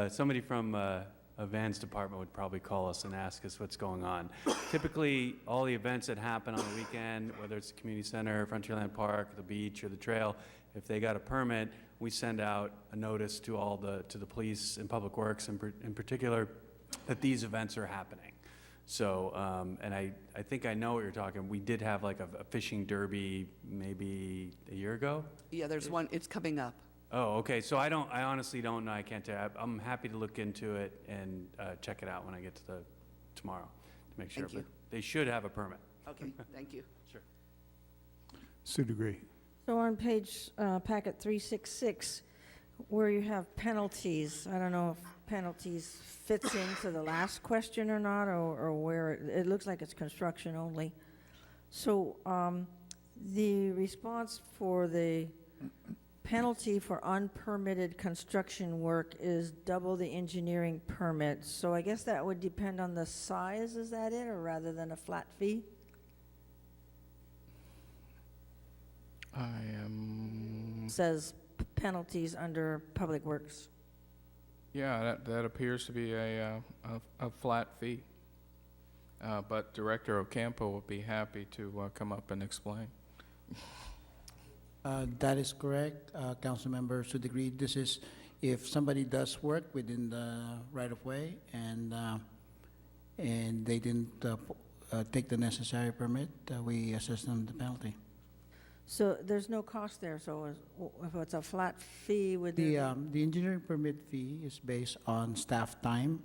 somebody from a Vans department would probably call us and ask us what's going on. Typically, all the events that happen on the weekend, whether it's the community center, Frontierland Park, the beach, or the trail, if they got a permit, we send out a notice to the police and public works in particular that these events are happening. So, and I think I know what you're talking. We did have like a fishing derby maybe a year ago. Yeah, there's one, it's coming up. Oh, okay. So I honestly don't know. I can't tell you. I'm happy to look into it and check it out when I get to tomorrow to make sure. Thank you. But they should have a permit. Okay, thank you. Sure. Sue Degree. So on page, packet 366, where you have penalties, I don't know if penalties fits into the last question or not, or where, it looks like it's construction only. So the response for the penalty for unpermitted construction work is double the engineering permit. So I guess that would depend on the size, is that it, or rather than a flat fee? Says penalties under Public Works. Yeah, that appears to be a flat fee. But Director Ocampo will be happy to come up and explain. That is correct, Councilmember Sudegree. This is if somebody does work within the right-of-way and they didn't take the necessary permit, we assess them the penalty. So there's no cost there, so if it's a flat fee, would The there engineering permit fee is based on staff time,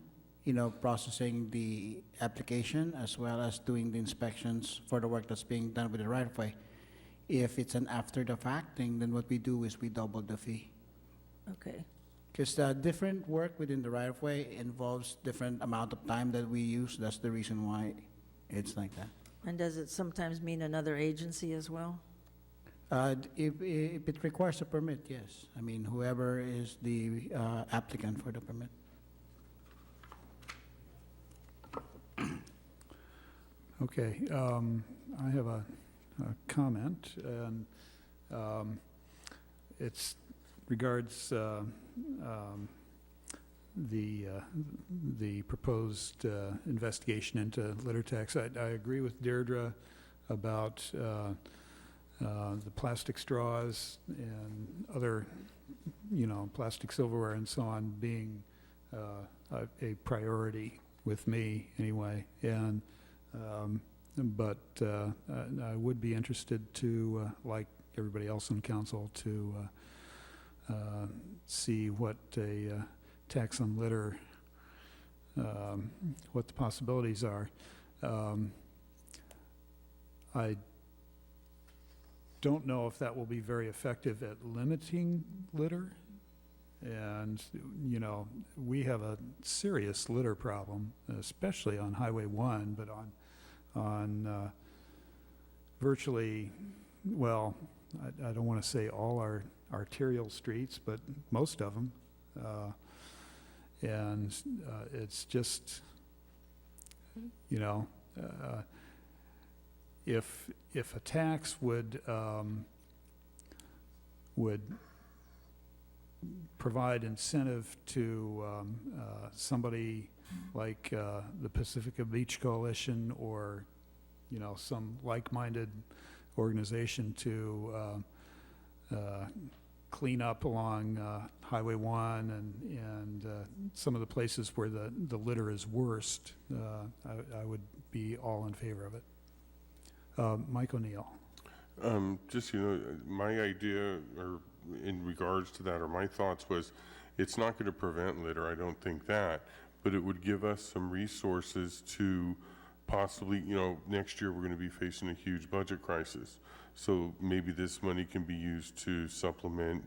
processing the application as well as doing the inspections for the work that's being done with the right-of-way. If it's an after-the-fact thing, then what we do is we double the fee. Okay. Because different work within the right-of-way involves different amount of time that we use. That's the reason why it's like that. And does it sometimes mean another agency as well? If it requires a permit, yes. I mean, whoever is the applicant for the permit. Okay, I have a comment, and it's regards the proposed investigation into litter tax. I agree with Deirdre about the plastic straws and other, plastic silverware and so on being a priority with me anyway. And but I would be interested to, like everybody else on council, to see what a tax on litter, what the possibilities are. I don't know if that will be very effective at limiting litter. And, we have a serious litter problem, especially on Highway 1, but on virtually, well, I don't want to say all our arterial streets, but most of them. And it's just, if a tax would provide incentive to somebody like the Pacifica Beach Coalition or, some like-minded organization to clean up along Highway 1 and some of the places where the litter is worst, I would be all in favor of it. Mike O'Neill. Just, my idea or in regards to that, or my thoughts was, it's not going to prevent litter, I don't think that, but it would give us some resources to possibly, next year we're going to be facing a huge budget crisis. So maybe this money can be used to supplement,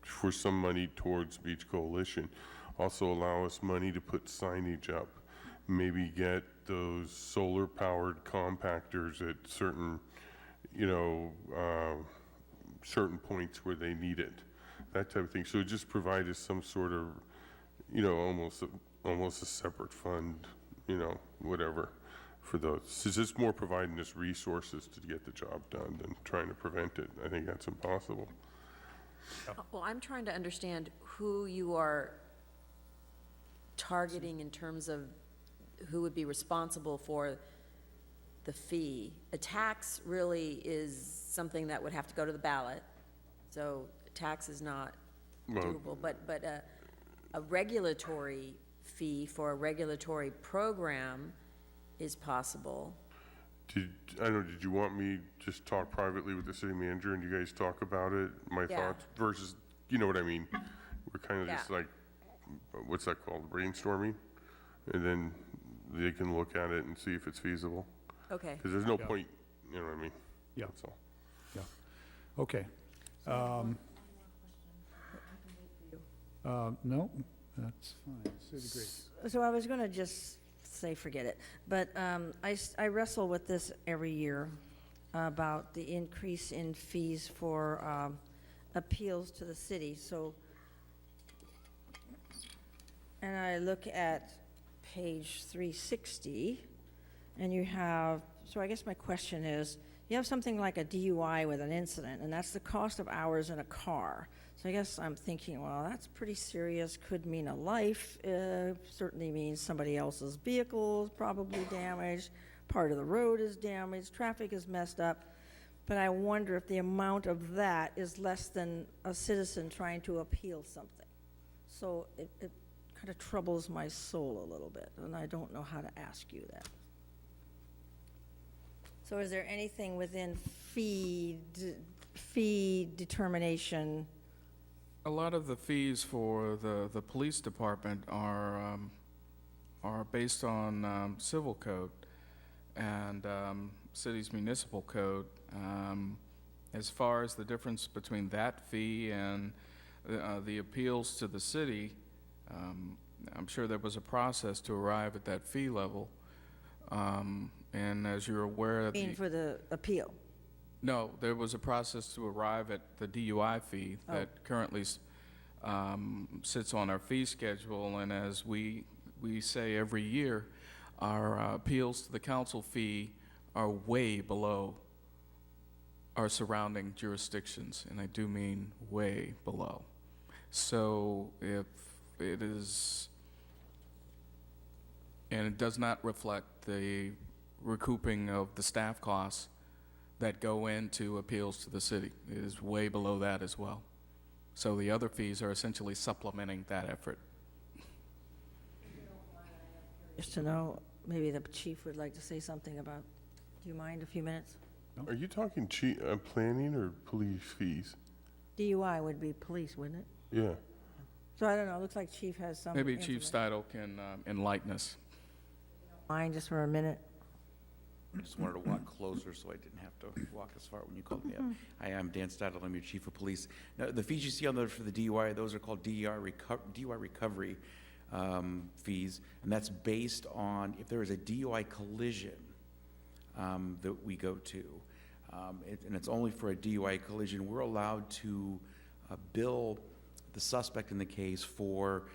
for some money towards Beach Coalition. Also allow us money to put signage up. Maybe get those solar-powered compactors at certain, certain points where they need it. That type of thing. So just provide us some sort of, almost a separate fund, whatever, for those. It's just more providing us resources to get the job done than trying to prevent it. I think that's impossible. Well, I'm trying to understand who you are targeting in terms of who would be responsible for the fee. A tax really is something that would have to go to the ballot, so a tax is not doable. But a regulatory fee for a regulatory program is possible. Did you want me just talk privately with the city manager and you guys talk about it, my thoughts versus, you know what I mean? We're kind of just like, what's that called, brainstorming? And then they can look at it and see if it's feasible. Okay. Because there's no point, you know what I mean? Yeah. That's all. Yeah. Okay. No, that's fine. City great. So I was going to just say forget it, but I wrestle with this every year about the increase in fees for appeals to the city. So, and I look at page 360, and you have, so I guess my question is, you have something like a DUI with an incident, and that's the cost of hours in a car. So I guess I'm thinking, well, that's pretty serious, could mean a life, certainly means somebody else's vehicle is probably damaged, part of the road is damaged, traffic is messed up, but I wonder if the amount of that is less than a citizen trying to appeal something. So it kind of troubles my soul a little bit, and I don't know how to ask you that. So is there anything within fee determination? A lot of the fees for the police department are based on civil code and city's municipal code. As far as the difference between that fee and the appeals to the city, I'm sure there was a process to arrive at that fee level. And as you're aware, For the appeal? No, there was a process to arrive at the DUI fee that currently sits on our fee schedule, and as we say every year, our appeals to the council fee are way below our surrounding jurisdictions, and I do mean way below. So if it is, and it does not reflect the recouping of the staff costs that go into appeals to the city. It is way below that as well. So the other fees are essentially supplementing that effort. Just to know, maybe the chief would like to say something about, do you mind a few minutes? Are you talking planning or police fees? DUI would be police, wouldn't it? Yeah. So I don't know, it looks like chief has some. Maybe Chief Steidel can enlighten us. Mind just for a minute? I just wanted to walk closer so I didn't have to walk as far when you called me up. Hi, I'm Dan Steidel. I'm your chief of police. Now, the fees you see on there for the DUI, those are called DUI recovery fees, and that's based on if there is a DUI collision that we go to, and it's only for a DUI collision. We're allowed to bill the suspect in the case for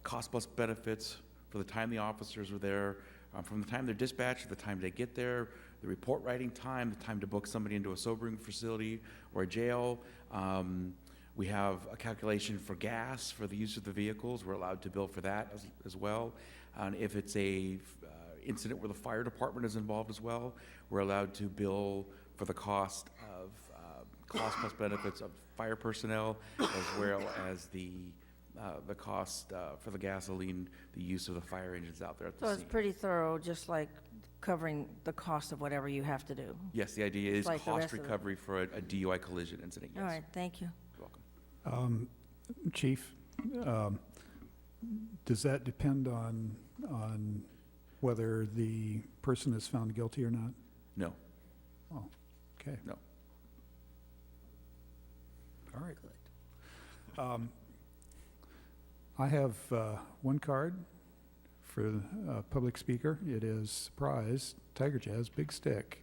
cost plus benefits for the time the officers were there, from the time they're dispatched to the time they get there, the report writing time, the time to book somebody into a sobering facility or a jail. We have a calculation for gas for the use of the vehicles. We're allowed to bill for that as well. And if it's a incident where the fire department is involved as well, we're allowed to bill for the cost of cost plus benefits of fire personnel, as well as the cost for the gasoline, the use of the fire engines out there at the So scene. it's pretty thorough, just like covering the cost of whatever you have to do. Yes, the idea is Like the cost rest of it. recovery for a DUI collision incident, yes. All right, thank you. You're welcome. Chief, does that depend on whether the person is found guilty or not? No. Oh, okay. No. All right. I have one card for public speaker. It is, surprise, Tiger Jazz Big Stick,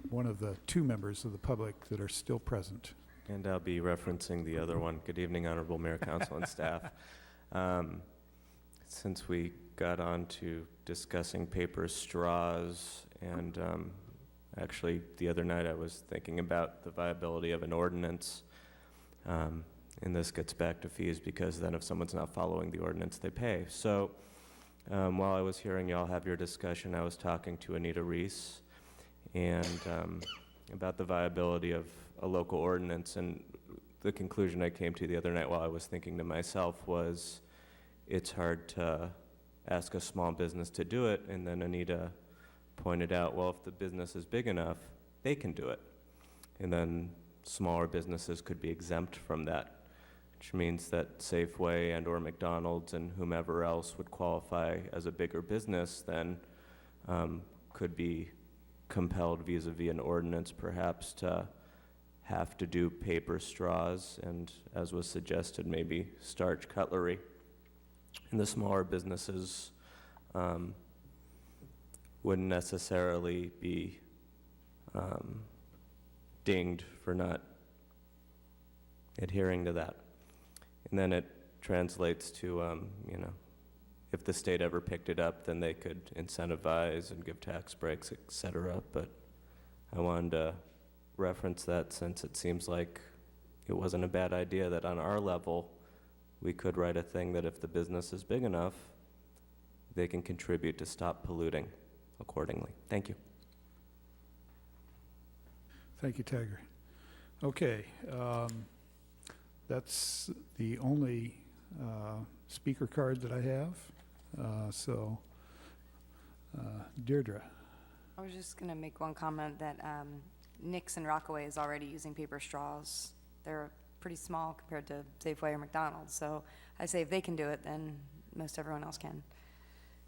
one of the 2 members of the public that are still present. And I'll be referencing the other one. Good evening, Honorable Mayor, Council, and staff. Since we got on to discussing paper straws, and actually the other night I was thinking about the viability of an ordinance, and this gets back to fees, because then if someone's not following the ordinance, they pay. So while I was hearing y'all have your discussion, I was talking to Anita Reese and about the viability of a local ordinance, and the conclusion I came to the other night while I was thinking to myself was, it's hard to ask a small business to do it, and then Anita pointed out, well, if the business is big enough, they can do it. And then smaller businesses could be exempt from that, which means that Safeway and or McDonald's and whomever else would qualify as a bigger business then could be compelled vis-a-vis an ordinance perhaps to have to do paper straws and, as was suggested, maybe starch cutlery. And the smaller businesses wouldn't necessarily be dinged for not adhering to that. And then it translates to, you know, if the state ever picked it up, then they could incentivize and give tax breaks, et cetera. But I wanted to reference that since it seems like it wasn't a bad idea that on our level, we could write a thing that if the business is big enough, they can contribute to stop polluting accordingly. Thank you. Thank you, Tiger. Okay, that's the only speaker card that I have. Deirdre. I was just going to make one comment that Nick's and Rockaway is already using paper straws. They're pretty small compared to Safeway or McDonald's. So I say if they can do it, then most everyone else can.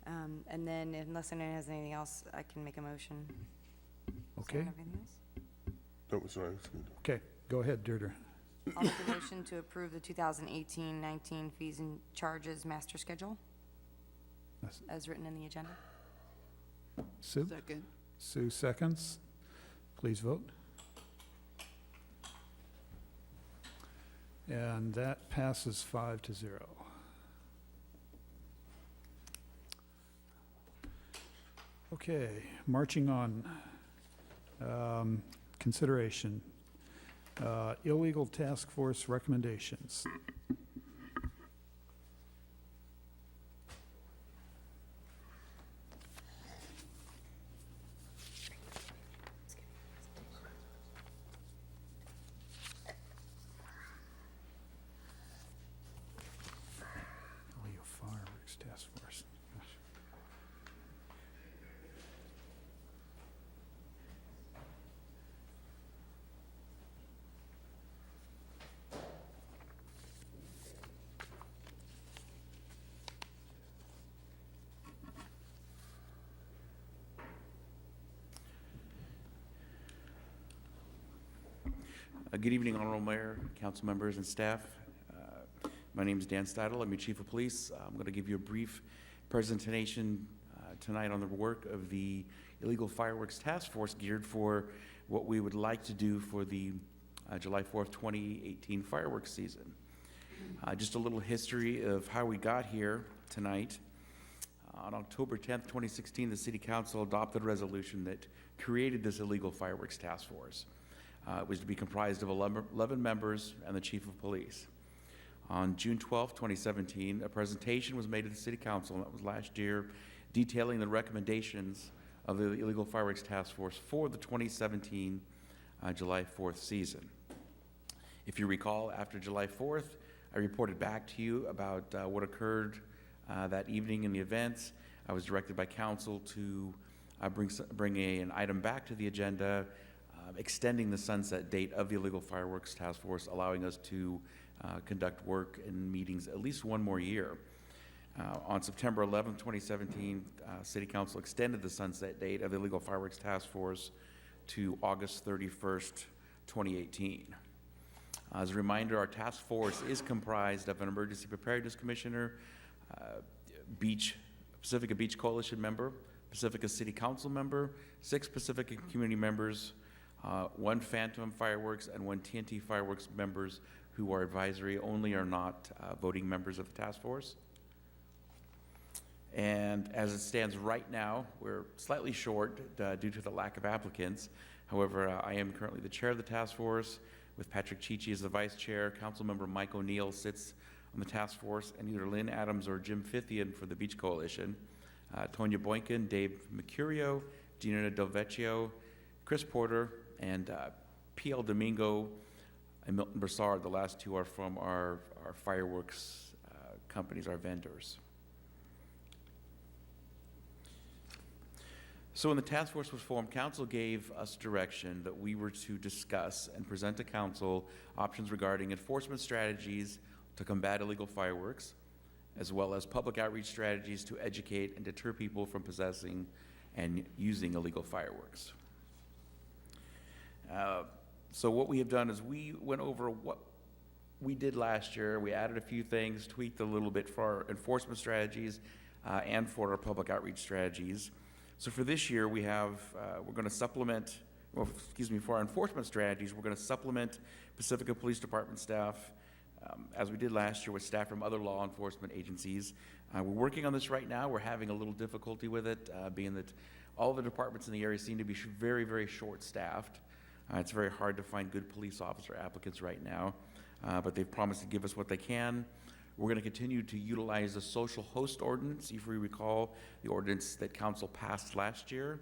And then unless anyone has anything else, I can make a motion. Okay. That was what I was going to do. Okay, go ahead, Deirdre. I'll make a motion to approve the 2018-19 fees and charges master schedule as written in the agenda. Sue? Second. Sue seconds. Please vote. And that passes 5-0. Okay, marching on. Consideration. Illegal task force recommendations. Oh, you fireworks task force. Gosh. Good evening, Honorable Mayor, council members, and staff. My name is Dan Steidel. I'm your Chief of Police. I'm going to give you a brief presentation tonight on the work of the Illegal Fireworks Task Force geared for what we would like to do for the July 4th, 2018 fireworks season. Just a little history of how we got here tonight. On October 10th, 2016, the City Council adopted a resolution that created this Illegal Fireworks Task Force. It was to be comprised of 11 members and the Chief of Police. On June 12, 2017, a presentation was made to the City Council, and that was last year, detailing the recommendations of the Illegal Fireworks Task Force for the 2017 July 4th season. If you recall, after July 4th, I reported back to you about what occurred that evening in the events. I was directed by Council to bring an item back to the agenda extending the sunset date of the Illegal Fireworks Task Force, allowing us to conduct work and meetings at least one more year. On September 11, 2017, City Council extended the sunset date of the Illegal Fireworks Task Force to August 31st, 2018. As a reminder, our task force is comprised of an Emergency Preparedness Commissioner, Pacifica Beach Coalition member, Pacifica City Council member, 6 Pacifica community members, 1 Phantom Fireworks, and 1 TNT Fireworks members who are advisory only, are not voting members of the task force. And as it stands right now, we're slightly short due to the lack of applicants. However, I am currently the chair of the task force, with Patrick Chichi as the vice chair. Councilmember Mike O'Neill sits on the task force, and either Lynn Adams or Jim Fithian for the Beach Coalition. Tonya Boykin, Dave Mercurio, Gina Del Vecchio, Chris Porter, and P.L. Domingo and Milton Broussard. The last 2 are from our fireworks companies, our vendors. So when the task force was formed, council gave us direction that we were to discuss and present to council options regarding enforcement strategies to combat illegal fireworks, as well as public outreach strategies to educate and deter people from possessing and using illegal fireworks. So what we have done is we went over what we did last year. We added a few things, tweaked a little bit for our enforcement strategies and for our public outreach strategies. So for this year, we have, we're going to supplement, for our enforcement strategies, we're going to supplement Pacifica Police Department staff, as we did last year, with staff from other law enforcement agencies. We're working on this right now. We're having a little difficulty with it, being that all the departments in the area seem to be very, very short-staffed. It's very hard to find good police officer applicants right now, but they've promised to give us what they can. We're going to continue to utilize the social host ordinance. If we recall, the ordinance that council passed last year.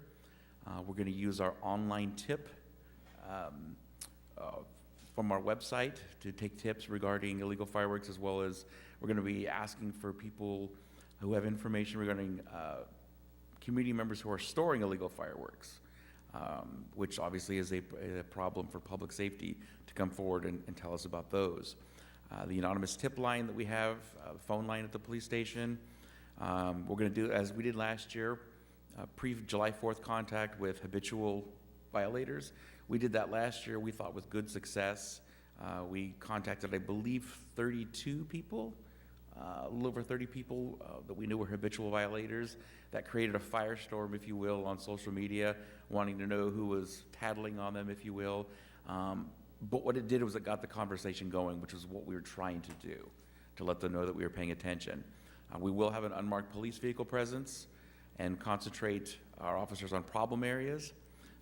We're going to use our online tip from our website to take tips regarding illegal fireworks, as well as we're going to be asking for people who have information regarding community members who are storing illegal fireworks, which obviously is a problem for public safety, to come forward and tell us about those. The anonymous tip line that we have, phone line at the police station. We're going to do, as we did last year, pre-July 4th contact with habitual violators. We did that last year, we thought, with good success. We contacted, I believe, 32 people, a little over 30 people that we knew were habitual violators. That created a firestorm, if you will, on social media, wanting to know who was tattling on them, if you will. But what it did was it got the conversation going, which is what we were trying to do, to let them know that we were paying attention. We will have an unmarked police vehicle presence and concentrate our officers on problem areas.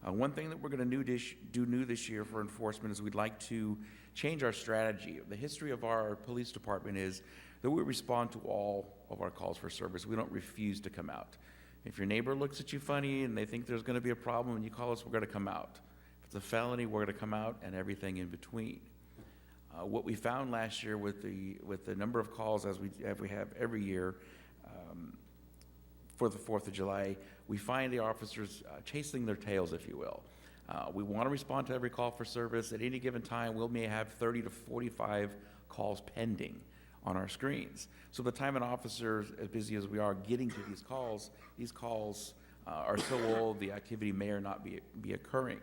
One thing that we're going to do new this year for enforcement is we'd like to change our strategy. The history of our police department is that we respond to all of our calls for service. We don't refuse to come out. If your neighbor looks at you funny and they think there's going to be a problem and you call us, we're going to come out. If it's a felony, we're going to come out, and everything in between. What we found last year with the number of calls as we have every year for the 4th of July, we find the officers chasing their tails, if you will. We want to respond to every call for service. At any given time, we may have 30 to 45 calls pending on our screens. So by the time an officer, as busy as we are, getting to these calls are so old, the activity may or not be occurring.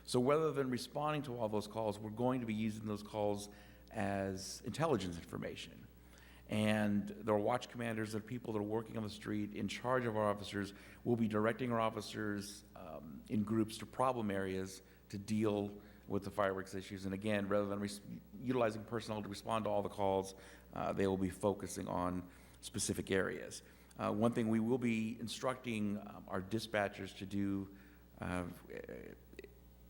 So rather than responding to all those calls, we're going to be using those calls as intelligence information. And there are watch commanders, that are people that are working on the street in charge of our officers. Will be directing our officers in groups to problem areas to deal with the fireworks issues. And again, rather than utilizing personnel to respond to all the calls, they will be focusing on specific areas. One thing we will be instructing our dispatchers to do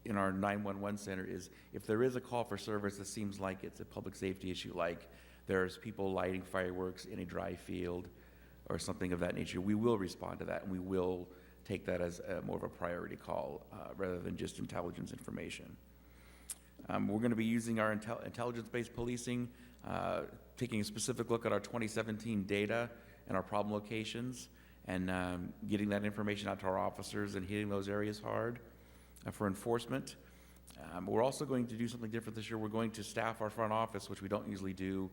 in our 911 center is, if there is a call for service that seems like it's a public safety issue, like there's people lighting fireworks in a dry field or something of that nature, we will respond to that, and we will take that as more of a priority call rather than just intelligence information. We're going to be using our intelligence-based policing, taking a specific look at our 2017 data and our problem locations, and getting that information out to our officers and hitting those areas hard for enforcement. We're also going to do something different this year. We're going to staff our front office, which we don't usually do,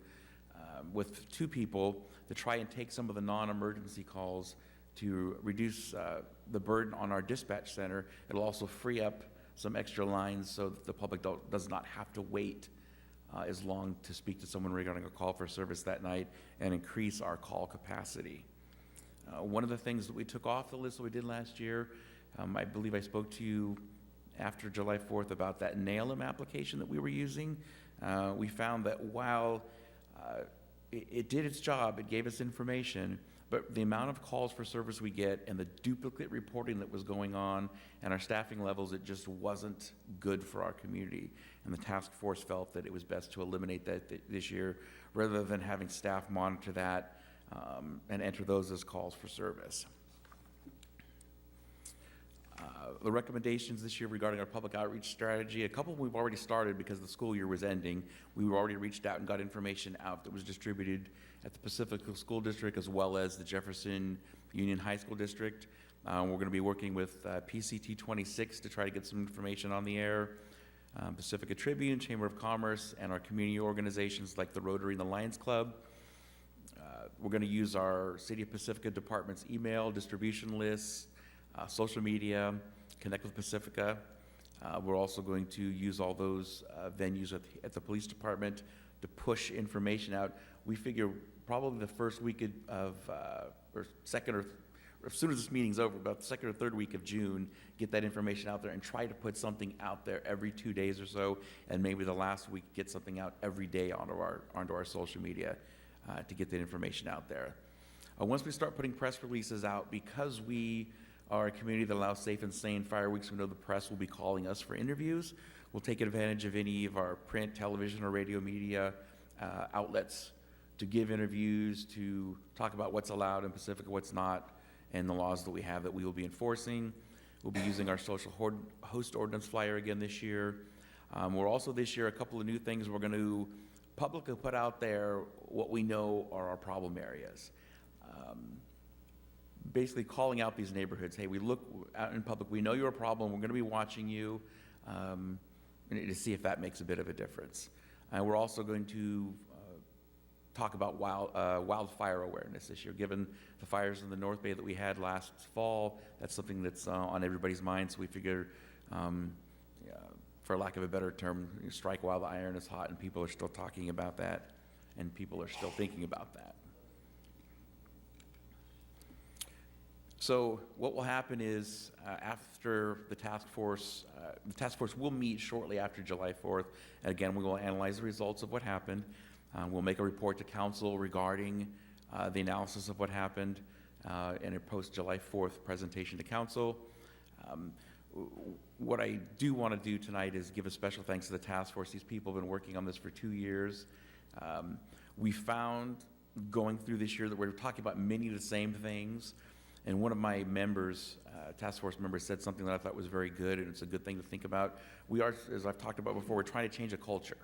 with 2 people to try and take some of the non-emergency calls to reduce the burden on our dispatch center. It'll also free up some extra lines so that the public does not have to wait as long to speak to someone regarding a call for service that night, and increase our call capacity. One of the things that we took off the list that we did last year, I believe I spoke to you after July 4th about that NALM application that we were using. We found that while it did its job, it gave us information, but the amount of calls for service we get and the duplicate reporting that was going on and our staffing levels, it just wasn't good for our community. And the task force felt that it was best to eliminate that this year rather than having staff monitor that and enter those as calls for service. The recommendations this year regarding our public outreach strategy, a couple we've already started because the school year was ending. We already reached out and got information out that was distributed at the Pacifica School District as well as the Jefferson Union High School District. We're going to be working with PCT 26 to try to get some information on the air. Pacifica Tribune, Chamber of Commerce, and our community organizations like the Rotary and the Lions Club. We're going to use our City of Pacifica Department's email distribution lists, social media, connect with Pacifica. We're also going to use all those venues at the police department to push information out. We figure probably the first week or second or as soon as this meeting's over, about the second or third week of June, get that information out there and try to put something out there every 2 days or so, and maybe the last week get something out every day onto our social media to get that information out there. Once we start putting press releases out, because we are a community that allows safe and sane fireworks, we know the press will be calling us for interviews. We'll take advantage of any of our print, television, or radio media outlets to give interviews, to talk about what's allowed in Pacifica, what's not, and the laws that we have that we will be enforcing. We'll be using our social host ordinance flyer again this year. We're also this year, a couple of new things we're going to publicly put out there what we know are our problem areas. Basically calling out these neighborhoods. Hey, we look out in public, we know you're a problem, we're going to be watching you to see if that makes a bit of a difference. And we're also going to talk about wildfire awareness this year. Given the fires in the North Bay that we had last fall, that's something that's on everybody's mind, so we figure, for lack of a better term, strike while the iron is hot, and people are still talking about that, and people are still thinking about that. So what will happen is after the task force will meet shortly after July 4th. And again, we will analyze the results of what happened. We'll make a report to council regarding the analysis of what happened and a post-July 4th presentation to council. What I do want to do tonight is give a special thanks to the task force. These people have been working on this for 2 years. We found going through this year that we're talking about many of the same things. And one of my members, task force members, said something that I thought was very good, and it's a good thing to think about. We are, as I've talked about before, we're trying to change a culture.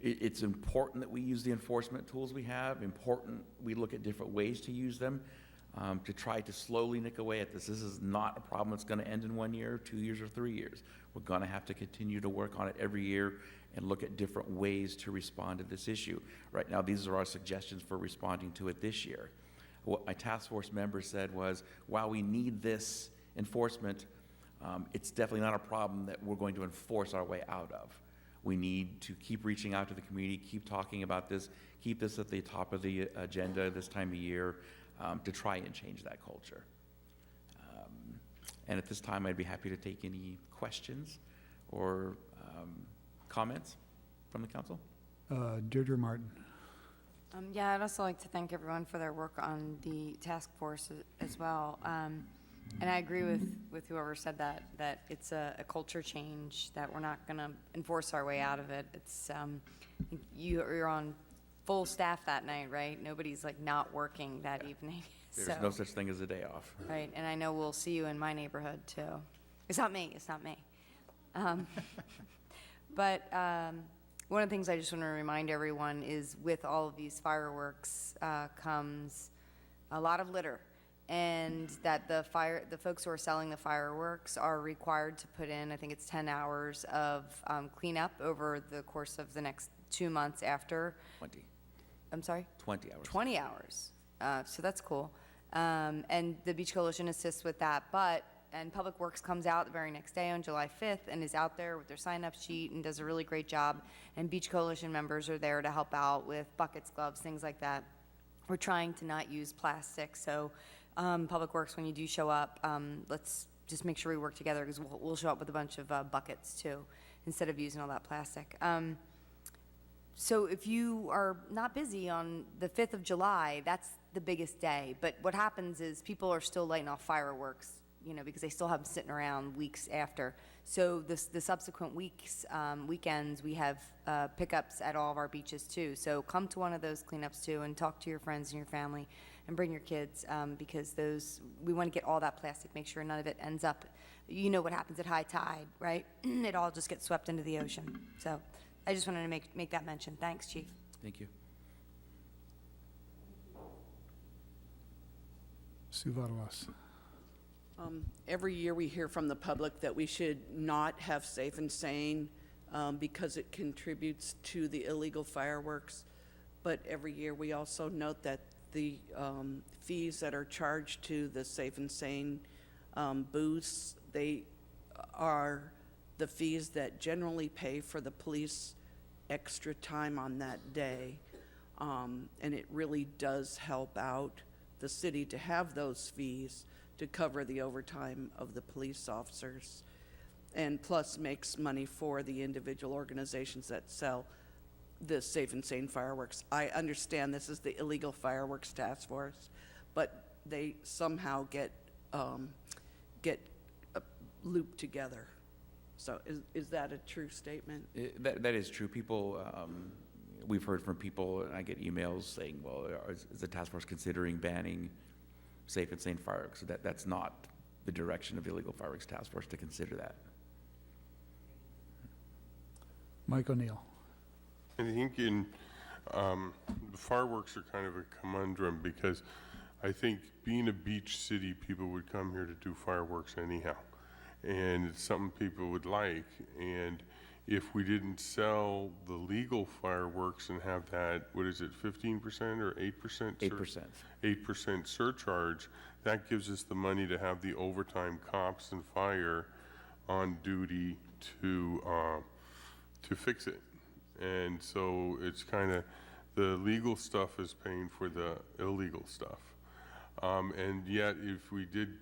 It's important that we use the enforcement tools we have, important we look at different ways to use them to try to slowly nick away at this. This is not a problem that's going to end in 1 year, 2 years, or 3 years. We're going to have to continue to work on it every year and look at different ways to respond to this issue. Right now, these are our suggestions for responding to it this year. What my task force member said was, while we need this enforcement, it's definitely not a problem that we're going to enforce our way out of. We need to keep reaching out to the community, keep talking about this, keep this at the top of the agenda this time of year to try and change that culture. And at this time, I'd be happy to take any questions or comments from the council. Deirdre Martin. Yeah, I'd also like to thank everyone for their work on the task force as well. And I agree with whoever said that it's a culture change, that we're not going to enforce our way out of it. It's you're on full staff that night, right? Nobody's like not working that evening. There's no such thing as a day off. Right, and I know we'll see you in my neighborhood too. It's not me, But one of the things I just want to remind everyone is with all of these fireworks comes a lot of litter, and that the folks who are selling the fireworks are required to put in, I think it's 10 hours of cleanup over the course of the next 2 months after. 20. I'm sorry? 20 hours. 20 hours. So that's cool. And the Beach Coalition assists with that, and Public Works comes out the very next day on July 5th and is out there with their sign-up sheet and does a really great job. And Beach Coalition members are there to help out with buckets, gloves, things like that. We're trying to not use plastic, so Public Works, when you do show up, let's just make sure we work together, because we'll show up with a bunch of buckets too, instead of using all that plastic. So if you are not busy on the 5th of July, that's the biggest day. But what happens is people are still lighting off fireworks, because they still have them sitting around weeks after. So the subsequent weekends, we have pickups at all of our beaches too. So come to one of those cleanups too, and talk to your friends and your family, and bring your kids, because we want to get all that plastic, make sure none of it ends up, what happens at high tide, right? It all just gets swept into the ocean. So I just wanted to make that mention. Thanks, Chief. Thank you. Sue Vadelas. Every year we hear from the public that we should not have Safe and Sane because it contributes to the illegal fireworks. But every year we also note that the fees that are charged to the Safe and Sane booths, they are the fees that generally pay for the police extra time on that day. And it really does help out the city to have those fees to cover the overtime of the police officers, and plus makes money for the individual organizations that sell the Safe and Sane fireworks. I understand this is the Illegal Fireworks Task Force, but they somehow get looped together. So is that a true statement? That is true. People, we've heard from people, and I get emails saying, well, is the task force considering banning Safe and Sane fireworks? So that's not the direction of the Illegal Fireworks Task Force to consider that. Mike O'Neill. I think the fireworks are kind of a conundrum, because I think being a beach city, people would come here to do fireworks anyhow. And it's something people would like. And if we didn't sell the legal fireworks and have that, 15% or 8%? 8%. 8% surcharge, that gives us the money to have the overtime cops and fire on duty to fix it. And so it's kind of, the legal stuff is paying for the illegal stuff. And yet, if we did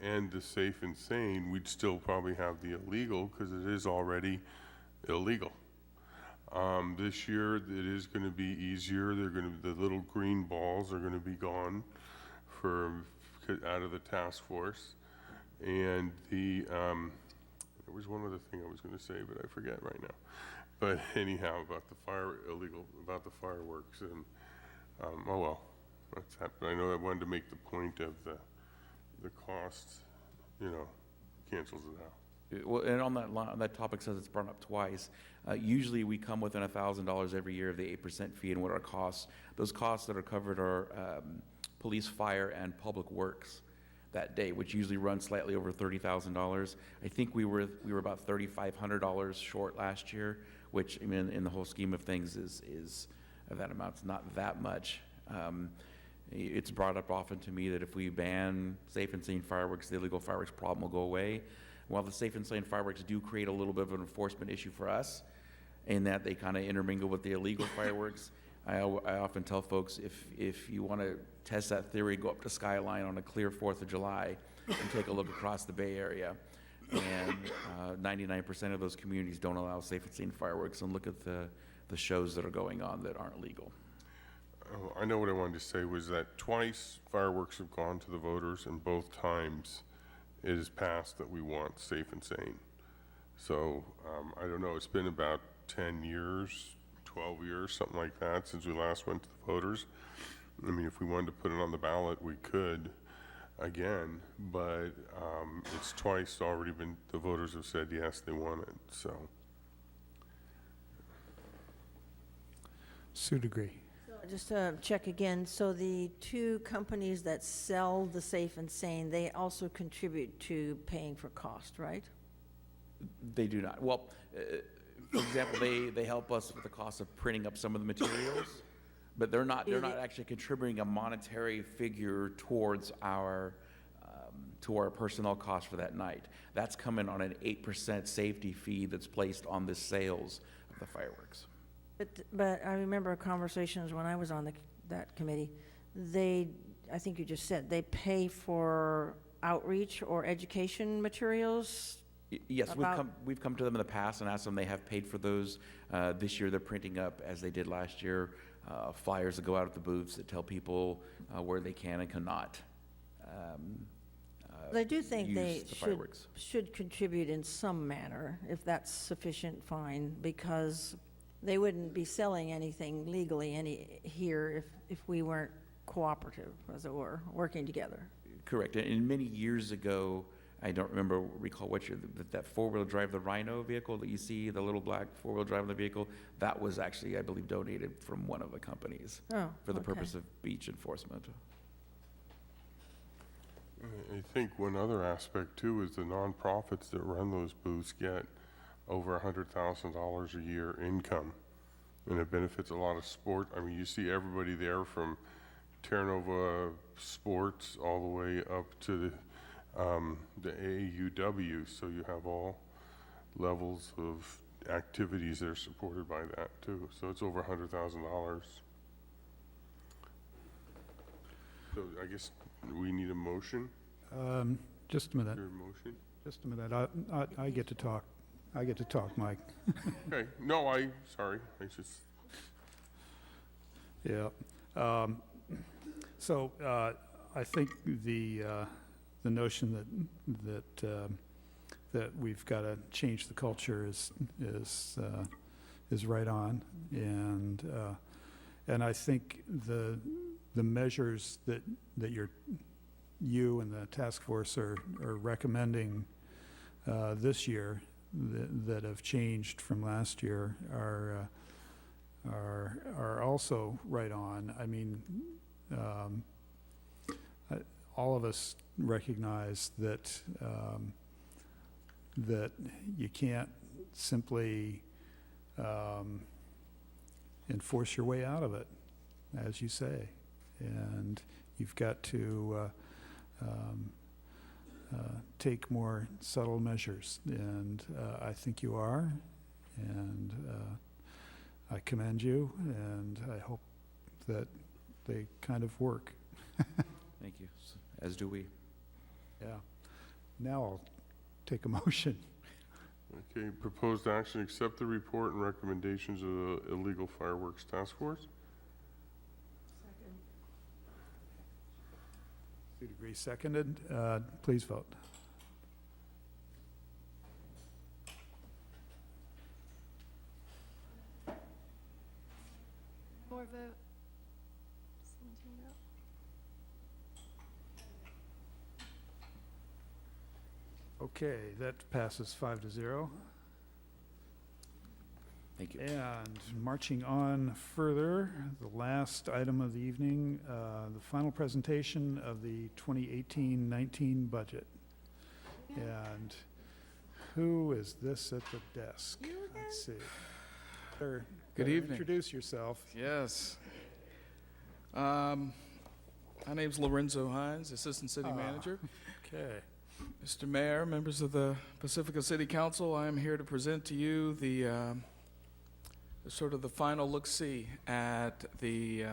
end the Safe and Sane, we'd still probably have the illegal, because it is already illegal. This year, it is going to be easier. The little green balls are going to be gone out of the task force. And there was one other thing I was going to say, but I forget right now. But anyhow, about the fireworks, and oh well, that's happened. I know I wanted to make the point of the cost, cancels it out. Well, and on that topic, since it's brought up twice, usually we come within $1,000 every year of the 8% fee. And what our costs, those costs that are covered are police, fire, and public works that day, which usually runs slightly over $30,000. I think we were about $3,500 short last year, which, I mean, in the whole scheme of things is that amount's not that much. It's brought up often to me that if we ban Safe and Sane fireworks, the illegal fireworks problem will go away. While the Safe and Sane fireworks do create a little bit of an enforcement issue for us, in that they kind of intermingle with the illegal fireworks, I often tell folks, if you want to test that theory, go up to Skyline on a clear 4th of July and take a look across the Bay Area. And 99% of those communities don't allow Safe and Sane fireworks, and look at the shows that are going on that aren't legal. Oh, I know what I wanted to say was that twice fireworks have gone to the voters, and both times it is passed that we want Safe and Sane. So I don't know, it's been about 10 years, 12 years, something like that, since we last went to the voters. I mean, if we wanted to put it on the ballot, we could again, but it's twice already been, the voters have said yes, they want it, so. Sue Degree. Just to check again, so the two companies that sell the Safe and Sane, they also contribute to paying for cost, right? They do not. Well, For example, they help us with the cost of printing up some of the materials, but they're not actually contributing a monetary figure towards our to our personnel cost for that night. That's coming on an 8% safety fee that's placed on the sales of the fireworks. But I remember conversations when I was on that committee. I think you just said, they pay for outreach or education materials? Yes, we've come to them in the past and asked them. They have paid for those. This year they're printing up, as they did last year, flyers that go out at the booths that tell people where they can and cannot I do think they the should contribute in some manner, if that's sufficient, fine, because they wouldn't be selling anything legally here if we weren't cooperative, as it were, working together. Correct. And many years ago, I don't recall what year, that four-wheel drive, the Rhino vehicle that you see, the little black four-wheel drive vehicle, that was actually, I believe, donated from one of the companies for the purpose of beach enforcement. I think one other aspect too is the nonprofits that run those booths get over $100,000 a year income, and it benefits a lot of sport. I mean, you see everybody there from Terranova Sports all the way up to the AAUW, so you have all levels of activities that are supported by that too. So it's over $100,000. So I guess we need a motion. Just a minute. Is there a motion? Just a minute. I get to talk. I get to talk, Mike. Okay. No, sorry. I just. Yeah. So I think the notion that we've got to change the culture is right on, and I think the measures that you and the task force are recommending this year that have changed from last year are also right on. I mean, all of us recognize that that you can't simply enforce your way out of it, as you say, and you've got to take more subtle measures, and I think you are, and I commend you, and I hope that they kind of work. Thank you, as do we. Yeah. Now I'll take a motion. Okay, proposed action, accept the report and recommendations of the Illegal Fireworks Task Force. 2 degrees seconded. Please vote. More vote. 17 vote. Okay, that passes 5-0. Thank you. And marching on further, the last item of the evening, the final presentation of the 2018-19 budget. And who is this at the desk? Let's see. Good evening. Introduce yourself. Yes. My name's Lorenzo Hines, Assistant City Manager. Okay. Mr. Mayor, members of the Pacifica City Council, I am here to present to you the sort of the final look-see at the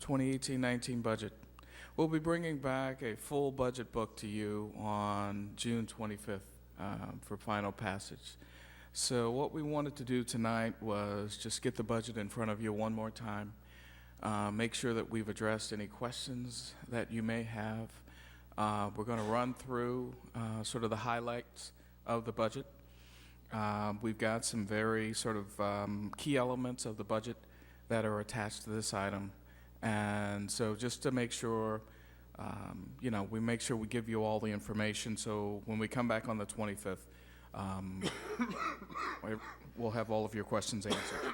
2018-19 budget. We'll be bringing back a full budget book to you on June 25th for final passage. So what we wanted to do tonight was just get the budget in front of you one more time, make sure that we've addressed any questions that you may have. We're going to run through sort of the highlights of the budget. We've got some very sort of key elements of the budget that are attached to this item. And so just to make sure, we make sure we give you all the information. So when we come back on the 25th, we'll have all of your questions answered.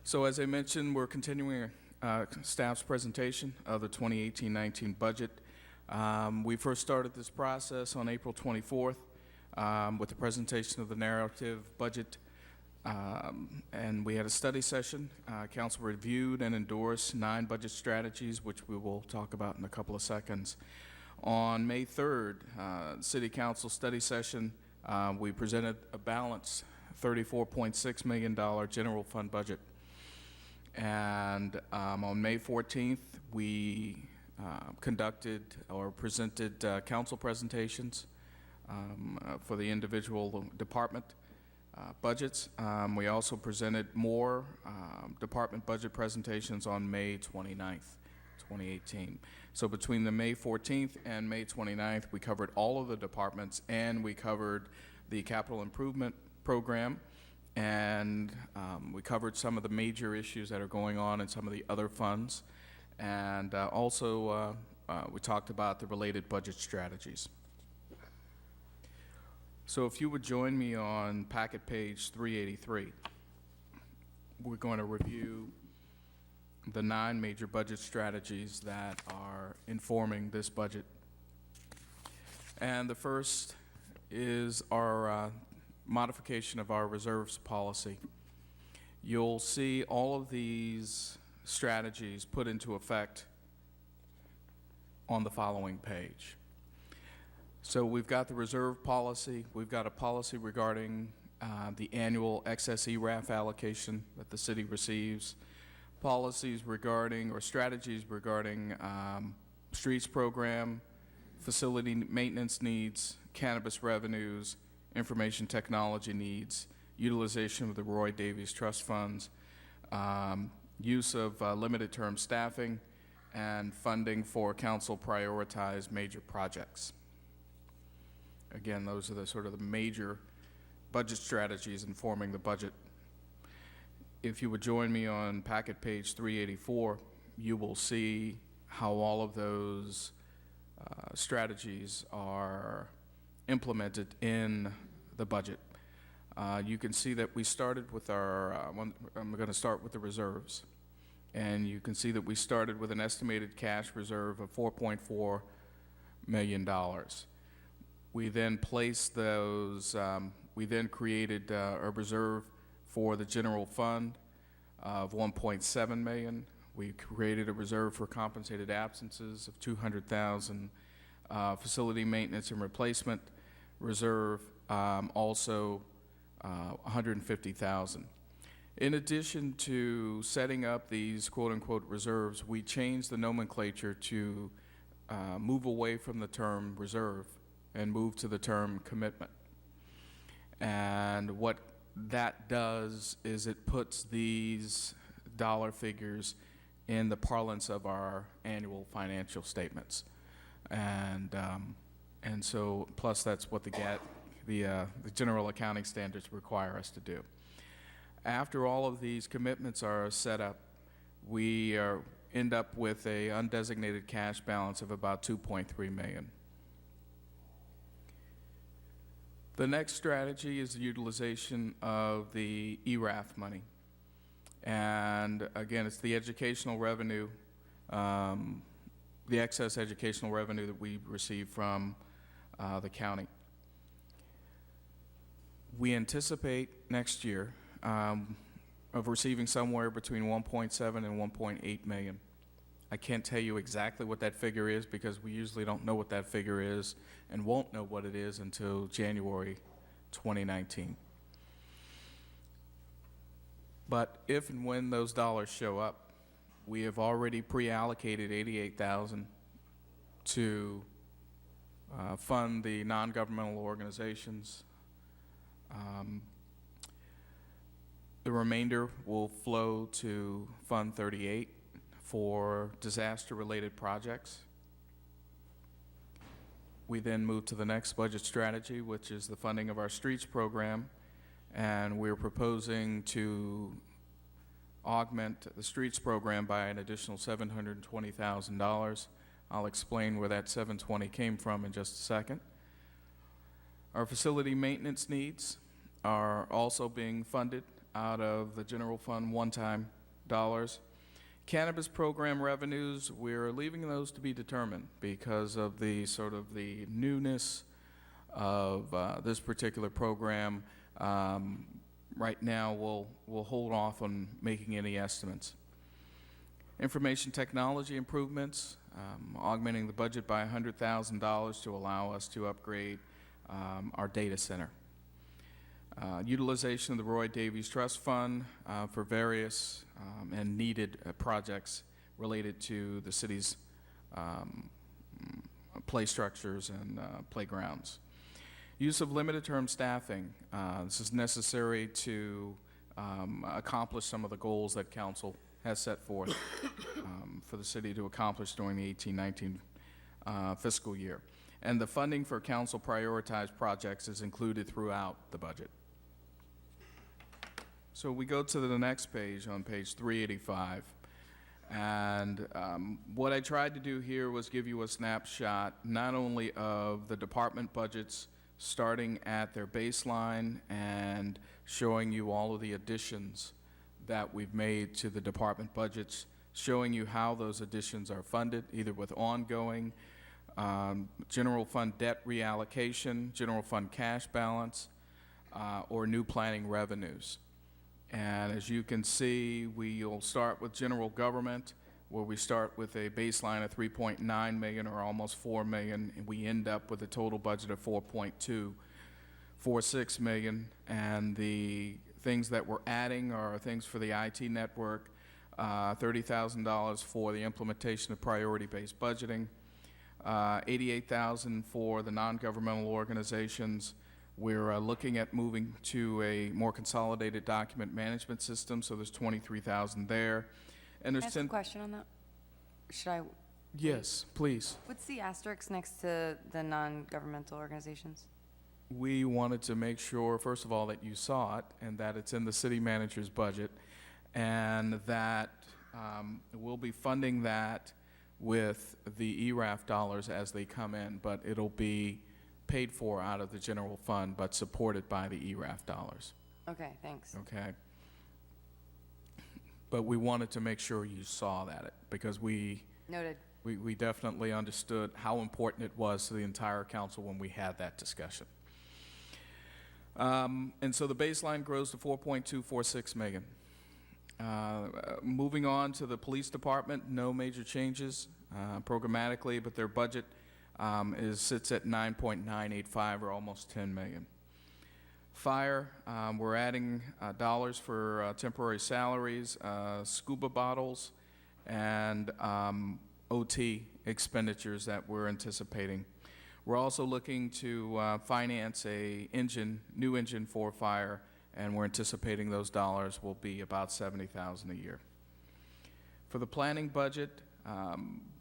So as I mentioned, we're continuing staff's presentation of the 2018-19 budget. We first started this process on April 24th. with the presentation of the narrative budget. And we had a study session. Council reviewed and endorsed 9 budget strategies, which we will talk about in a couple of seconds. On May 3rd, City Council study session, we presented a balanced $34.6 million general fund budget. And on May 14th, we conducted or presented council presentations for the individual department budgets. We also presented more department budget presentations on May 29th, 2018. So between the May 14th and May 29th, we covered all of the departments, and we covered the capital improvement program, and we covered some of the major issues that are going on in some of the other funds, and also we talked about the related budget strategies. So if you would join me on packet page 383, we're going to review the 9 major budget strategies that are informing this budget. And the first is our modification of our reserves policy. You'll see all of these strategies put into effect on the following page. So we've got the reserve policy. We've got a policy regarding the annual excess ERAF allocation that the city receives, policies regarding or strategies regarding streets program, facility maintenance needs, cannabis revenues, information technology needs, utilization of the Roy Davies Trust Funds, use of limited term staffing, and funding for council prioritized major projects. Again, those are the sort of the major budget strategies informing the budget. If you would join me on packet page 384, you will see how all of those strategies are implemented in the budget. You can see that we started with our, I'm going to start with the reserves. And you can see that we started with an estimated cash reserve of $4.4 million. We then placed those, we then created a reserve for the general fund of $1.7 million. We created a reserve for compensated absences of $200,000, facility maintenance and replacement reserve, also $150,000. In addition to setting up these quote-unquote reserves, we changed the nomenclature to move away from the term reserve and move to the term commitment. And what that does is it puts these dollar figures in the parlance of our annual financial statements. And so, plus that's what the general accounting standards require us to do. After all of these commitments are set up, we end up with a undesignated cash balance of about $2.3 million. The next strategy is the utilization of the ERAF money. And again, it's the educational revenue, the excess educational revenue that we receive from the county. We anticipate next year of receiving somewhere between 1.7 and 1.8 million. I can't tell you exactly what that figure is because we usually don't know what that figure is and won't know what it is until January 2019. But if and when those dollars show up, we have already pre-allocated $88,000 to fund the non-governmental organizations. The remainder will flow to Fund 38 for disaster-related projects. We then move to the next budget strategy, which is the funding of our streets program, and we're proposing to augment the streets program by an additional $720,000. I'll explain where that $720,000 came from in just a second. Our facility maintenance needs are also being funded out of the general fund one-time dollars. Cannabis program revenues, we're leaving those to be determined because of the sort of the newness of this particular program. Right now, we'll hold off on making any estimates. Information technology improvements, augmenting the budget by $100,000 to allow us to upgrade our data center. Utilization of the Roy Davies Trust Fund for various and needed projects related to the city's play structures and playgrounds. Use of limited-term staffing. This is necessary to accomplish some of the goals that council has set forth for the city to accomplish during the 18-19 fiscal year. And the funding for council prioritized projects is included throughout the budget. So we go to the next page on page 385. And what I tried to do here was give you a snapshot not only of the department budgets starting at their baseline and showing you all of the additions that we've made to the department budgets, showing you how those additions are funded, either with ongoing general fund debt reallocation, general fund cash balance, or new planning revenues. And as you can see, we'll start with general government, where we start with a baseline of 3.9 million or almost 4 million, and we end up with a total budget of 4.246 million. And the things that we're adding are things for the IT network, $30,000 for the implementation of priority-based budgeting, $88,000 for the non-governmental organizations. We're looking at moving to a more consolidated document management system, so there's $23,000 there. And there's Can I ask a question on that? Should I? Yes, please. What's the asterisk next to the non-governmental organizations? We wanted to make sure, first of all, that you saw it and that it's in the city manager's budget, and that we'll be funding that with the ERAF dollars as they come in, but it'll be paid for out of the general fund, but supported by the ERAF dollars. Okay, thanks. Okay. But we wanted to make sure you saw that, because Noted. we definitely understood how important it was to the entire council when we had that discussion. And so the baseline grows to 4.246 million. Moving on to the police department, no major changes programmatically, but their budget sits at 9.985 or almost 10 million. Fire, we're adding dollars for temporary salaries, scuba bottles, and OT expenditures that we're anticipating. We're also looking to finance a new engine for fire, and we're anticipating those dollars will be about $70,000 a year. For the planning budget,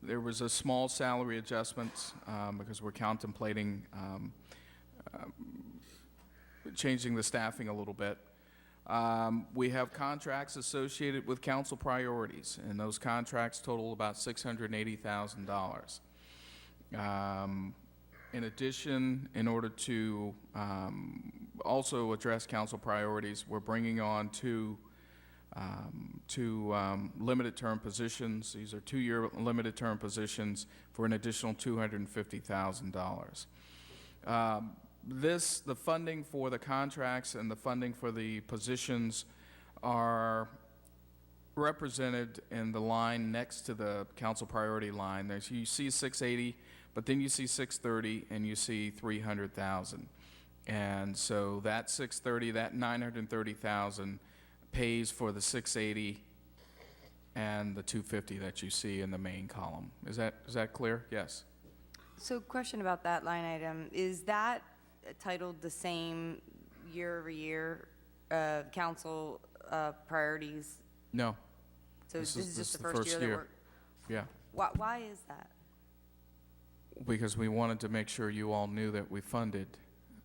there was a small salary adjustment because we're contemplating changing the staffing a little bit. We have contracts associated with council priorities, and those contracts total about $680,000. In addition, in order to also address council priorities, we're bringing on two limited-term positions. These are two-year limited-term positions for an additional $250,000. The funding for the contracts and the funding for the positions are represented in the line next to the council priority line. You see 680, but then you see 630, and you see 300,000. And so that 630, that 930,000 pays for the 680 and the 250 that you see in the main column. Is that clear? Yes. So question about that line item, is that titled the same year over year, council priorities? No. So this is just the first year that we're... Yeah. Why is that? Because we wanted to make sure you all knew that we funded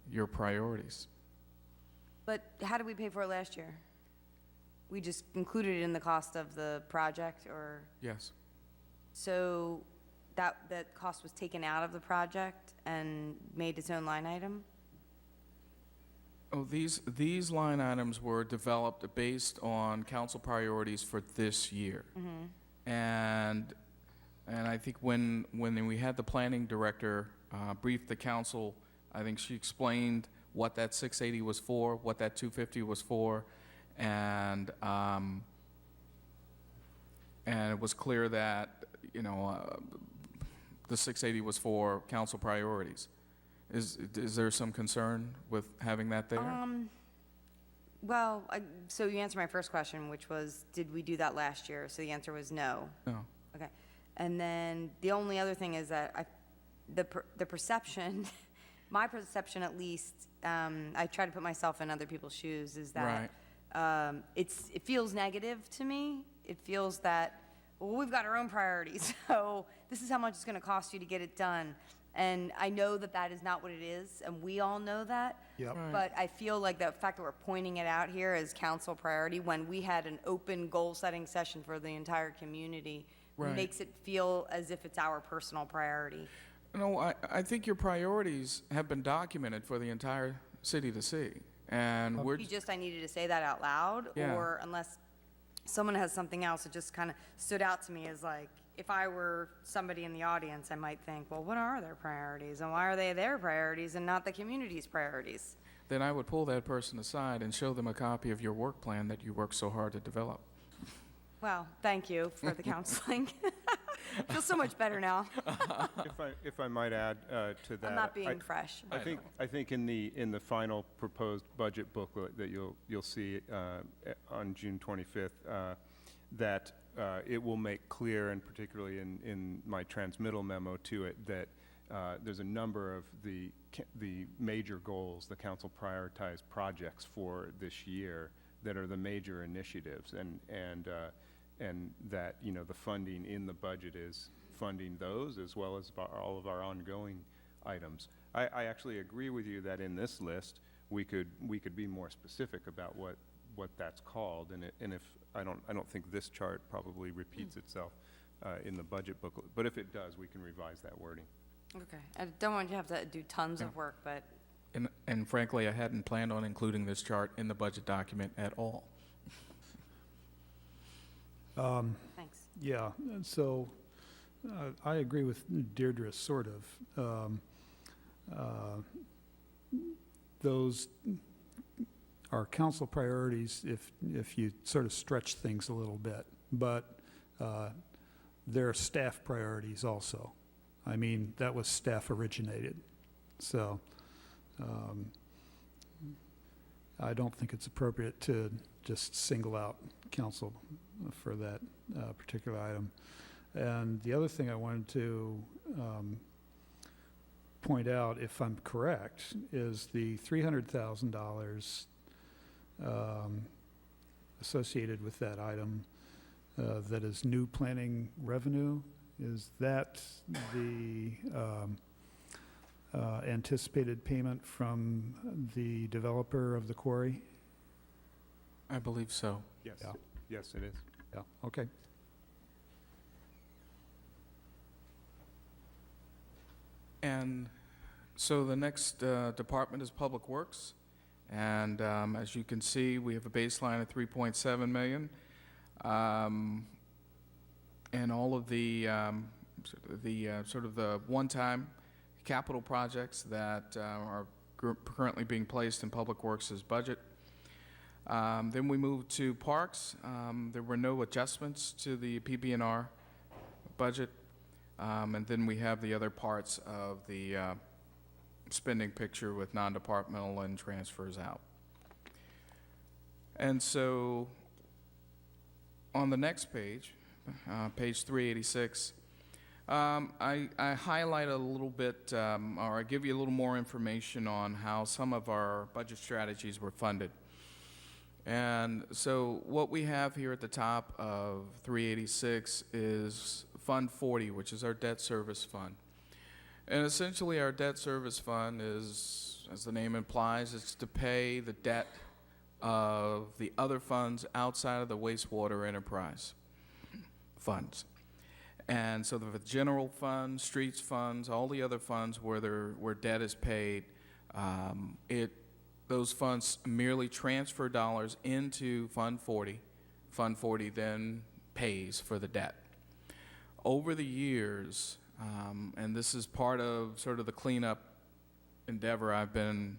your priorities. But how did we pay for it last year? We just included it in the cost of the project, or? Yes. So that cost was taken out of the project and made its own line item? Oh, these line items were developed based on council priorities for this year. Mm-hmm. And I think when we had the planning director brief the council I think she explained what that 680 was for, what that 250 was for, and it was clear that, you know, the 680 was for council priorities. Is there some concern with having that there? Well, so you answered my first question, which was, did we do that last year? So the answer was no. No. Okay. And then the only other thing is that the perception, my perception at least, I try to put myself in other people's shoes, is that it feels negative to me. It feels that, well, we've got our own priorities, so this is how much it's going to cost you to get it done. And I know that that is not what it is, and we all know that. Yep. Right. But I feel like the fact that we're pointing it out here as council priority, when we had an open goal-setting session for the entire community, Right. makes it feel as if it's our personal priority. No, I think your priorities have been documented for the entire city to see. And we're, I needed to say that out loud, Yeah. or unless someone has something else, it just kind of stood out to me as like, if I were somebody in the audience, I might think, well, what are their priorities, and why are they their priorities and not the community's priorities? then I would pull that person aside and show them a copy of your work plan that you worked so hard to develop. Well, thank you for the counseling. I feel so much better now. If I might add to that. I'm not being fresh. I think in the final proposed budget booklet that you'll see on June 25th, that it will make clear, and particularly in my transmittal memo to it, that there's a number of the major goals, the council prioritized projects for this year that are the major initiatives, and that, you know, the funding in the budget is funding those as well as all of our ongoing items. I actually agree with you that in this list we could be more specific about what that's called, and if I don't think this chart probably repeats itself in the budget booklet, but if it does, we can revise that wording. Okay. I don't want you to have to do tons of work, but And frankly, I hadn't planned on including this chart in the budget document at all. thanks. Yeah, and so I agree with Deirdre, sort of. Those are council priorities if you sort of stretch things a little bit, but they're staff priorities also. I mean, that was staff originated. So I don't think it's appropriate to just single out council for that particular item. And the other thing I wanted to point out, if I'm correct, is the $300,000 associated with that item that is new planning revenue. Is that the anticipated payment from the developer of the quarry? I believe so. Yes. Yeah. Yes, it is. Yeah, okay. And so the next department is Public Works. And as you can see, we have a baseline of 3.7 million. And all of the sort of the one-time capital projects that are currently being placed in Public Works' budget. Then we moved to Parks. There were no adjustments to the PB&R budget. And then we have the other parts of the spending picture with non-departmental and transfers out. And so on the next page, page 386, I highlight a little bit, or I give you a little more information on how some of our budget strategies were funded. And so what we have here at the top of 386 is Fund 40, which is our debt service fund. And essentially our debt service fund is, as the name implies, it's to pay the debt of the other funds outside of the wastewater enterprise funds. And so the general fund, streets funds, all the other funds where debt is paid, those funds merely transfer dollars into Fund 40. Fund 40 then pays for the debt. Over the years, and this is part of sort of the cleanup endeavor I've been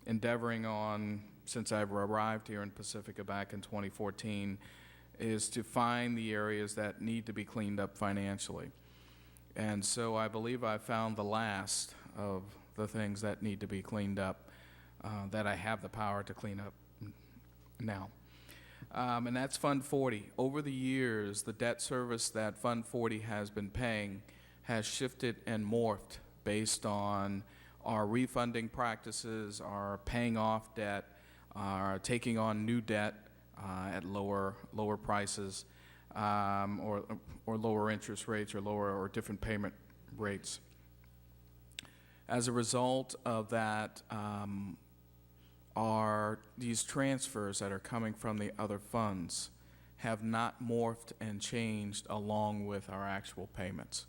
endeavoring on since I've arrived here in Pacifica back in 2014 is to find the areas that need to be cleaned up financially. And so I believe I found the last of the things that need to be cleaned up that I have the power to clean up now. And that's Fund 40. Over the years, the debt service that Fund 40 has been paying has shifted and morphed based on our refunding practices, our paying off debt, our taking on new debt at lower prices, or lower interest rates, or lower or different payment rates. As a result of that, these transfers that are coming from the other funds have not morphed and changed along with our actual payments.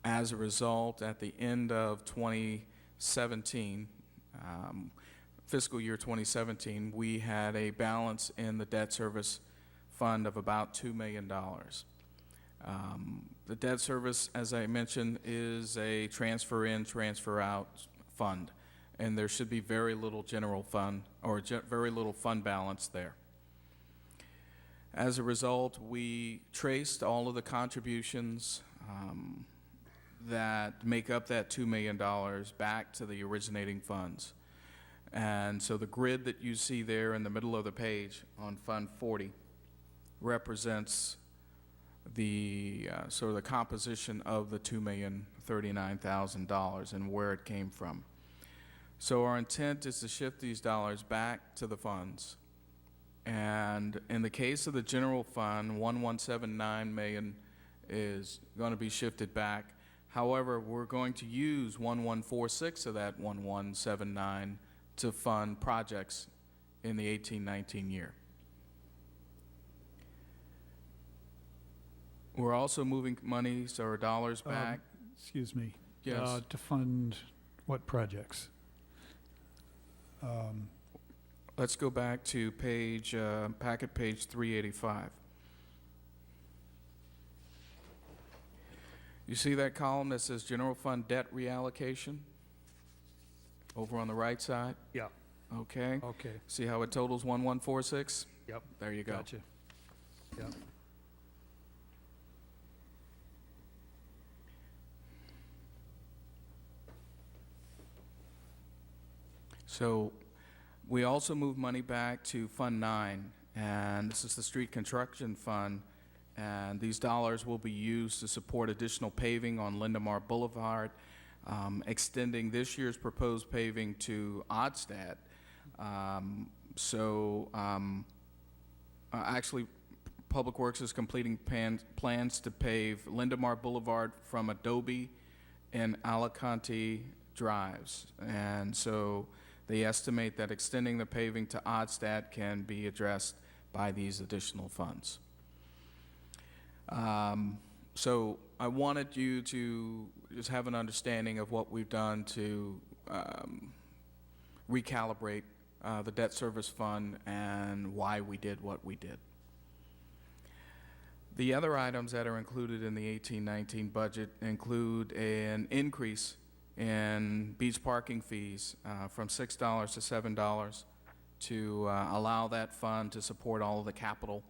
As a result, at the end of 2017, fiscal year 2017, we had a balance in the debt service fund of about $2 million. The debt service, as I mentioned, is a transfer in, transfer out fund, and there should be very little general fund or very little fund balance there. As a result, we traced all of the contributions that make up that $2 million back to the originating funds. And so the grid that you see there in the middle of the page on Fund 40 represents the sort of the composition of the $2,039,000 and where it came from. So our intent is to shift these dollars back to the funds. And in the case of the general fund, 1179 million is going to be shifted back. However, we're going to use 1146 of that 1179 to fund projects in the 18-19 year. We're also moving monies or dollars back. Excuse me. Yes. To fund what projects? Let's go back to page, packet page 385. You see that column that says general fund debt reallocation over on the right side? Yeah. Okay. Okay. See how it totals 1146? Yep. There you go. Gotcha. Yep. So we also move money back to Fund 9, and this is the Street Construction Fund, and these dollars will be used to support additional paving on Lindemar Boulevard, extending this year's proposed paving to Odstad. Actually, Public Works is completing plans to pave Lindemar Boulevard from Adobe and Alicante drives, and so they estimate that extending the paving to Odstad can be addressed by these additional funds. So I wanted you to just have an understanding of what we've done to recalibrate the debt service fund and why we did what we did. The other items that are included in the 18-19 budget include an increase in beach parking fees from $6 to $7 to allow that fund to support all of the capital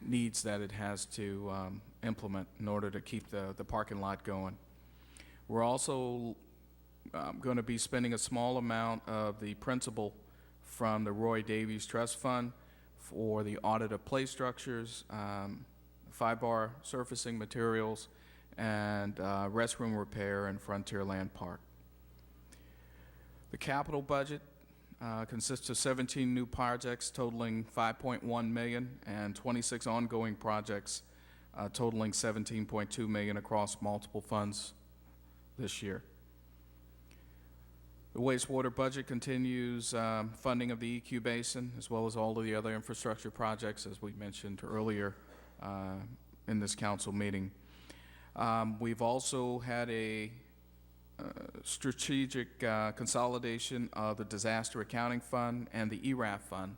needs that it has to implement in order to keep the parking lot going. We're also going to be spending a small amount of the principal from the Roy Davies Trust Fund for the audit of play structures, 5-bar surfacing materials, and restroom repair in Frontierland Park. The capital budget consists of 17 new projects totaling $5.1 million and 26 ongoing projects totaling $17.2 million across multiple funds this year. The wastewater budget continues funding of the EQ Basin, as well as all of the other infrastructure projects, as we mentioned earlier in this council meeting. We've also had a strategic consolidation of the Disaster Accounting Fund and the ERAF Fund.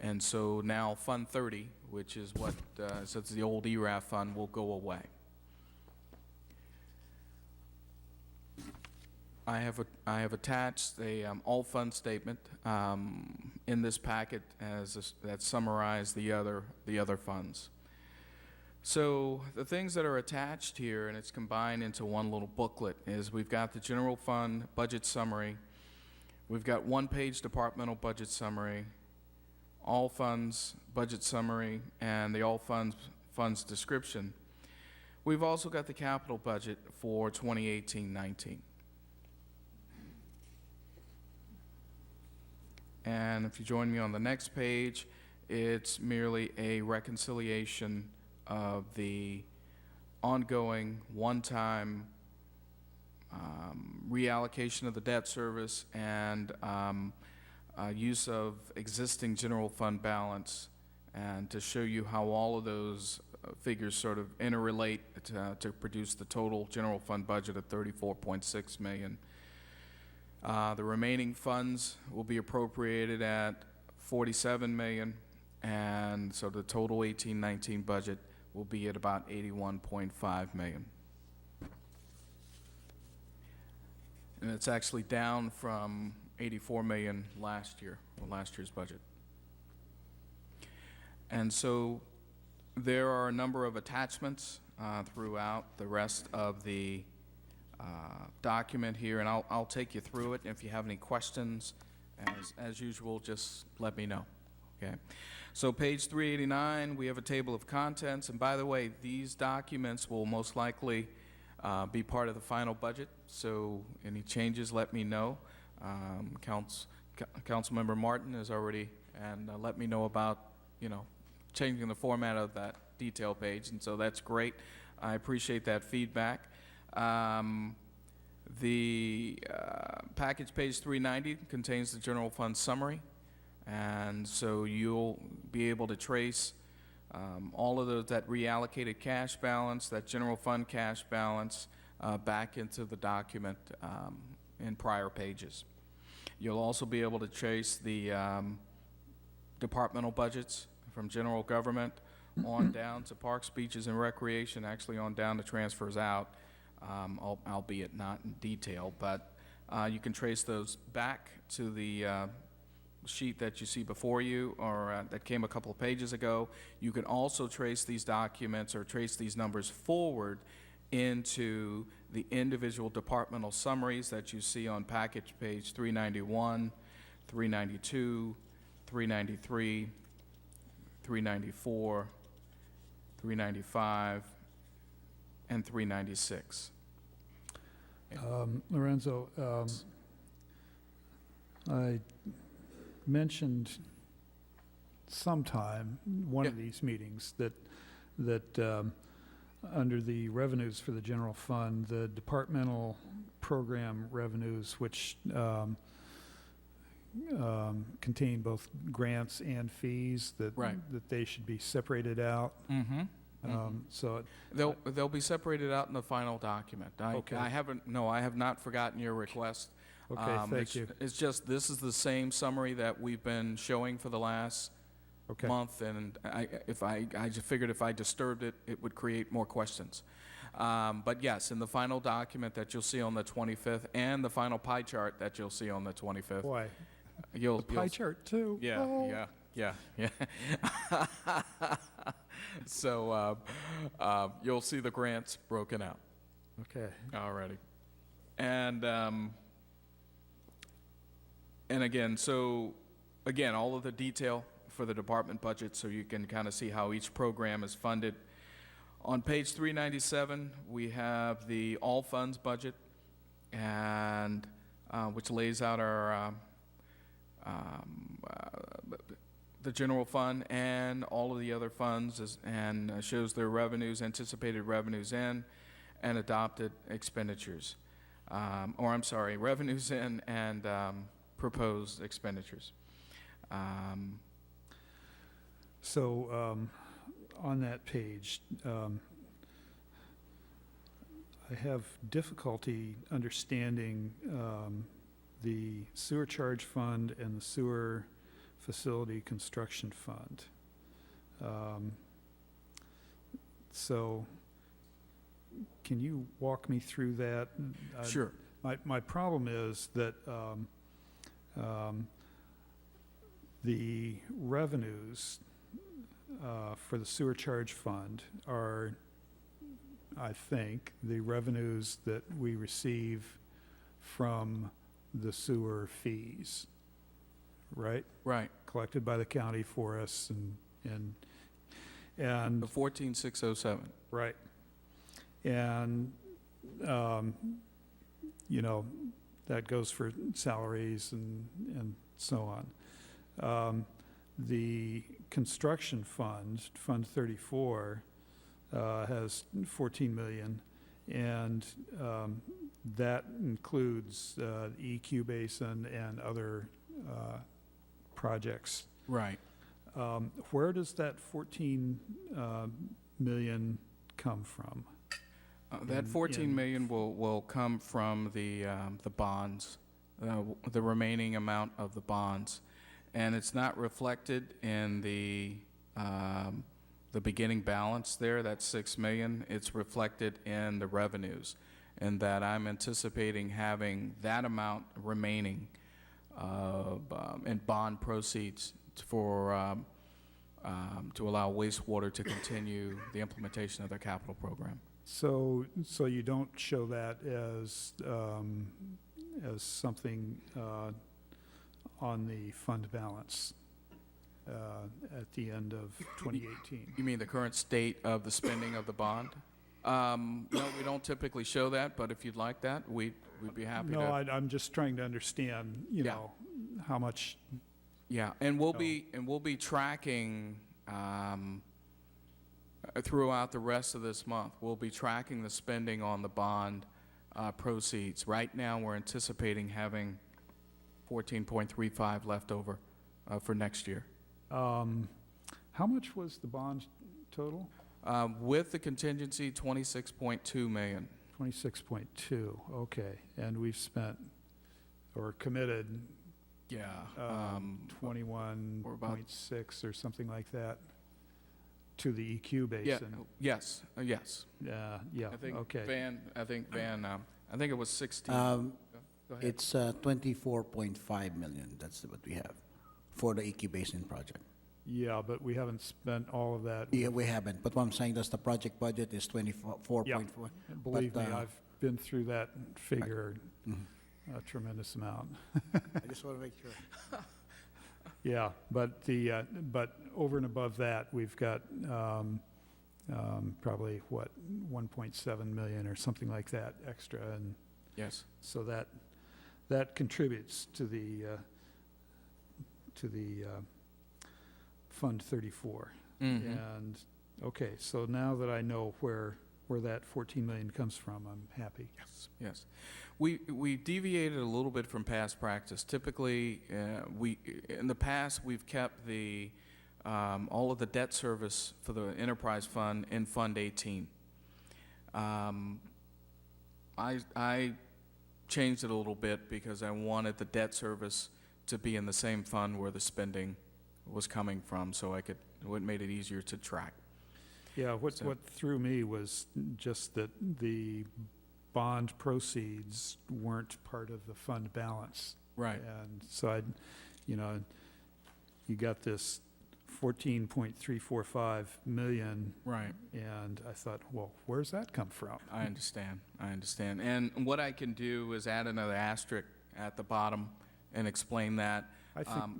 And so now Fund 30, which is what so it's the old ERAF Fund, will go away. I have attached a all-fund statement in this packet that summarize the other funds. So the things that are attached here, and it's combined into one little booklet, is we've got the general fund budget summary, we've got one-page departmental budget summary, all funds budget summary, and the all funds description. We've also got the capital budget for 2018-19. And if you join me on the next page, it's merely a reconciliation of the ongoing one-time reallocation of the debt service and use of existing general fund balance, and to show you how all of those figures sort of interrelate to produce the total general fund budget of $34.6 million. The remaining funds will be appropriated at $47 million, and so the total 18-19 budget will be at about $81.5 million. And it's actually down from $84 million last year's budget. And so there are a number of attachments throughout the rest of the document here, and I'll take you through it. If you have any questions, as usual, just let me know. Okay. So page 389, we have a table of contents, and by the way, these documents will most likely be part of the final budget. So any changes, let me know. Councilmember Martin has already let me know about changing the format of that detail page, and so that's great. I appreciate that feedback. The package page 390 contains the general fund summary, and so you'll be able to trace all of that reallocated cash balance, that general fund cash balance, back into the document in prior pages. You'll also be able to trace the departmental budgets from general government on down to parks, beaches, and recreation, actually on down to transfers out, albeit not in detail, but you can trace those back to the sheet that you see before you, or that came a couple of pages ago. You can also trace these documents or trace these numbers forward into the individual departmental summaries that you see on package page 391, 392, 393, 394, 395, and 396. Lorenzo, I mentioned sometime one of these meetings that under the revenues for the general fund, the departmental program revenues, which contain both grants and fees, that they should be separated out. So they'll be separated out in the final document. I have not forgotten your request. Okay, thank you. It's just this is the same summary that we've been showing for the last month, and I just figured if I disturbed it, it would create more questions. But yes, in the final document that you'll see on the 25th, and the final pie chart that you'll see on the 25th. Boy, the pie chart too. Yeah. So you'll see the grants broken out. Okay. Alrighty. And again, all of the detail for the department budget, so you can kind of see how each program is funded. On page 397, we have the all funds budget, and which lays out our the general fund and all of the other funds, and shows their revenues, anticipated revenues in, and adopted expenditures. Revenues in and proposed expenditures. So on that page, I have difficulty understanding the sewer charge fund and the sewer facility construction fund. So can you walk me through that? Sure. My problem is that the revenues for the sewer charge fund are, I think, the revenues that we receive from the sewer fees, right? Right. Collected by the county for us and The 14,607. right. And, you know, that goes for salaries and so on. The construction fund, Fund 34, has 14 million, and that includes the EQ basin and other projects. Right. Where does that 14 million come from? That 14 million will come from the bonds, the remaining amount of the bonds. And it's not reflected in the beginning balance there, that's 6 million. It's reflected in the revenues, and that I'm anticipating having that amount remaining in bond proceeds for to allow wastewater to continue the implementation of their capital program. So you don't show that as something on the fund balance at the end of 2018? You mean the current state of the spending of the bond? No, we don't typically show that, but if you'd like that, we'd be happy to. No, I'm just trying to understand, you know, how much. Yeah, and we'll be tracking throughout the rest of this month. We'll be tracking the spending on the bond proceeds. Right now, we're anticipating having 14.35 left over for next year. How much was the bond total? With the contingency, 26.2 million. 26.2, okay. And we've spent, or committed, Yeah. 21.6 or something like that to the EQ basin. Yes. Yes. Yeah. I think Okay. I think it was 16. Go ahead. It's 24.5 million, that's what we have for the EQ Basin project. Yeah, but we haven't spent all of that. Yeah, we haven't, but what I'm saying is the project budget is 24.4. Yeah. Believe but, me, I've been through that figure a tremendous amount. I just want to make sure. Yeah, but but over and above that, we've got probably, what, 1.7 million or something like that extra, and Yes. so that contributes to the Fund 34. And, okay, so now that I know where that 14 million comes from, I'm happy. Yes. We deviated a little bit from past practice. Typically, in the past, we've kept the all of the debt service for the enterprise fund in Fund 18. I changed it a little bit because I wanted the debt service to be in the same fund where the spending was coming from, so it made it easier to track. Yeah, what threw me was just that the bond proceeds weren't part of the fund balance. Right. And so you got this 14.345 million. Right. And I thought, well, where's that come from? I understand. And what I can do is add another asterisk at the bottom and explain that. I think,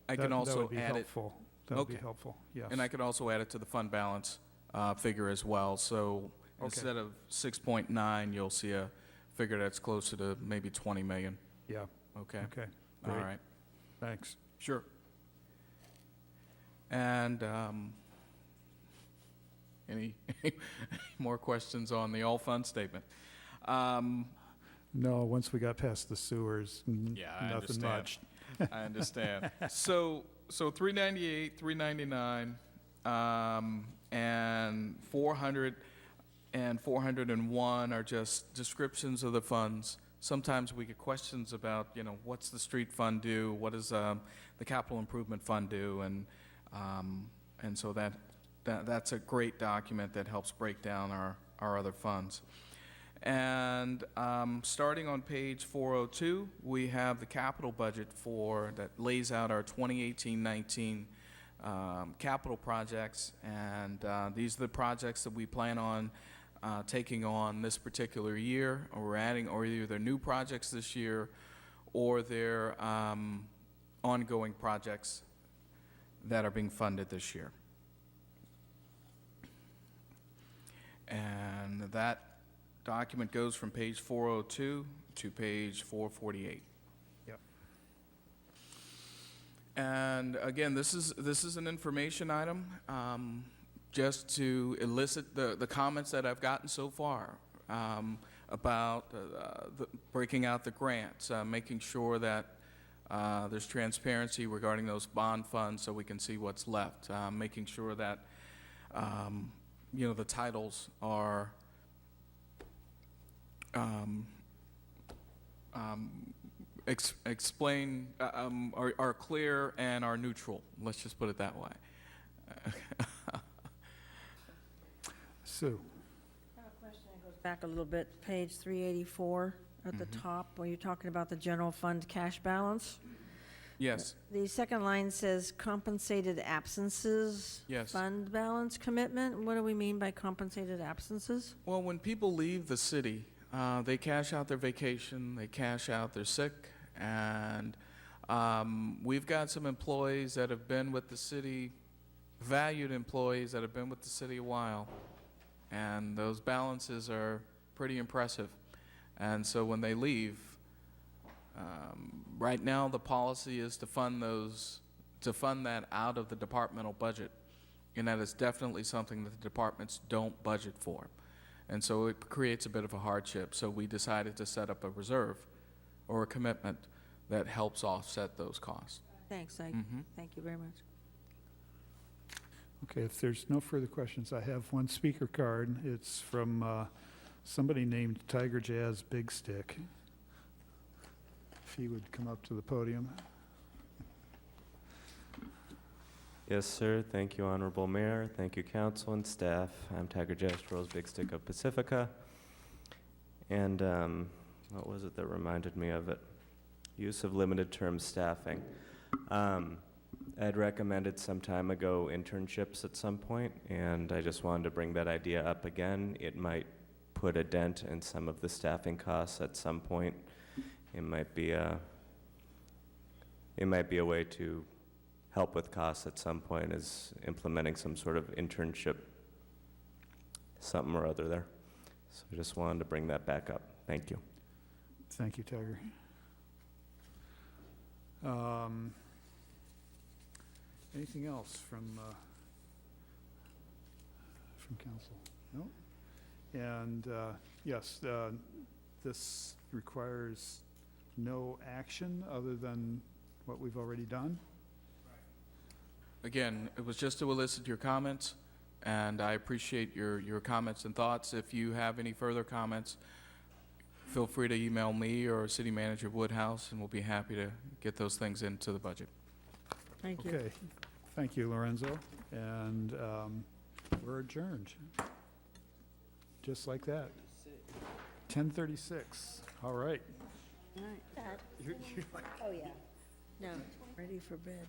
I can also that would be add helpful. it. That would be helpful, yes. And I could also add it to the fund balance figure as well. So instead of 6.9, you'll see a figure that's closer to maybe 20 million. Yeah. Okay. Okay, All great. right. Thanks. Sure. And any more questions on the all fund statement? No, once we got past the sewers, I nothing understand. much. I understand. So 398, 399, and 400 and 401 are just descriptions of the funds. Sometimes we get questions about, what's the street fund do? What does the capital improvement fund do? And so that's a great document that helps break down our other funds. And starting on page 402, we have the capital budget that lays out our 2018-19 capital projects. And these are the projects that we plan on taking on this particular year, or we're adding, or either they're new projects this year, or they're ongoing projects that are being funded this year. And that document goes from page 402 to page 448. Yep. And again, this is an information item, just to elicit the comments that I've gotten so far about breaking out the grants, making sure that there's transparency regarding those bond funds so we can see what's left, making sure that the titles are are clear and are neutral. Let's just put it that way. Sue? I have a question that goes back a little bit, page 384 at the top, where you're talking about the general fund cash balance. Yes. The second line says compensated absences. Yes. Fund balance commitment. What do we mean by compensated absences? Well, when people leave the city, they cash out their vacation, they cash out their sick, and we've got some employees that have been with the city, valued employees that have been with the city a while, and those balances are pretty impressive. And so when they leave, right now the policy is to fund that out of the departmental budget, and that is definitely something that the departments don't budget for. And so it creates a bit of a hardship. So we decided to set up a reserve or a commitment that helps offset those costs. Thanks. Thank you very much. Okay, if there's no further questions, I have one speaker card. It's from somebody named Tiger Jazz Big Stick. If he would come up to the podium. Yes, sir. Thank you, Honorable Mayor. Thank you, Council and staff. I'm Tiger Jazz Rose Big Stick of Pacifica. And what was it that reminded me of it? Use of limited term staffing. I'd recommended some time ago internships at some point, and I just wanted to bring that idea up again. It might put a dent in some of the staffing costs at some point. It might be a way to help with costs at some point, is implementing some sort of internship, something or other there. So I just wanted to bring that back up. Thank you. Thank you, Tiger. Anything else from council? No? And yes, this requires no action other than what we've already done. Again, it was just to elicit your comments, and I appreciate your comments and thoughts. If you have any further comments, feel free to email me or City Manager Woodhouse, and we'll be happy to get those things into the budget. Thank you. Okay, thank you, Lorenzo. And we're adjourned. Just like that. 10:36. All right. All right. Dad. Oh, yeah. No, ready for bed.